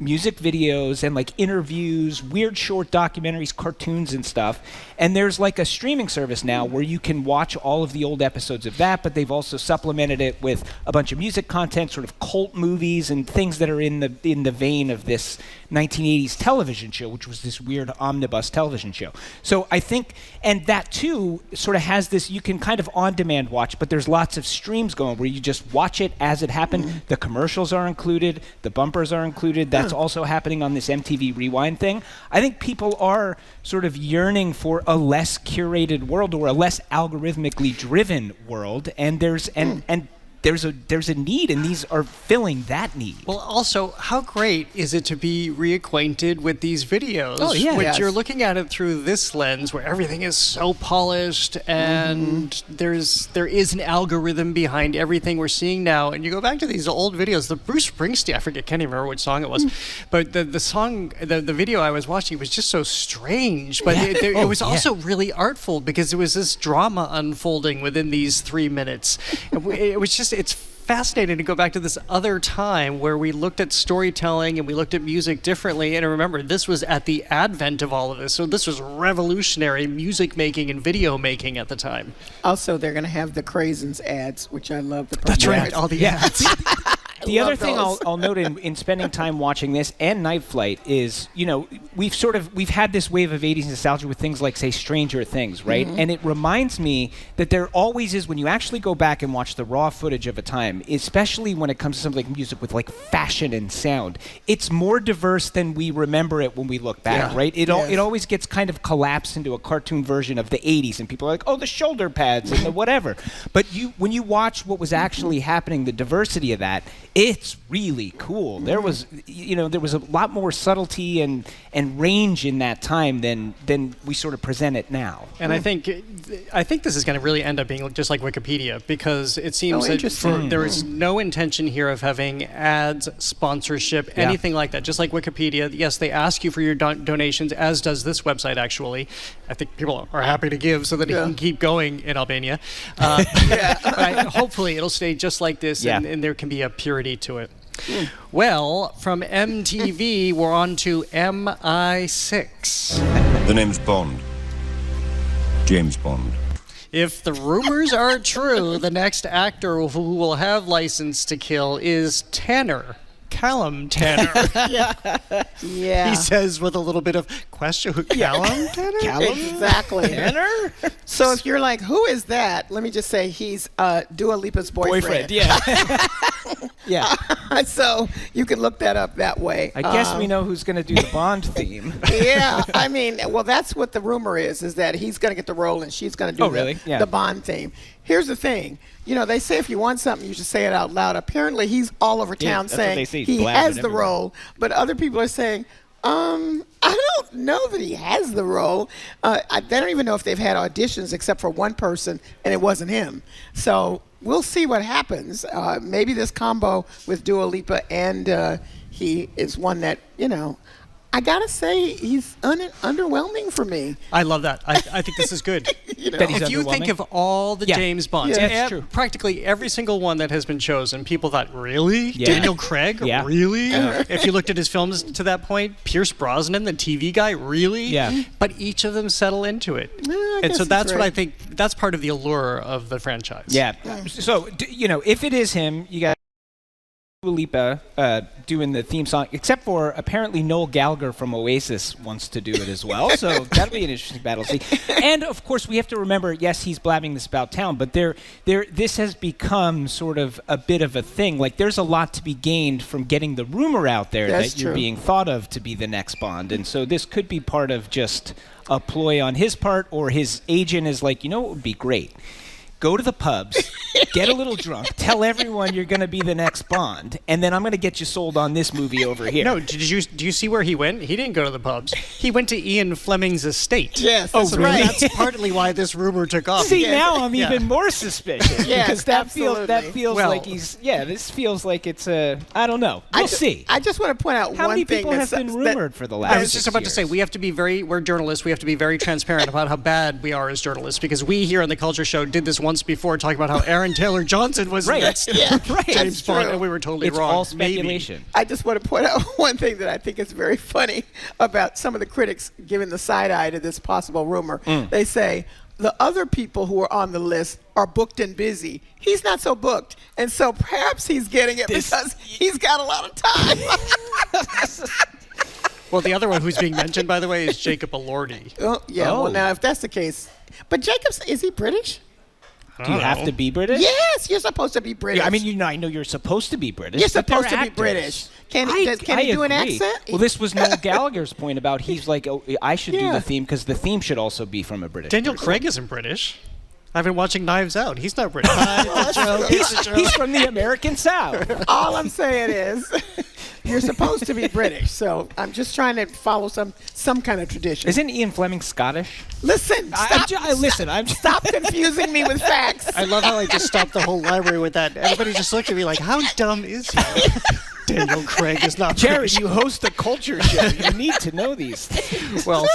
music videos and like interviews, weird short documentaries, cartoons and stuff. And there's like a streaming service now where you can watch all of the old episodes of that, but they've also supplemented it with a bunch of music content, sort of cult movies and things that are in the vein of this 1980s television show, which was this weird omnibus television show. So I think, and that too sort of has this, you can kind of on-demand watch, but there's lots of streams going where you just watch it as it happened. The commercials are included, the bumpers are included. That's also happening on this MTV Rewind thing. I think people are sort of yearning for a less curated world or a less algorithmically driven world, and there's a need, and these are filling that need. Well, also, how great is it to be reacquainted with these videos? Oh, yeah. Which you're looking at it through this lens where everything is so polished and there is an algorithm behind everything we're seeing now. And you go back to these old videos, the Bruce Springsteen, I can't even remember which song it was, but the song, the video I was watching was just so strange, but it was also really artful because there was this drama unfolding within these 3 minutes. It was just, it's fascinating to go back to this other time where we looked at storytelling and we looked at music differently. And remember, this was at the advent of all of this. So this was revolutionary music making and video making at the time. Also, they're going to have the Craisins ads, which I love. That's right, all the ads. The other thing I'll note in spending time watching this and Night Flight is, you know, we've had this wave of 80s nostalgia with things like, say, Stranger Things, right? And it reminds me that there always is, when you actually go back and watch the raw footage of a time, especially when it comes to something like music with like fashion and sound, it's more diverse than we remember it when we look back, right? It always gets kind of collapsed into a cartoon version of the 80s, and people are like, oh, the shoulder pads and the whatever. But when you watch what was actually happening, the diversity of that, It's really cool. There was a lot more subtlety and range in that time than we sort of present it now. And I think this is going to really end up being just like Wikipedia, because it seems that there is no intention here of having ads, sponsorship, anything like that. Just like Wikipedia, yes, they ask you for your donations, as does this website actually. I think people are happy to give so that it can keep going in Albania. But hopefully it'll stay just like this, and there can be a purity to it. Well, from MTV, we're on to MI6. The name's Bond. James Bond. If the rumors are true, the next actor who will have license to kill is Tanner. Callum Tanner. Yeah. He says with a little bit of question, Callum Tanner? Callum? Exactly. Tanner? So if you're like, who is that? Let me just say he's Dua Lipa's boyfriend. Yeah. So you can look that up that way. I guess we know who's going to do the Bond theme. Yeah. I mean, well, that's what the rumor is that he's going to get the role and she's going to do the Bond theme. Here's the thing. They say if you want something, you should say it out loud. Apparently, he's all over town saying he has the role, but other people are saying, I don't know that he has the role. They don't even know if they've had auditions except for one person, and it wasn't him. So we'll see what happens. Maybe this combo with Dua Lipa and he is one that, I gotta say, he's underwhelming for me. I love that. I think this is good. If you think of all the James Bonds, that's true. Practically every single one that has been chosen, people thought, really? Daniel Craig? Yeah. Really? If you looked at his films to that point, Pierce Brosnan, the TV guy? Really? Yeah. But each of them settle into it. And so that's what I think, that's part of the allure of the franchise. Yeah. So, if it is him, you got Dua Lipa doing the theme song, except for apparently Noel Gallagher from Oasis wants to do it as well. So that'll be an interesting battle to see. And of course, we have to remember, yes, he's blabbing this about town, but this has become sort of a bit of a thing. Like, there's a lot to be gained from getting the rumor out there that you're being thought of to be the next Bond. And so this could be part of just a ploy on his part, or his agent is like, what would be great? Go to the pubs, get a little drunk, tell everyone you're going to be the next Bond, and then I'm going to get you sold on this movie over here. No, do you see where he went? He didn't go to the pubs. He went to Ian Fleming's estate. Yes, that's right. That's partly why this rumor took off. See, now I'm even more suspicious. Yes, because that feels like this feels like it's I don't know. We'll see. I just want to point out how one many thing people have been rumored for the last I was just about to say, we're journalists, we have to be very transparent about how bad we are as journalists, because we here on The Culture Show did this once before, talking about how Aaron Taylor Johnson was next James Bond, and we were totally wrong. It's all speculation. I just want to point out one thing that I think is very funny about some of the critics giving the side eye to this possible rumor. They say, the other people who are on the list are booked and busy. He's not so booked. And so perhaps he's getting it because he's got a lot of time. Well, the other one who's being mentioned, by the way, is Jacob Elordi. Well, now, if that's the case. But Jacob's, is he British? Do you have to be British? Yes, you're supposed to be British. Yeah, I mean, I know you're supposed to be British. You're supposed to be British. Can he do an accent? Well, this was Noel Gallagher's point about he's like, I should do the theme because the theme should also be from a British Daniel person. Craig isn't British. I've been watching Knives Out. He's not British. He's from the American South. All I'm saying is, you're supposed to be British. So I'm just trying to follow some kind of tradition. Isn't Ian Fleming Scottish? Listen, stop confusing me with facts. I love how I just stopped the whole library with that. Everybody just looked at me like, how dumb is he? Daniel Craig is not Jared, British. you host a culture show. You need to know these things. Well,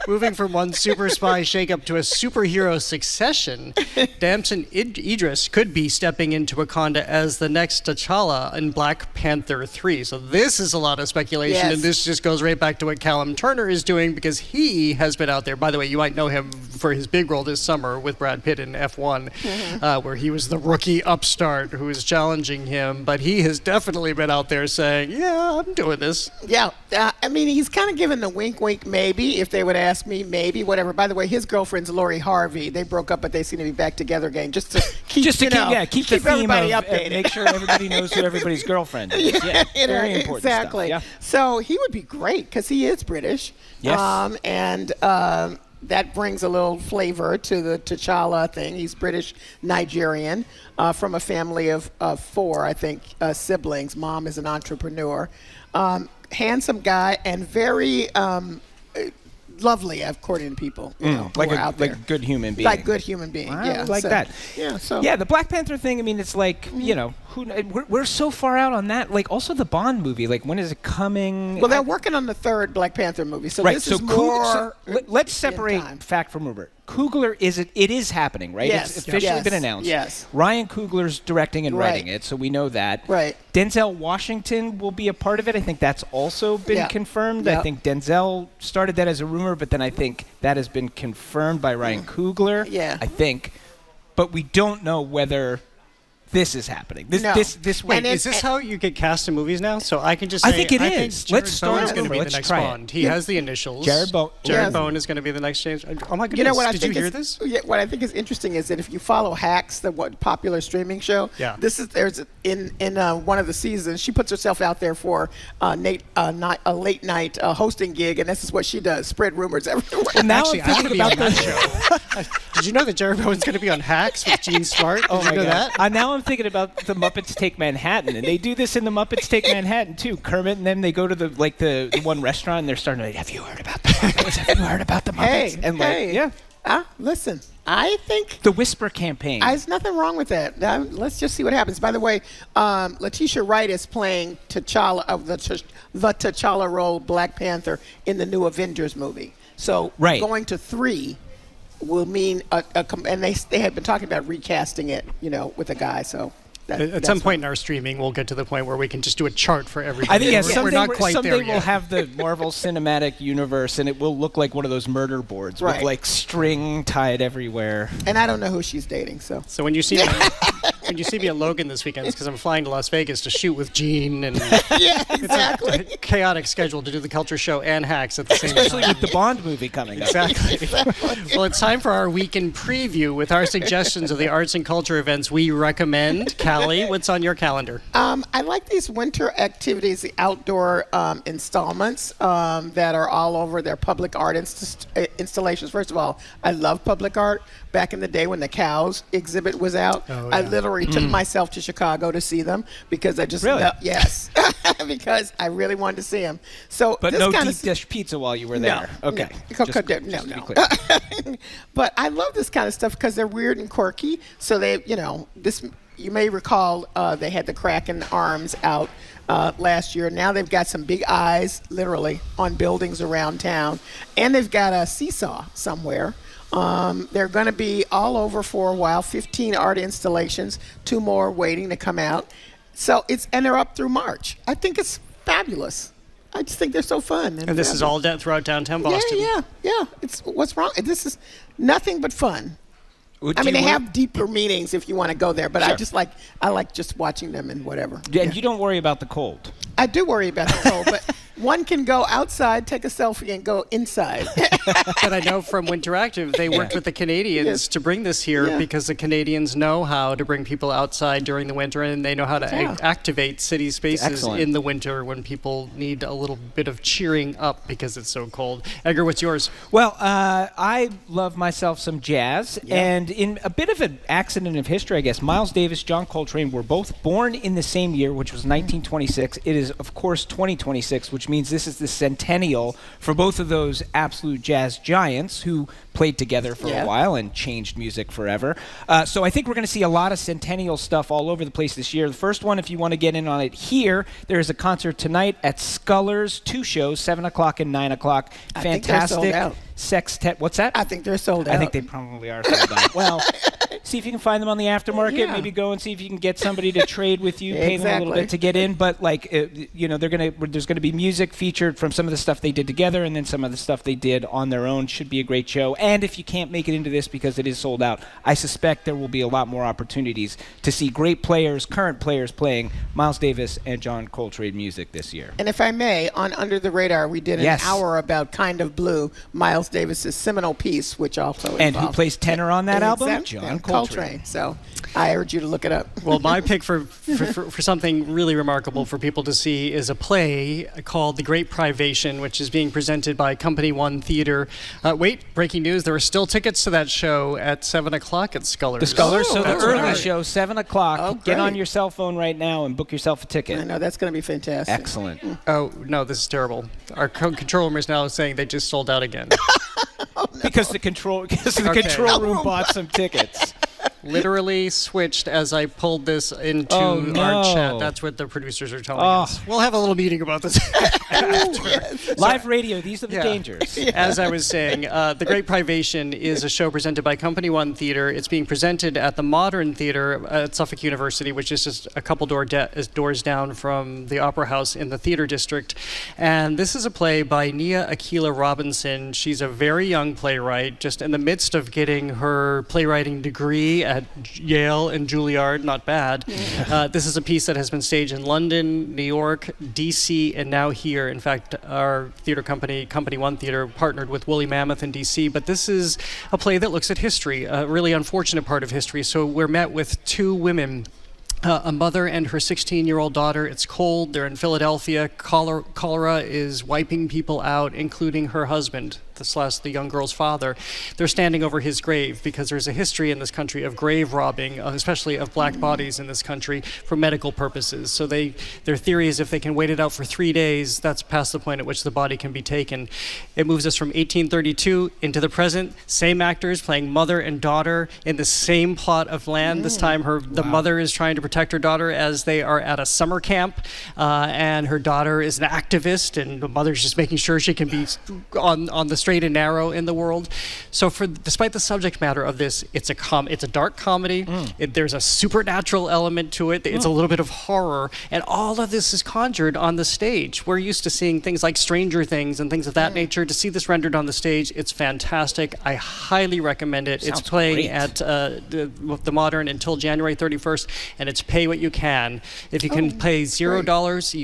moving from one super spy shakeup to a superhero succession, Damson Idris could be stepping into Wakanda as the next T'Challa in Black Panther 3. So this is a lot of speculation, and this just goes right back to what Callum Turner is doing, because he has been out there. By the way, you might know him for his big role this summer with Brad Pitt in F1, where he was the rookie upstart who was challenging him. But he has definitely been out there saying, yeah, I'm doing this. Yeah, I mean, he's kind of given the wink, maybe, if they would ask me, maybe, whatever. By the way, his girlfriend's Lori Harvey. They broke up, but they seem to be back together again, just to keep, keep the theme everybody of, updated. Make sure everybody knows who everybody's girlfriend is. Yeah, very important exactly. stuff. Yeah. So he would be great, because he is British. Yes. that brings a little flavor to the T'Challa thing. He's British Nigerian, from a family of 4, I think, siblings. Mom is an entrepreneur. Handsome guy and very lovely, according to people. You know, like who are out there. like good human being. Like good human being. I like that. Yeah. So yeah, the Black Panther thing. I mean, it's like we're so far out on that. Like also the Bond movie. Like when is it coming? Well, they're working on the 3rd Black Panther movie. So right. this So is more. let's separate fact from rumor. Coogler it is happening, right? Yes. It's officially been announced. Yes. Ryan Coogler's directing and writing it, so we know that. Right. Denzel Washington will be a part of it. I think that's also been confirmed. Yep. I think Denzel started that as a rumor, but then I think that has been confirmed by Ryan Coogler. Yeah. I think. But we don't know whether this is happening. This Wait, is this how you get cast in movies now? So I can just say, I think it is. Jared Let's start Bone's going to be over. the next Let's try it. Bond. He has the initials. Jared Bone is going to be the next James. Oh my goodness! You know what? Did you hear this? Yeah, what I think is interesting is that if you follow Hacks, the popular streaming show, there's in one of the seasons she puts herself out there for a late night hosting gig, and this is what she does: spread rumors everywhere. Well, actually, I'm going to be on that show. Did you know that Jared Bone's going to be on Hacks with Gene Smart? Did you know that? Now I'm thinking about the Muppets Take Manhattan, and they do this in the Muppets Take Manhattan too. Kermit and them, they go to the one restaurant, and they're starting to, have you heard about the Muppets? Have you heard about the Muppets? Listen, I think the Whisper campaign. There's nothing wrong with that. Let's just see what happens. By the way, Letitia Wright is playing T'Challa of the T'Challa role, Black Panther, in the new Avengers movie. So going to 3 will mean and they had been talking about recasting it, with a guy. So. At some point in our streaming, we'll get to the point where we can just do a chart for everything. I think we're not quite someday there yet. we'll have the Marvel Cinematic Universe, and it will look like one of those murder boards with like string tied everywhere. And I don't know who she's dating. So when you see me at Logan this weekend, it's because I'm flying to Las Vegas to shoot with Gene, and exactly. It's a chaotic schedule to do the culture show and Hacks at the same time. Especially with the Bond movie coming up. Exactly. Well, it's time for our weekend preview with our suggestions of the arts and culture events we recommend. Callie, what's on your calendar? I like these winter activities, the outdoor installments that are all over. They're public art installations. First of all, I love public art. Back in the day when the cows exhibit was out, I literally took myself to Chicago to see them because I just yes, because I really wanted to see them. So, but no deep dish pizza while you were there. No, okay, no. But I love this kind of stuff because they're weird and quirky. So they, this. You may recall they had the Kraken arms out last year. Now they've got some big eyes, literally, on buildings around town. And they've got a seesaw somewhere. They're going to be all over for a while, 15 art installations, 2 more waiting to come out. So and they're up through March. I think it's fabulous. I just think they're so fun. And this is all throughout downtown Boston. Yeah. What's wrong? This is nothing but fun. They have deeper meanings if you want to go there, but I like just watching them and whatever. Yeah, and you don't worry about the cold. I do worry about the cold, but one can go outside, take a selfie, and go inside. But I know from Winteractive, they worked with the Canadians to bring this here because the Canadians know how to bring people outside during the winter, and they know how to activate city spaces in the winter when people need a little bit of cheering up because it's so cold. Edgar, what's yours? Well, I love myself some jazz, and in a bit of an accident of history, I guess, Miles Davis, John Coltrane were both born in the same year, which was 1926. It is, of course, 2026, which means this is the centennial for both of those absolute jazz giants who played together for a while and changed music forever. So I think we're going to see a lot of centennial stuff all over the place this year. The first one, if you want to get in on it here, there is a concert tonight at Scullers, 2 shows, 7 o'clock and 9 o'clock. I think they're sold out. Sextet. What's that? I think they're sold out. I think they probably are sold out. Well, see if you can find them on the aftermarket. Maybe go and see if you can get somebody to trade with you, pay them a little bit to get in. But there's gonna be music featured from some of the stuff they did together, and then some of the stuff they did on their own. Should be a great show. And if you can't make it into this because it is sold out, I suspect there will be a lot more opportunities to see great players, current players playing Miles Davis and John Coltrane music this year. And if I may, on Under the Radar, we did an hour about Kind of Blue, Miles Davis's seminal piece, which also and who plays tenor on that album? John Coltrane. Coltrane. So I urge you to look it up. Well, my pick for something really remarkable for people to see is a play called The Great Privation, which is being presented by Company One Theater. Breaking news, there are still tickets to that show at 7 o'clock at Scullers. The Scullers, so the That's early right. show, 7 o'clock. Oh, Get on great. your cell phone right now and book yourself a ticket. I know, that's going to be fantastic. Excellent. Oh, no, this is terrible. Our control room is now saying they just sold out again. Because the control room bought some tickets. Literally switched as I pulled this into our chat. That's what the producers are telling us. We'll have a little meeting about this after. Live radio, these are the dangers. As I was saying, The Great Privation is a show presented by Company One Theater. It's being presented at the Modern Theater at Suffolk University, which is just a couple doors down from the Opera House in the Theater District. And this is a play by Nia Akila Robinson. She's a very young playwright, just in the midst of getting her playwriting degree at Yale and Juilliard, not bad. This is a piece that has been staged in London, New York, DC, and now here. In fact, our theater company, Company One Theater, partnered with Woolly Mammoth in DC. But this is a play that looks at history, a really unfortunate part of history. So we're met with two women, a mother and her 16-year-old daughter. It's cold. They're in Philadelphia. Cholera is wiping people out, including her husband, the young girl's father. They're standing over his grave because there's a history in this country of grave robbing, especially of black bodies in this country, for medical purposes. So their theory is if they can wait it out for 3 days, that's past the point at which the body can be taken. It moves us from 1832 into the present. Same actors playing mother and daughter in the same plot of land. This time the mother is trying to protect her daughter as they are at a summer camp, and her daughter is an activist, and the mother's just making sure she can be on the straight and narrow in the world. So despite the subject matter of this, it's a dark comedy. There's a supernatural element to it. It's a little bit of horror, and all of this is conjured on the stage. We're used to seeing things like Stranger Things and things of that nature. To see this rendered on the stage, it's fantastic. I highly recommend it. It's playing at the Modern until January 31st, and it's pay what you can. If you can pay $0,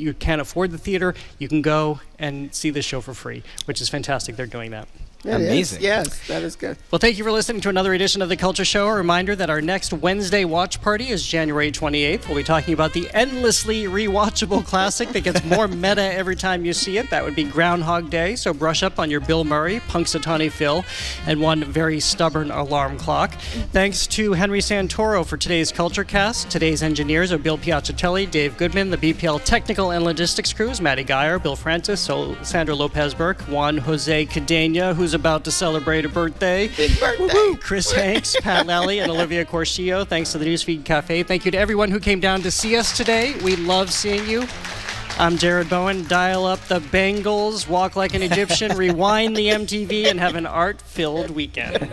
you can't afford the theater, you can go and see this show for free, which is fantastic. They're doing that. Amazing. Yes, that is good. Well, thank you for listening to another edition of The Culture Show. A reminder that our next Wednesday watch party is January 28th. We'll be talking about the endlessly rewatchable classic that gets more meta every time you see it. That would be Groundhog Day, so brush up on your Bill Murray, Punxsutawney Phil, and one very stubborn alarm clock. Thanks to Henry Santoro for today's Culture Cast. Today's engineers are Bill Piacciatelli, Dave Goodman, the BPL technical and logistics crews, Maddie Geyer, Bill Francis, Sandra Lopez-Burke, Juan Jose Cadena, who's about to celebrate a birthday. Big birthday. Woo-hoo. Chris Hanks, Pat Lally, and Olivia Corsillo. Thanks to the Newsfeed Cafe. Thank you to everyone who came down to see us today. We love seeing you. I'm Jared Bowen. Dial up the Bengals, walk like an Egyptian, rewind the MTV, and have an art-filled weekend.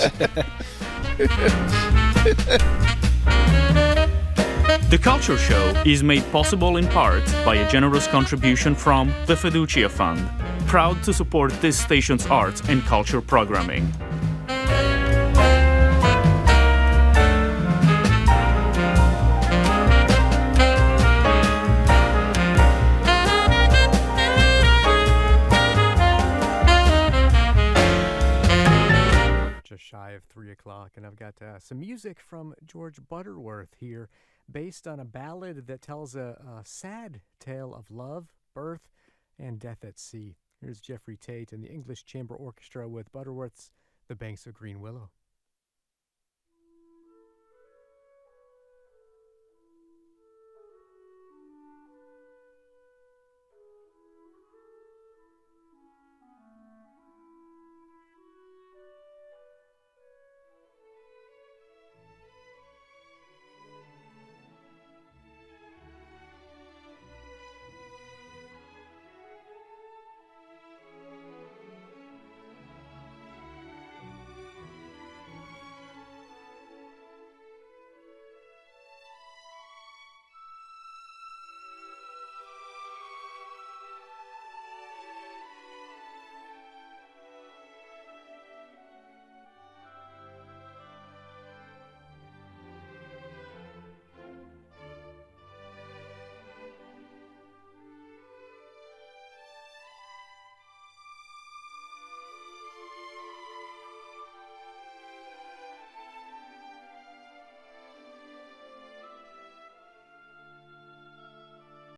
The Culture Show is made possible in part by a generous contribution from the Fiducia Fund, proud to support this station's arts and culture programming. Just shy of 3 o'clock, and I've got some music from George Butterworth here, based on a ballad that tells a sad tale of love, birth, and death at sea. Here's Jeffrey Tate and the English Chamber Orchestra with Butterworth's The Banks of Green Willow.